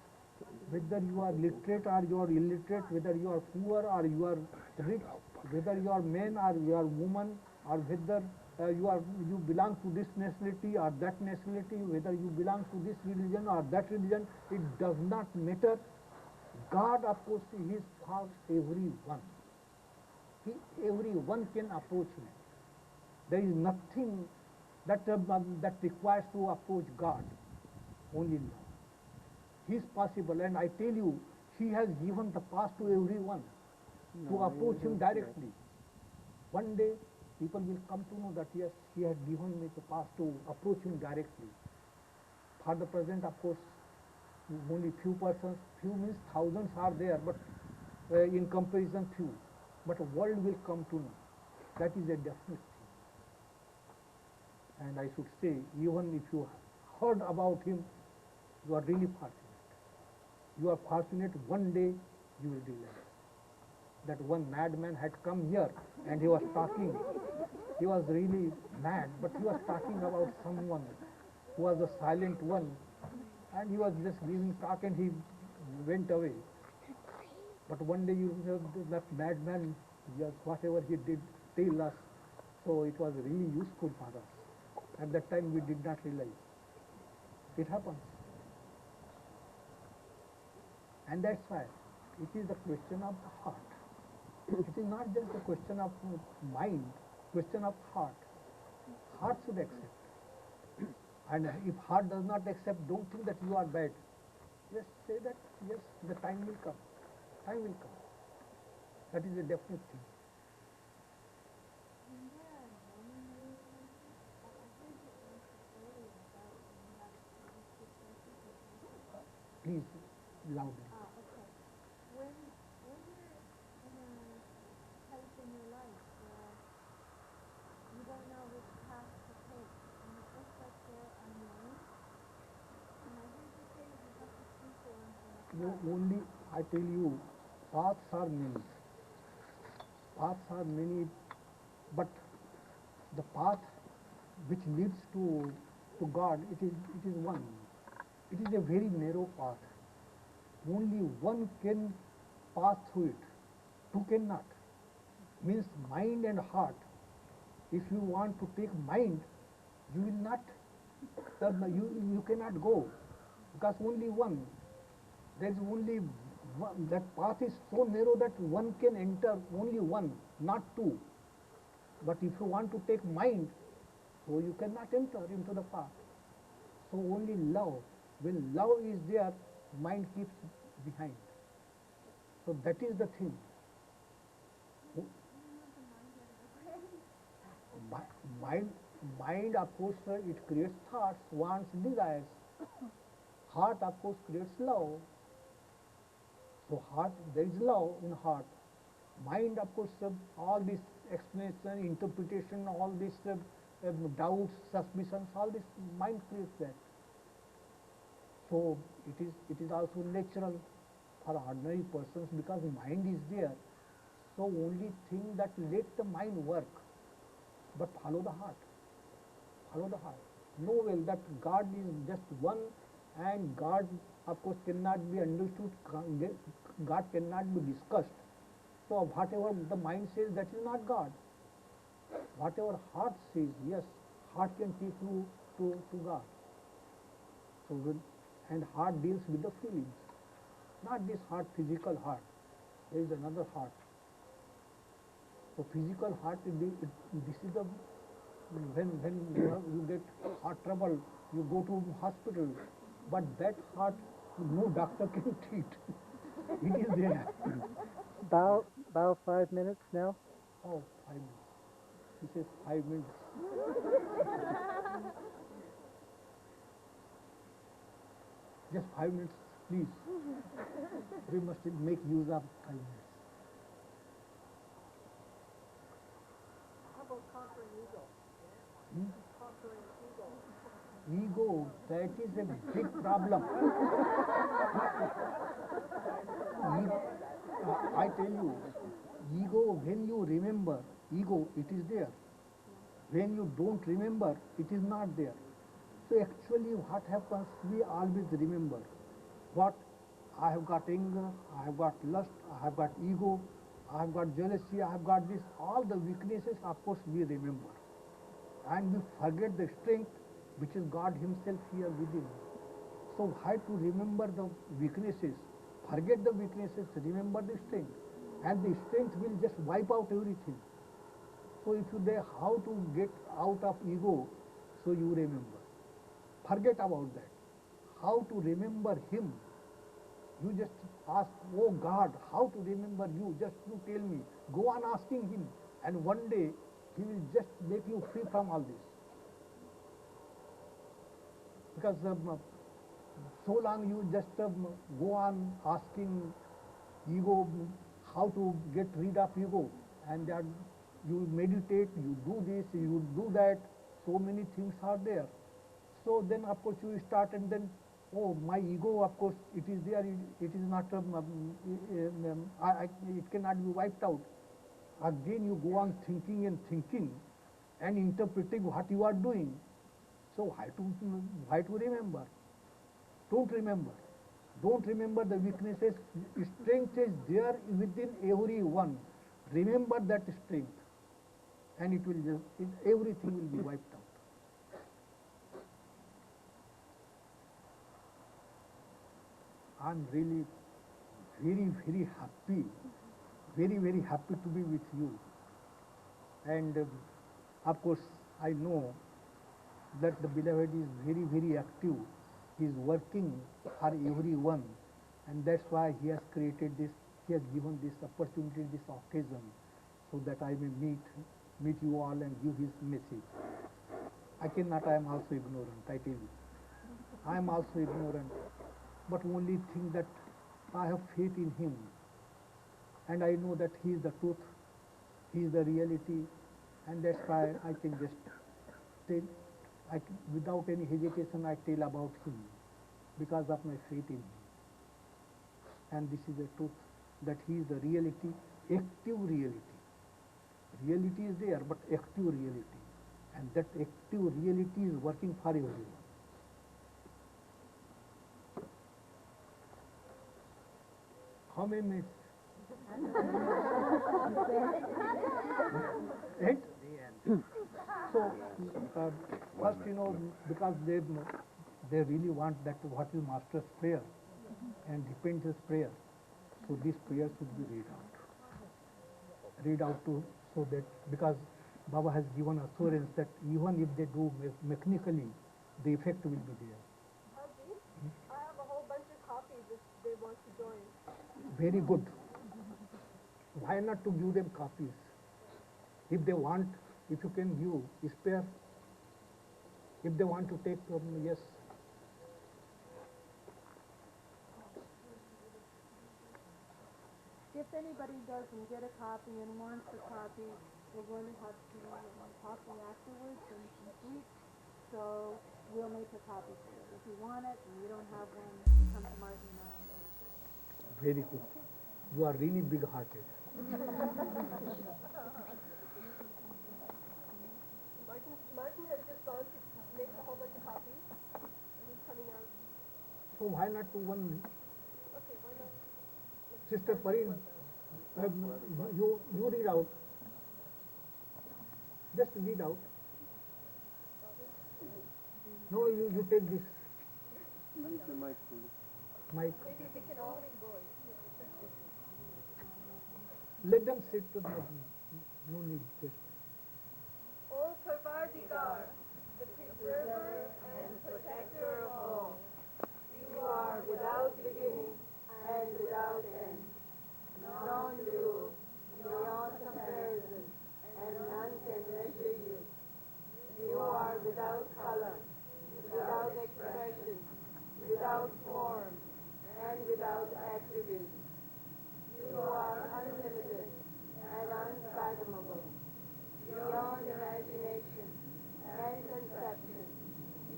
B: whether you are literate or you are illiterate, whether you are poor or you are rich, whether you are man or you are woman, or whether you belong to this nationality or that nationality, whether you belong to this religion or that religion, it does not matter. God, of course, He is for everyone. Everyone can approach Him. There is nothing that requires to approach God, only love. He is possible, and I tell you, He has given the pass to everyone to approach Him directly. One day, people will come to know that yes, He has given me the pass to approach Him directly. For the present, of course, only few persons, few means thousands are there, but in comparison few. But the world will come to know. That is a definite thing. And I should say, even if you heard about him, you are really fortunate. You are fortunate, one day you will realize that one madman had come here and he was talking. He was really mad, but he was talking about someone who was a silent one, and he was just giving talk and he went away. But one day you know, that madman, yes, whatever he did tell us, so it was really useful for us. At that time we did not realize. It happens. And that's why it is the question of the heart. It is not just a question of mind, question of heart. Heart should accept. And if heart does not accept, don't think that you are bad. Just say that, yes, the time will come. Time will come. That is a definite thing. Please, loudly.
C: Okay. When you're in a place in your life where you don't know which path to take, and you just like there on your own, and I heard you say you have to influence in a
B: No,
C: path.
B: only I tell you, paths are many. Paths are many, but the path which leads to God, it is one. It is a very narrow path. Only one can pass through it. Two cannot. Means mind and heart. If you want to take mind, you will not. You cannot go because only one. There is only one. That path is so narrow that one can enter. Only one, not two. But if you want to take mind, so you cannot enter into the path. So only love. When love is there, mind keeps behind. So that is the thing. Mind, of course, it creates thoughts, wants, desires. Heart, of course, creates love. So heart, there is love in heart. Mind, of course, all this explanation, interpretation, all this doubts, suspicions, all this mind creates that. So it is also natural for ordinary persons because mind is there. So only thing that let the mind work, but follow the heart. Follow the heart. Know well that God is just one, and God, of course, cannot be understood. God cannot be discussed. So whatever the mind says, that is not God. Whatever heart says, yes, heart can take you to God. So and heart deals with the feelings, not this heart, physical heart. There is another heart. So physical heart, this is the when you get heart trouble, you go to hospital, but that heart, no doctor can treat. It is there.
E: About 5 minutes now.
B: Oh, 5 minutes. He says 5 minutes. Just 5 minutes, please. We must make use of 5 minutes.
C: How about conquering ego? Conquering ego.
B: Ego, that is a big problem. I tell you, ego, when you remember, ego, it is there. When you don't remember, it is not there. So actually what happens, we always remember what I have got anger, I have got lust, I have got ego, I have got jealousy, I have got this, all the weaknesses, of course, we remember. And we forget the strength which is God Himself here within. So why to remember the weaknesses? Forget the weaknesses, remember the strength. And the strength will just wipe out everything. So if you there how to get out of ego, so you remember. Forget about that. How to remember Him? You just ask, oh God, how to remember you? Just you tell me. Go on asking Him, and one day He will just make you free from all this. Because so long you just go on asking ego how to get rid of ego, and that you meditate, you do this, you do that. So many things are there. So then of course you start, and then oh, my ego, of course it is there, it is not it cannot be wiped out. Again you go on thinking and interpreting what you are doing. So why to remember? Don't remember. Don't remember the weaknesses. Strength is there within everyone. Remember that strength, and it will everything will be wiped out. I'm really very happy, very happy to be with you. And of course, I know that the beloved is very active. He is working for everyone, and that's why he has created this. He has given this opportunity, this occasion, so that I may meet you all and give his message. I cannot. I am also ignorant. I tell you, I am also ignorant. But only thing that I have faith in him, and I know that he is the truth, he is the reality, and that's why I can just tell, without any hesitation I tell about him, because of my faith in him. And this is the truth, that he is the reality, active reality. Reality is there, but active reality, and that active reality is working for everyone. How many minutes? 8? So, first, because they really want that what is Master's prayer and Repentance prayer. So this prayer should be read out. Read out so that, because Baba has given assurance that even if they do mechanically, the effect will be there.
C: I have a whole bunch of copies if they want to join.
B: Very good. Why not to give them copies? If they want, if you can give, spare. If they want to take, yes.
C: If anybody doesn't get a copy and wants a copy, we're going to have to talking afterwards and some sweets. So we'll make a copy for you. If you want it and you don't have one, come to Martin and I.
B: Very good. You are really big-hearted.
C: Martin has just gone to make a whole bunch of copies, and he's coming out.
B: So why not to one?
C: Okay, why not?
B: Sister Parin, you read out. Just read out. No, you take this. Mic.
C: Maybe we can all go.
B: Let them sit to the, no need just.
C: O Parvardigar, the preserver and protector of all, you are without beginning and without end, non-dual, beyond comparison, and none can measure you. You are without color, without expression, without form, and without attributes. You are unlimited and unfathomable, beyond imagination and conception,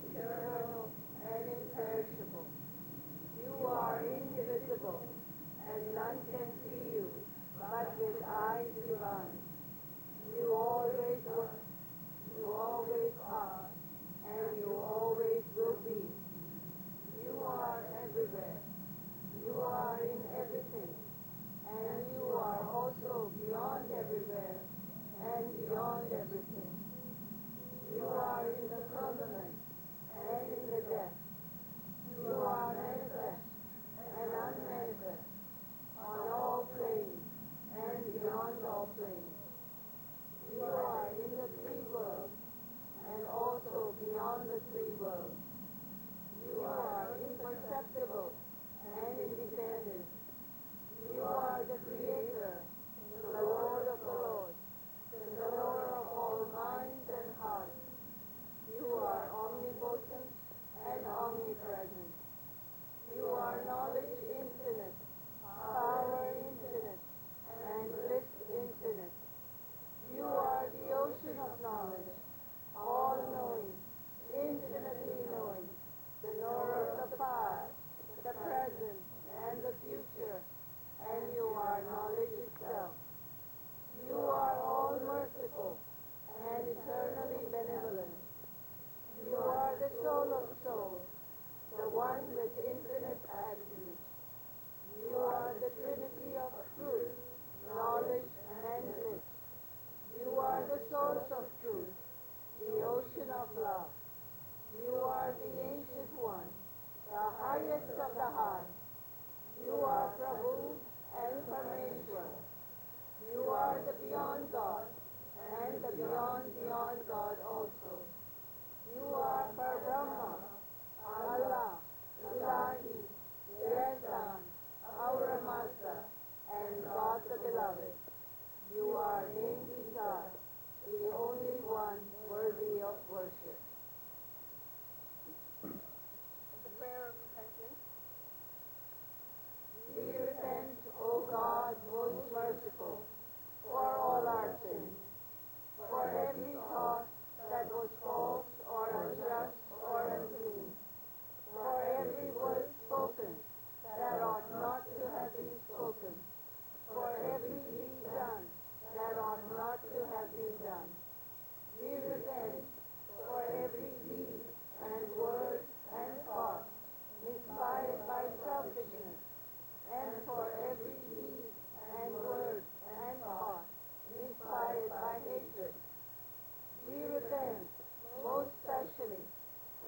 C: eternal and imperishable. You are indivisible, and none can see you but with eyes divine. You always were, you always are, and you always will be. You are everywhere. You are in everything. And you are also beyond everywhere and beyond everything. You are in the firmament and in the depths. You are manifest and unmanifest on all planes and beyond all planes. You are in the
F: Parameshwar. You are the beyond God and the beyond God also. You are Brahma, Allah, Ilahi, Yazdan, our Master, and God the Beloved. You are named God, the only one worthy of worship. The prayer of repentance. We repent, O God, most merciful, for all our sins, for every thought that was false or unjust or unclean, for every word spoken that ought not to have been spoken, for every deed done that ought not to have been done. We repent for every deed and word and thought inspired by selfishness, and for every deed and word and thought inspired by hatred. We repent most especially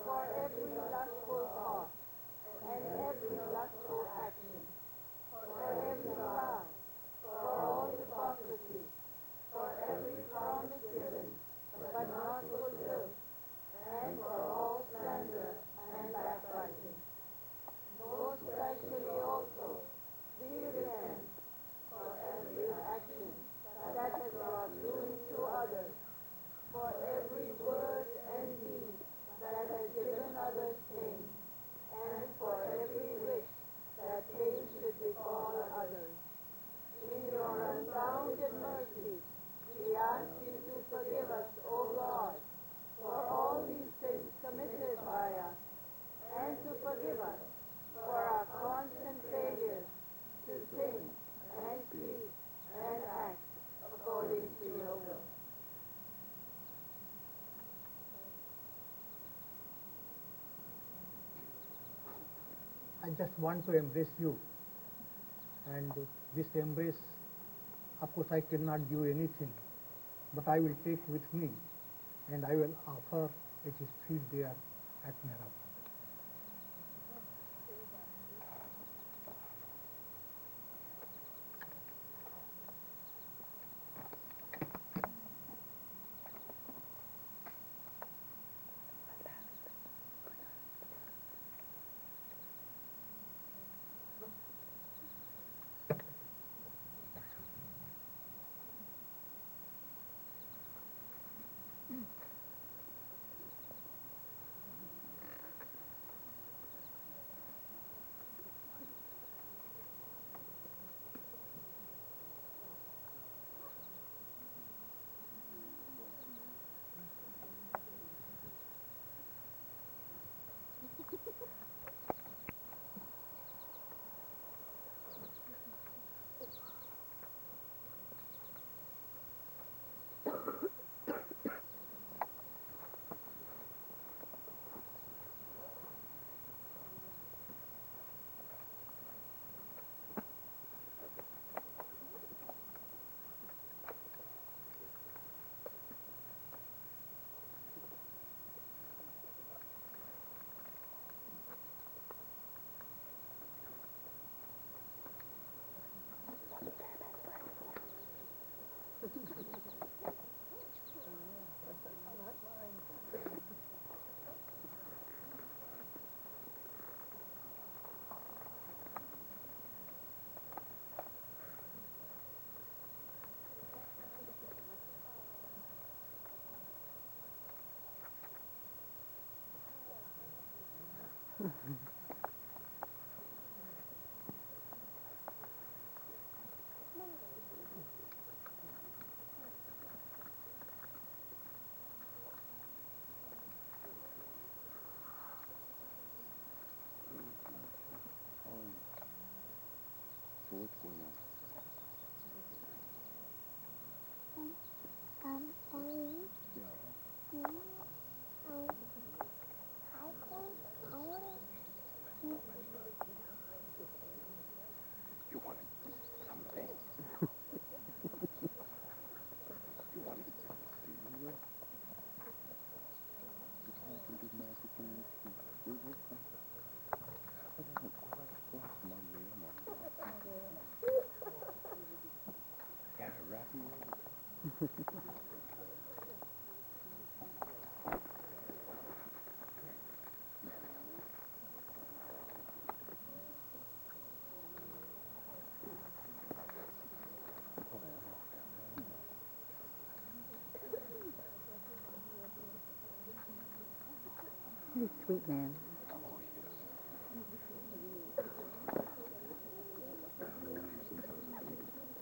F: for every lustful thought and every lustful action, for every lie, for all hypocrisy, for every promise given but not fulfilled, and for all slander and backbiting. Most especially also, we repent for every action that has brought ruin to others, for every word and deed that has given others pain, and for every wish that pain should befall others. In your unbounded mercy, we ask you to forgive us, O God, for all these sins committed by us, and to forgive us for our constant failures to think and speak and act according to your will.
B: I just want to embrace you, and this embrace, of course, I cannot give anything, but I will take with me, and I will offer at his feet there at Mehrab.
D: So what's going on?
C: Sorry.
D: Yeah.
C: I think I want
D: You wanted something. You wanted to see you. You have to do magic in your teeth. We will come. Come on, come on, come on, Mom.
G: Very sweet man.
H: Oh, yes.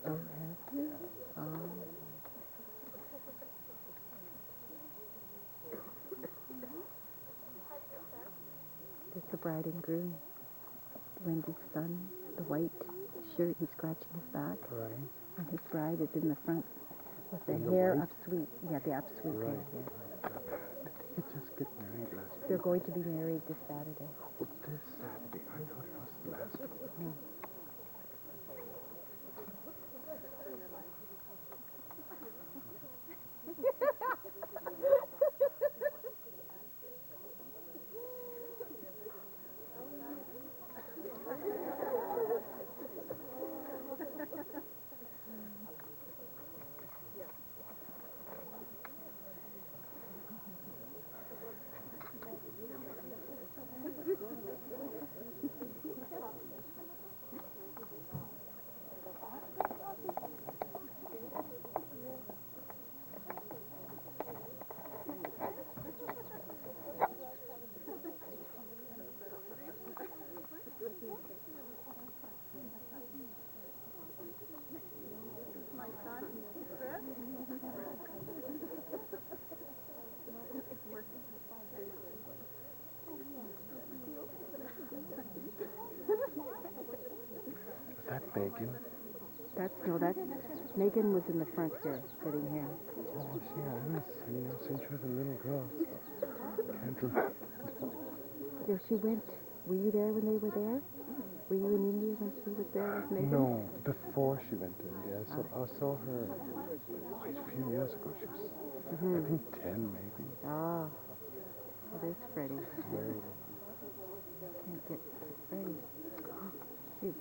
G: Oh, have you? Oh. There's the bride and groom. Wendy's son, the white shirt, he's scratching his back.
H: Right.
G: And his bride is in the front with the
H: In the
G: hair
H: white?
G: upsweep. Yeah, the upsweep hair,
H: Right.
G: yeah.
H: Did they just get married last week?
G: They're going to be married this Saturday.
H: Oh, this Saturday. I thought it was last week.
G: No.
H: Is that Megan?
G: That's Megan was in the front here, sitting here.
H: Oh, see, I haven't seen her since she was a little girl. Can't remember.
G: There she went. Were you there when they were there? Were you in India when she was there with Megan?
H: No, before she went to India. I saw her quite a few years ago. She was, I think, 10 maybe.
G: Ah, well, there's Freddie.
H: Very
G: Can't get Freddie. Shoot.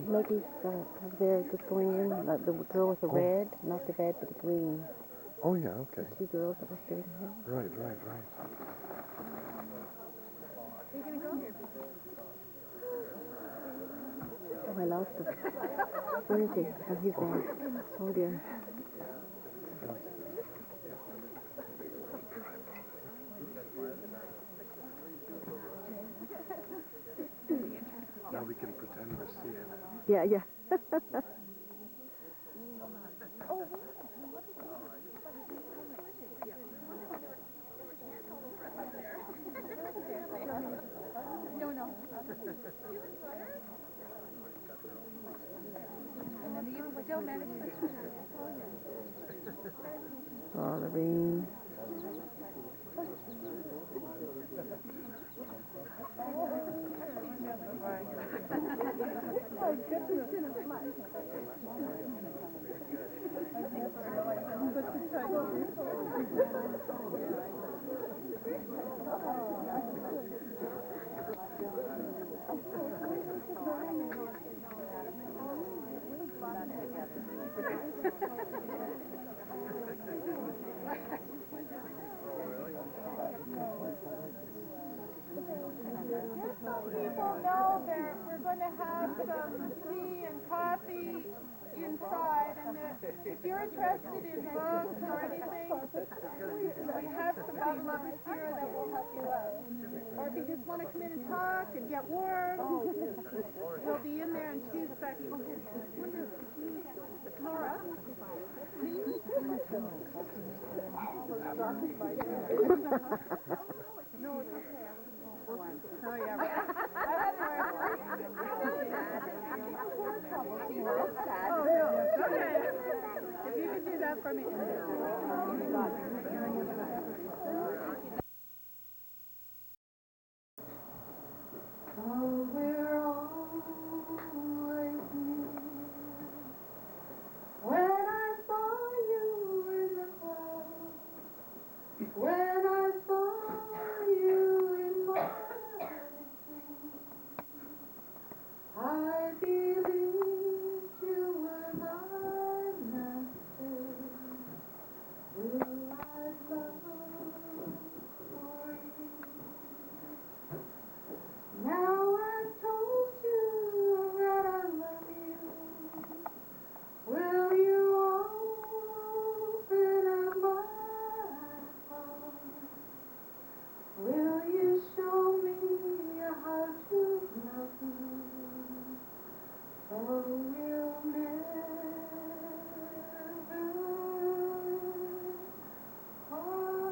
G: Maggie's there just going in, the girl with the red, not the red, but the green.
H: Oh, yeah, okay.
G: The two girls that were sitting here.
H: Right.
G: Oh, I lost him. Where is he? Oh, he's there. Oh, dear.
H: Now we can pretend we're seeing it.
G: Yeah. Oh, the rain.
F: Just so people know that we're going to have some tea and coffee inside, and if you're interested in books or anything, we have some bottle lovers here that will help you out. Or if you just want to come in and talk and get warm, we'll be in there in 2 seconds. Laura? No, it's okay. Oh, yeah. Oh, no. Okay. If you could do that for me. Oh, we're always near. When I saw you in the clouds, when I saw you in my dreams, I believed you were my master, who I'd love for you. Now I've told you that I love you. Will you open up my heart? Will you show me how to love you? So we'll never part.